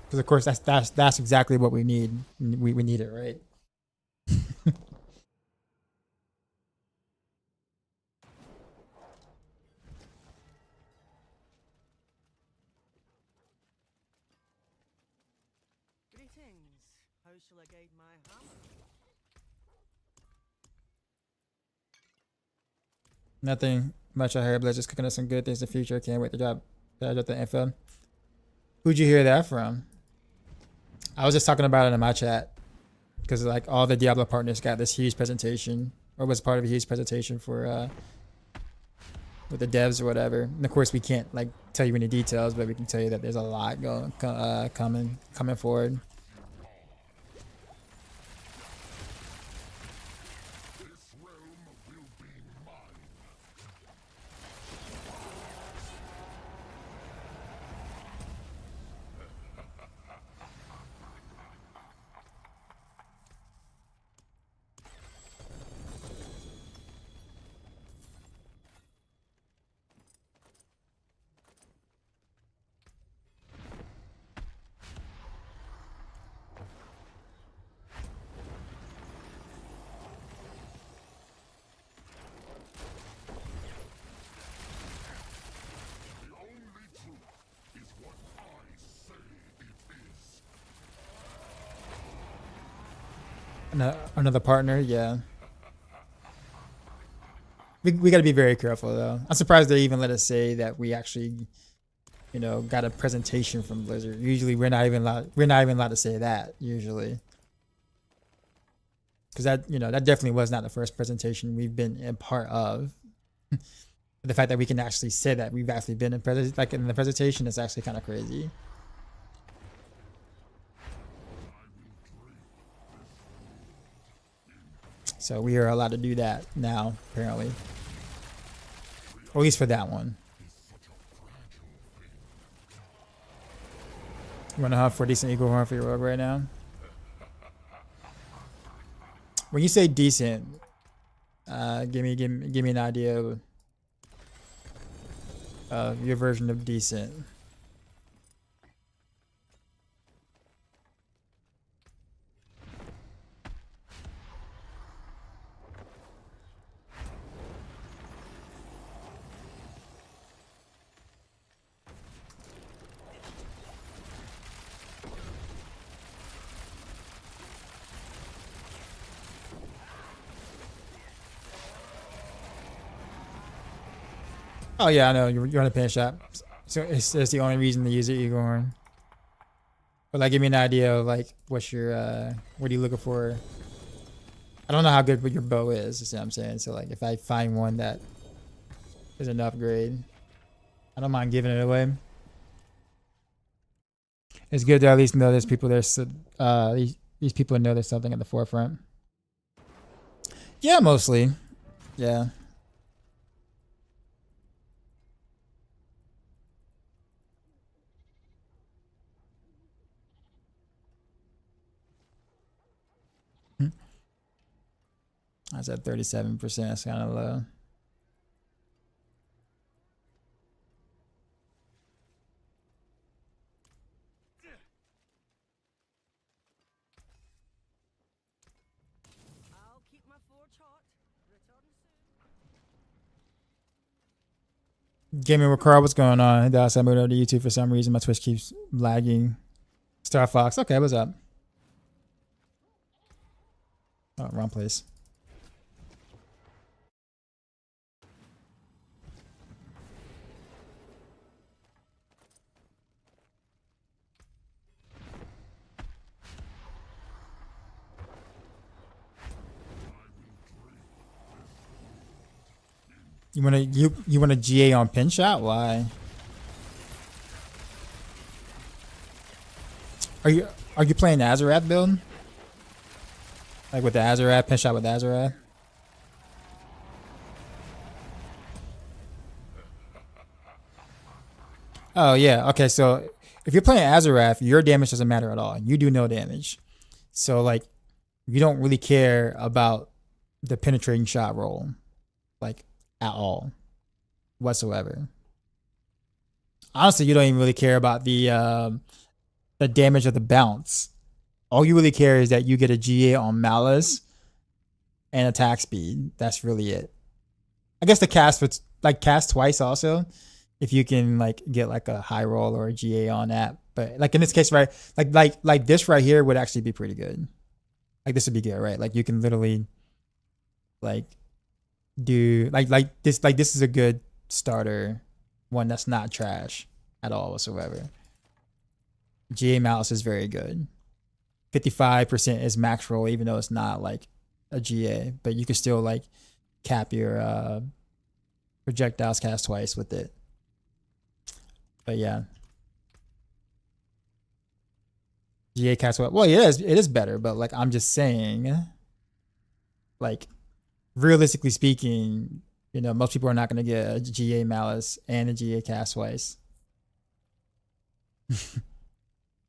[SPEAKER 3] Because of course that's exactly what we need. We need it, right?
[SPEAKER 5] Greetings. How shall I guide my hammer?
[SPEAKER 3] Nothing much I heard, but just cooking up some good things in the future. Can't wait to drop the info. Who'd you hear that from? I was just talking about it in my chat because like all the Diablo partners got this huge presentation, or was part of a huge presentation for with the devs or whatever. And of course, we can't like tell you any details, but we can tell you that there's a lot coming forward. Another partner, yeah. We got to be very careful though. I'm surprised they even let us say that we actually, you know, got a presentation from Blizzard. Usually we're not even allowed to say that usually, because that, you know, that definitely was not the first presentation we've been a part of. The fact that we can actually say that we've actually been in the presentation is actually kind of crazy. So we are allowed to do that now, apparently. Or at least for that one. You want to hunt for a decent eagle horn for your rogue right now? When you say decent, give me an idea of your version of decent. Oh yeah, I know you're on a pin shop, so it's the only reason to use the eagle horn. But like, give me an idea of like what's your what are you looking for? I don't know how good your bow is. You see what I'm saying? So like, if I find one that is an upgrade, I don't mind giving it away. It's good to at least know there's people there. These people know there's something at the forefront. Yeah, mostly. Yeah. I was at 37%. It's kind of low.
[SPEAKER 5] I'll keep my forge hot. Return soon.
[SPEAKER 3] Gaming with Carl, what's going on? I moved over to YouTube for some reason. My Twitch keeps lagging. Star Fox, okay, what's up? Oh, wrong place. You want a GA on pin shot? Why? Are you playing Azerath build? Like with the Azerath, pin shot with Azerath? Oh yeah, okay, so if you're playing Azerath, your damage doesn't matter at all. You do no damage. So like, you don't really care about the penetrating shot roll. Like, at all whatsoever. Honestly, you don't even really care about the damage of the bounce. All you really care is that you get a GA on Malice and attack speed. That's really it. I guess the cast, cast twice also, if you can like get like a high roll or a GA on that, But like in this case, right, like this right here would actually be pretty good. Like this would be good, right? Like you can literally like do like this is a good starter, one that's not trash at all whatsoever. GA Malice is very good. 55% is Maxroll, even though it's not like a GA, but you can still like cap your projectiles cast twice with it. But yeah, GA cast well, yeah, it is better, but like I'm just saying, like realistically speaking, you know, most people are not going to get a GA Malice and a GA cast twice.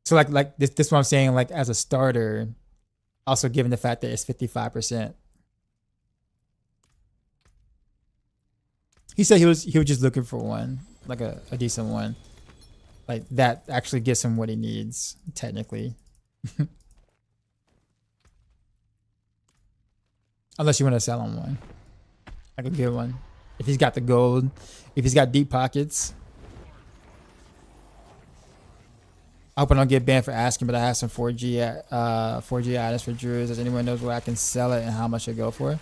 [SPEAKER 3] So like this is what I'm saying, like as a starter, also given the fact that it's 55%. He said he was just looking for one, like a decent one. Like that actually gets him what he needs, technically. Unless you want to sell him one. Like a good one. If he's got the gold, if he's got deep pockets. I hope I don't get banned for asking, but I have some 4G items for Druids. Does anyone knows where I can sell it and how much it go for?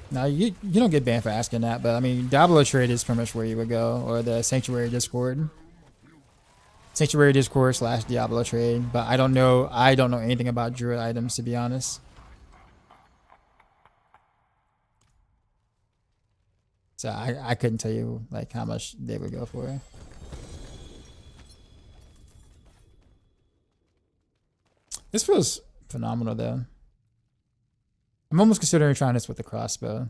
[SPEAKER 3] No, you don't get banned for asking that, but I mean, Diablo trade is pretty much where you would go, or the Sanctuary Discord. Sanctuary Discord / Diablo trade, but I don't know anything about Druid items, to be honest. So I couldn't tell you like how much they would go for. This feels phenomenal though. I'm almost considering trying this with the crossbow.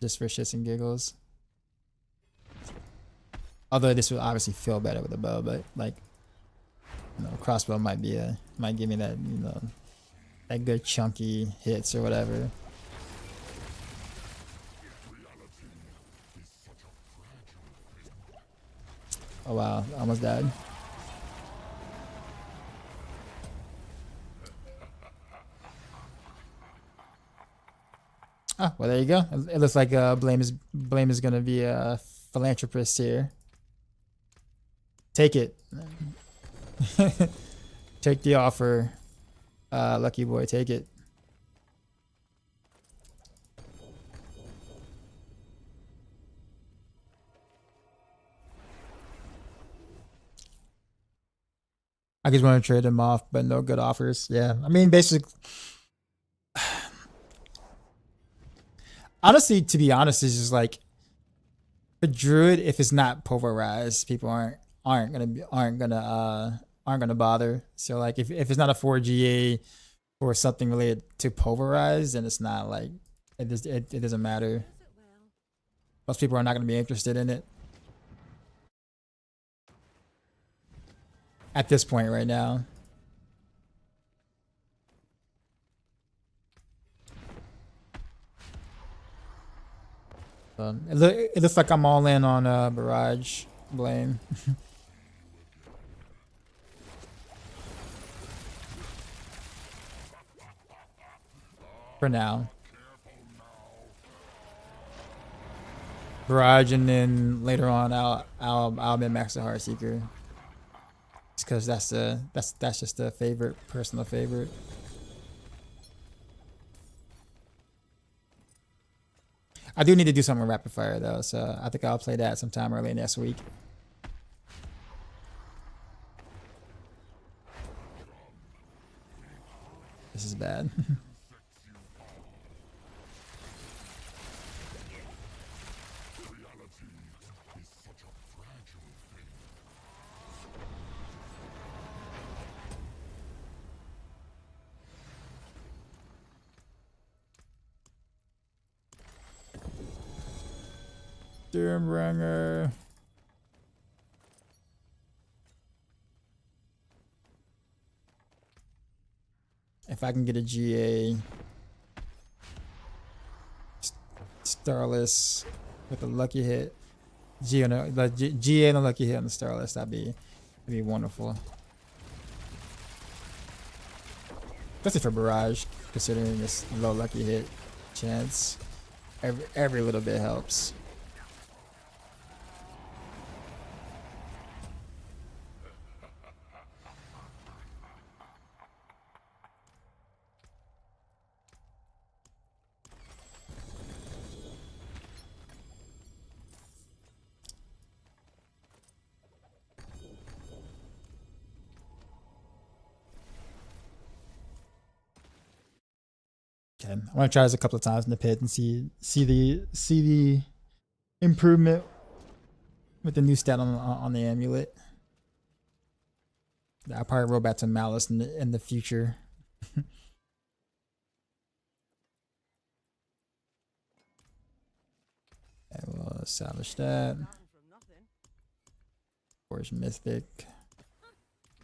[SPEAKER 3] Just for shits and giggles. Although this would obviously feel better with a bow, but like, you know, crossbow might give me that, you know, that good chunky hits or whatever. Oh wow, I almost died. Oh, well, there you go. It looks like Blame is gonna be a philanthropist here. Take it. Take the offer, lucky boy. Take it. I just want to trade him off, but no good offers. Yeah, I mean, basically. Honestly, to be honest, it's just like a druid. If it's not pulverized, people aren't gonna bother. So like, if it's not a 4GA or something related to pulverized, then it's not like it doesn't matter. Most people are not gonna be interested in it at this point right now. It looks like I'm all in on Barrage Blame. For now. Barrage, and then later on I'll be Max the Heartseeker. Just because that's just a favorite, personal favorite. I do need to do something with Rapid Fire though, so I think I'll play that sometime early next week. This is bad. Doombringer. If I can get a GA Starless with a lucky hit, GA and a lucky hit on the Starless, that'd be wonderful. Especially for Barrage, considering this low lucky hit chance. Every little bit helps. Okay, I want to try this a couple of times in the pit and see the improvement with the new stat on the amulet. I'll probably roll back to Malice in the future. I will establish that.
[SPEAKER 5] Starting from nothing.
[SPEAKER 3] Forge Mythic.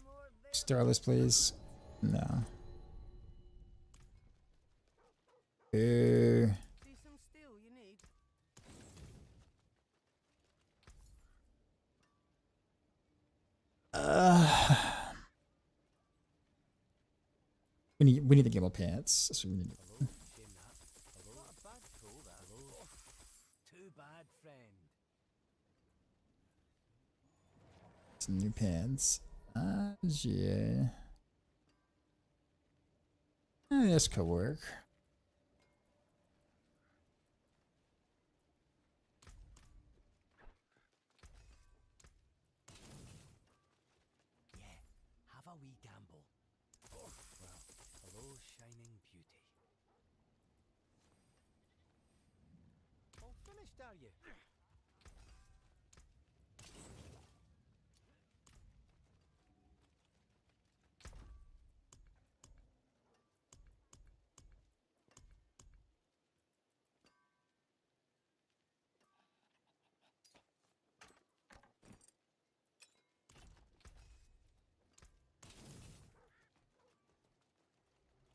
[SPEAKER 5] More there.
[SPEAKER 3] Starless, please. No. Ooh.
[SPEAKER 5] See some steel you need.
[SPEAKER 3] We need to get more pants. That's what we need.
[SPEAKER 1] Not a bad pull, that. Too bad, friend.
[SPEAKER 3] Some new pants. Yeah. This could work.
[SPEAKER 1] Yeah, have a wee gamble. Well, hello, shining beauty. All finished, are you?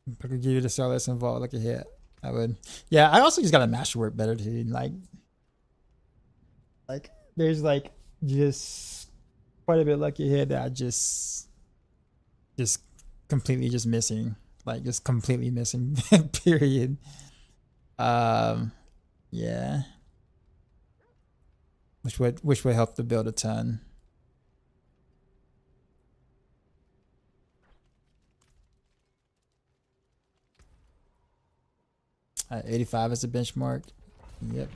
[SPEAKER 3] If I could give you the Starless and Vault like a hit, I would. Yeah, I also just gotta masterwork better too. Like there's like just quite a bit lucky hit that I just completely just missing. Like just completely missing. Period. Yeah. Which would help to build a ton. 85 is the benchmark. Yep.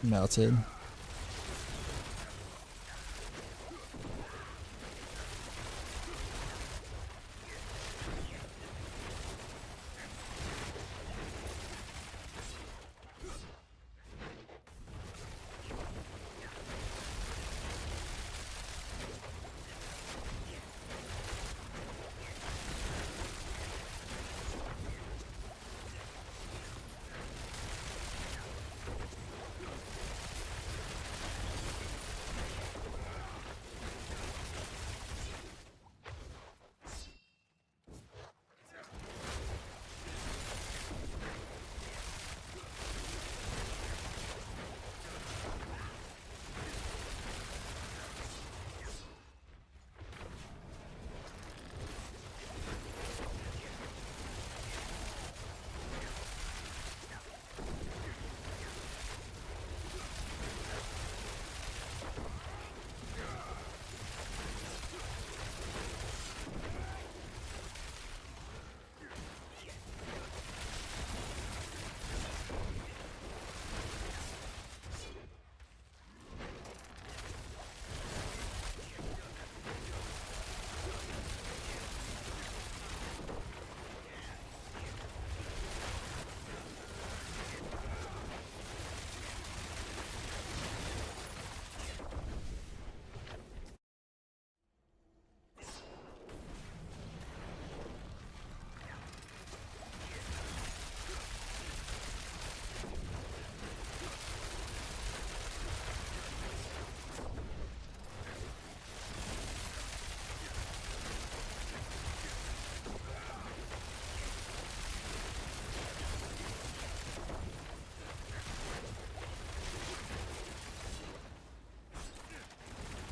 [SPEAKER 3] Melted.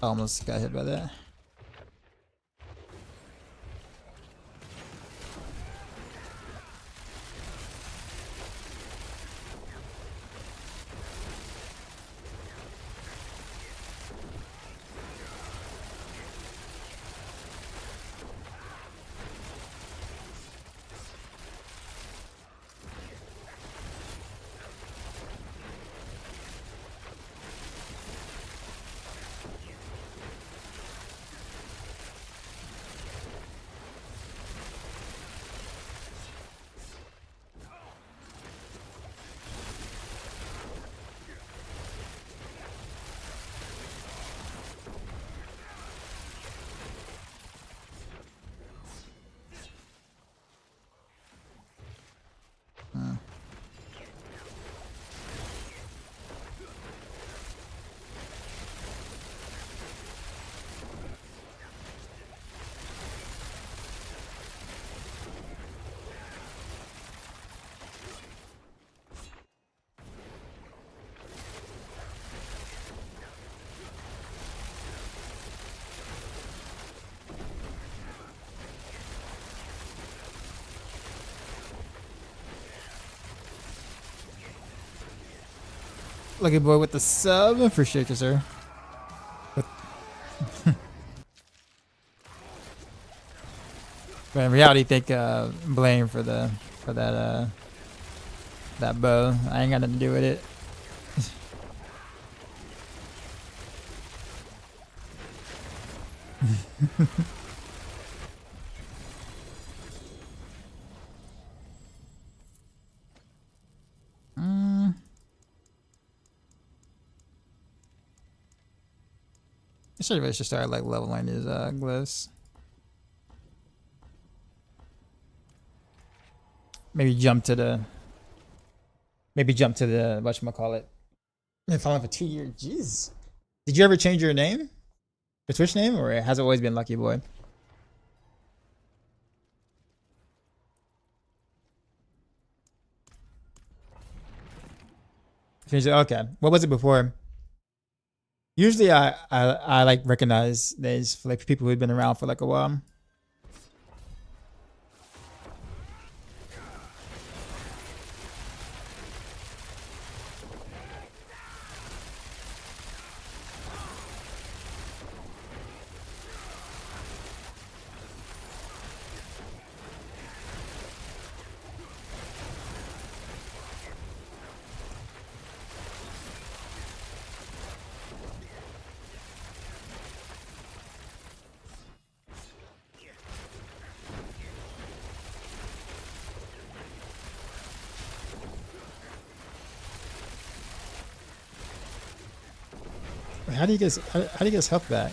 [SPEAKER 3] Almost got hit by that. Lucky boy with the sub. Appreciate you, sir. But in reality, take blame for that bow. I ain't got nothing to do with it. I should start like leveling his glyphs. Maybe jump to the whatchamacallit. Been following for 2 years. Jeez. Did you ever change your name? Your Twitch name, or has it always been Lucky Boy? Changed it? Okay. What was it before? Usually I like recognize names for like people who've been around for like a while. How do you guys health back?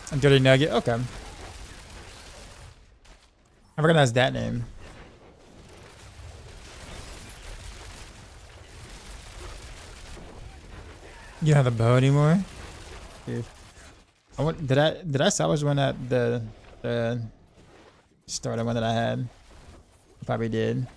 [SPEAKER 3] A dirty nugget. Okay. I recognize that name. You don't have the bow anymore? Dude. Did I salvage one at the starter one that I had? Probably did.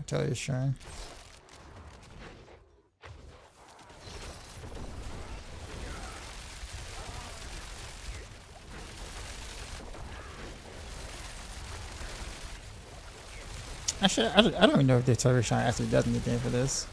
[SPEAKER 3] Tell you, Shrine. Actually, I don't even know if the Artillery Shrine actually does anything for this.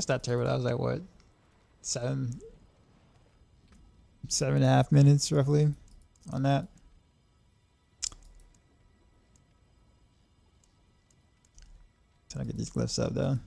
[SPEAKER 3] That's not terrible. That was like what, 7.5 minutes roughly on that. Trying to get these glyphs up though.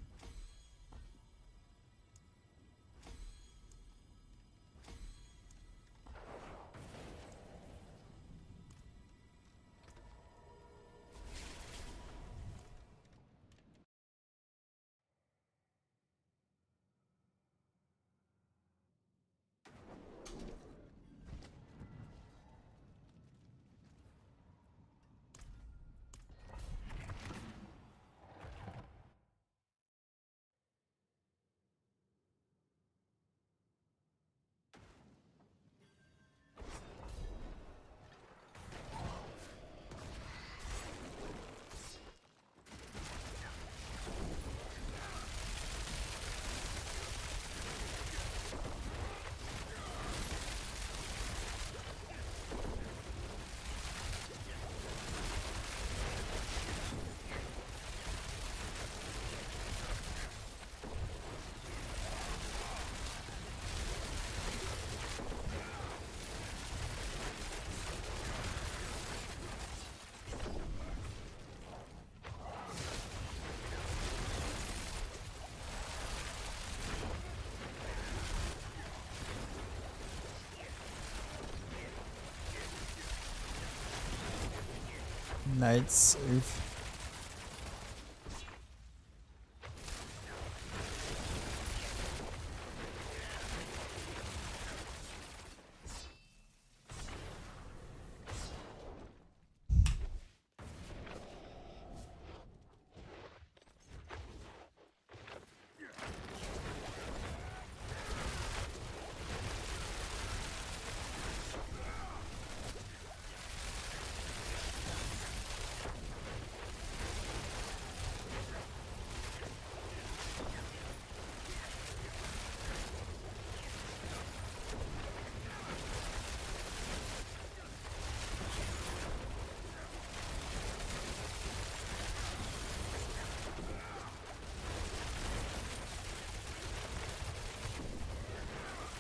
[SPEAKER 3] Knights. Oof.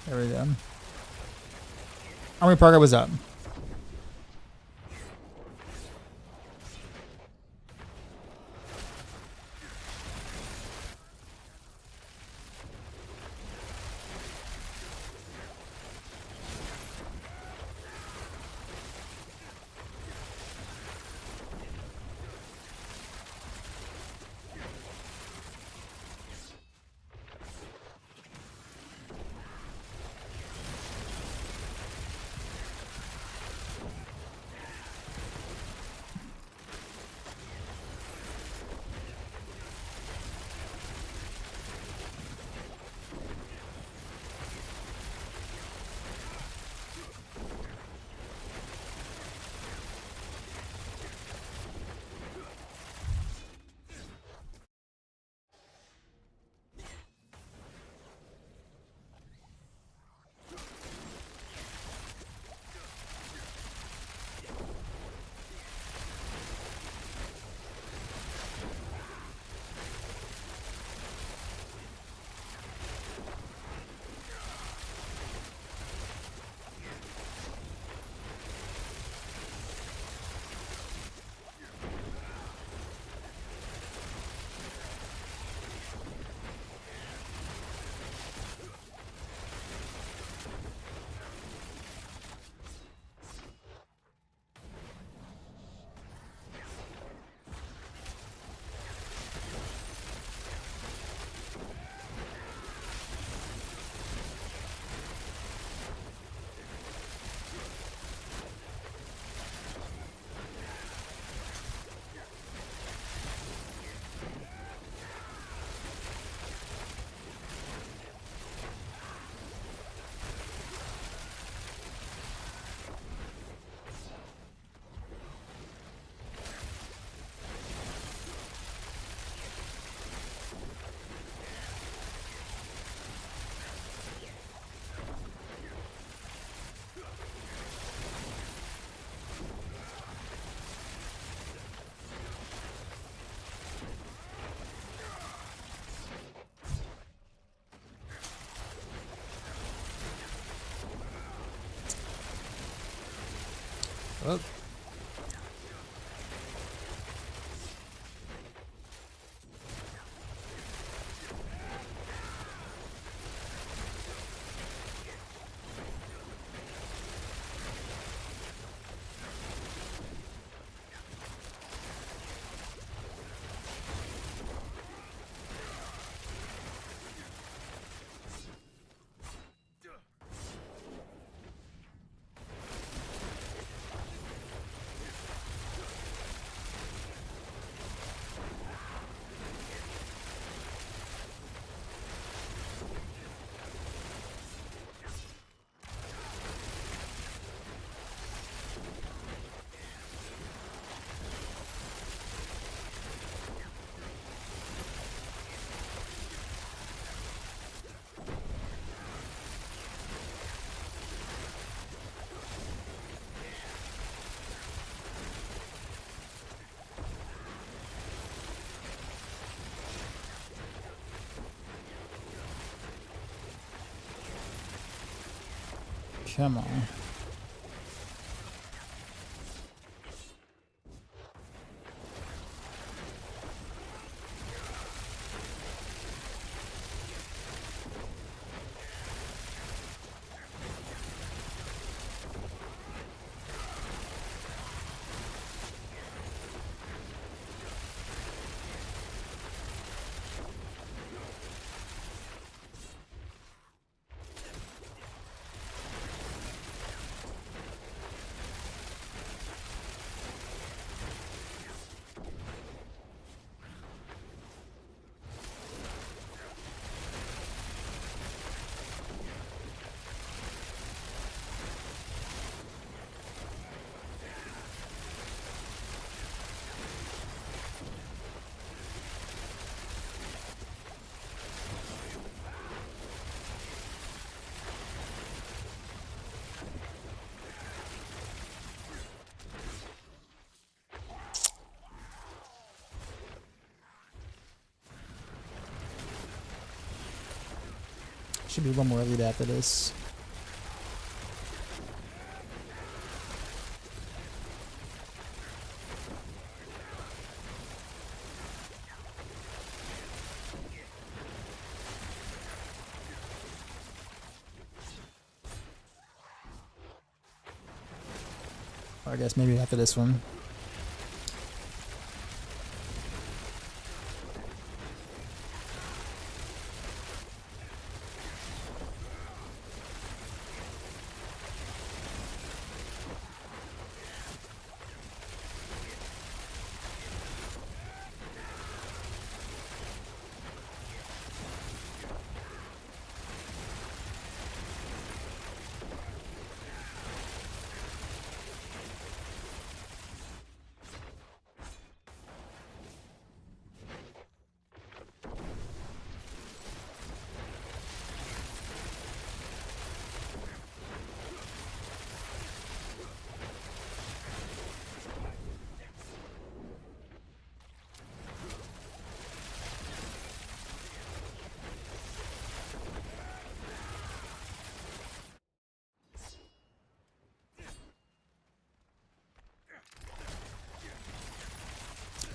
[SPEAKER 3] There we go. Army Parker was up. Oh. Come on. Should be one more lead after this. Or I guess maybe after this one.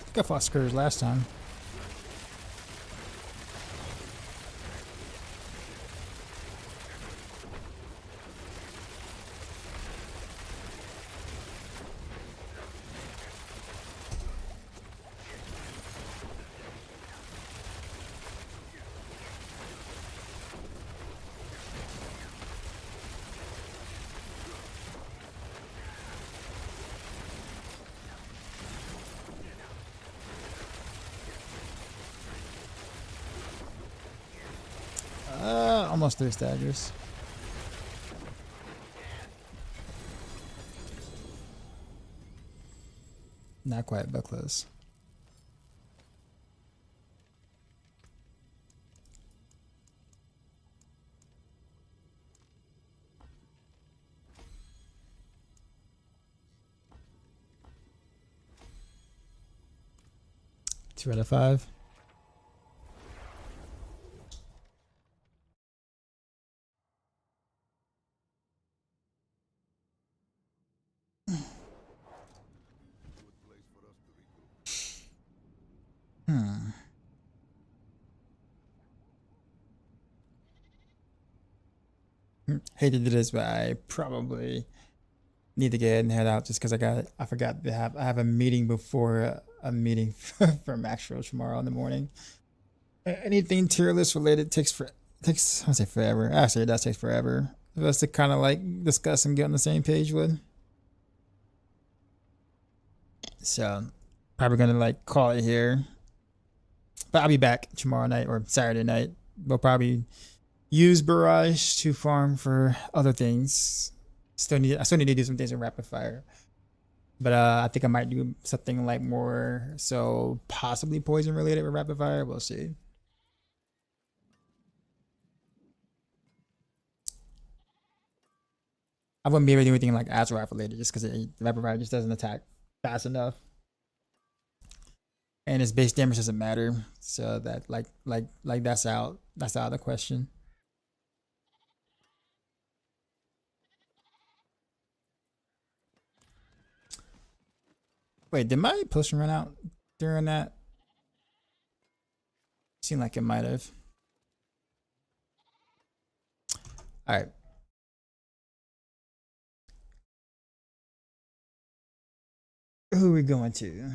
[SPEAKER 3] I think I fought Scourge last time. Almost 3 staggers. Not quite, but close. Two out of 5. hate to do this, but I probably need to get ahead and head out just because I forgot to have I have a meeting before a meeting for Maxroll tomorrow in the morning. Anything tier list related takes I say forever. Actually, it does take forever for us to kind of like discuss and get on the same page with. So probably gonna like call it here. But I'll be back tomorrow night or Saturday night. We'll probably use Barrage to farm for other things. I still need to do some things in rapid fire. But I think I might do something like more so possibly poison related with rapid fire. We'll see. I wouldn't be able to do anything like Azerath related just because the rapid fire just doesn't attack fast enough. And its base damage doesn't matter. So that like that's out of the question. Wait, did my potion run out during that? Seemed like it might have. All right. Who are we going to?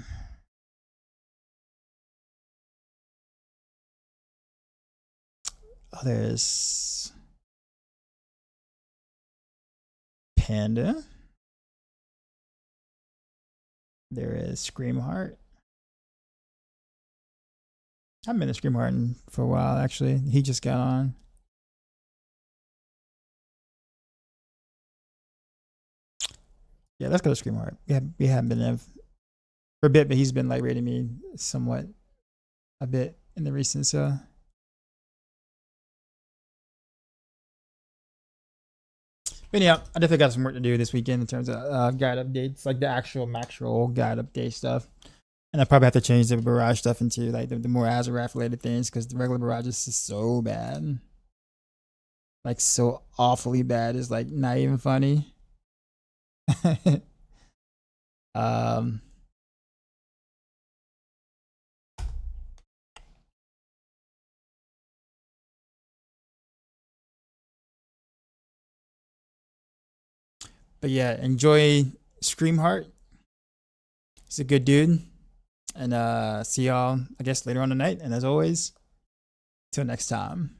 [SPEAKER 3] Oh, there's Panda. There is Screamheart. I've been a Screamheart for a while, actually. He just got on. Yeah, let's go to Screamheart. We haven't been in for a bit, but he's been like rating me somewhat a bit in the recent, so. But yeah, I definitely got some work to do this weekend in terms of guide updates, like the actual Maxroll guide update stuff. And I probably have to change the Barrage stuff into like the more Azerath related things because the regular Barrage is just so bad. Like so awfully bad. It's like not even funny. But yeah, enjoy Screamheart. He's a good dude. And see y'all, I guess, later on tonight. And as always, till next time.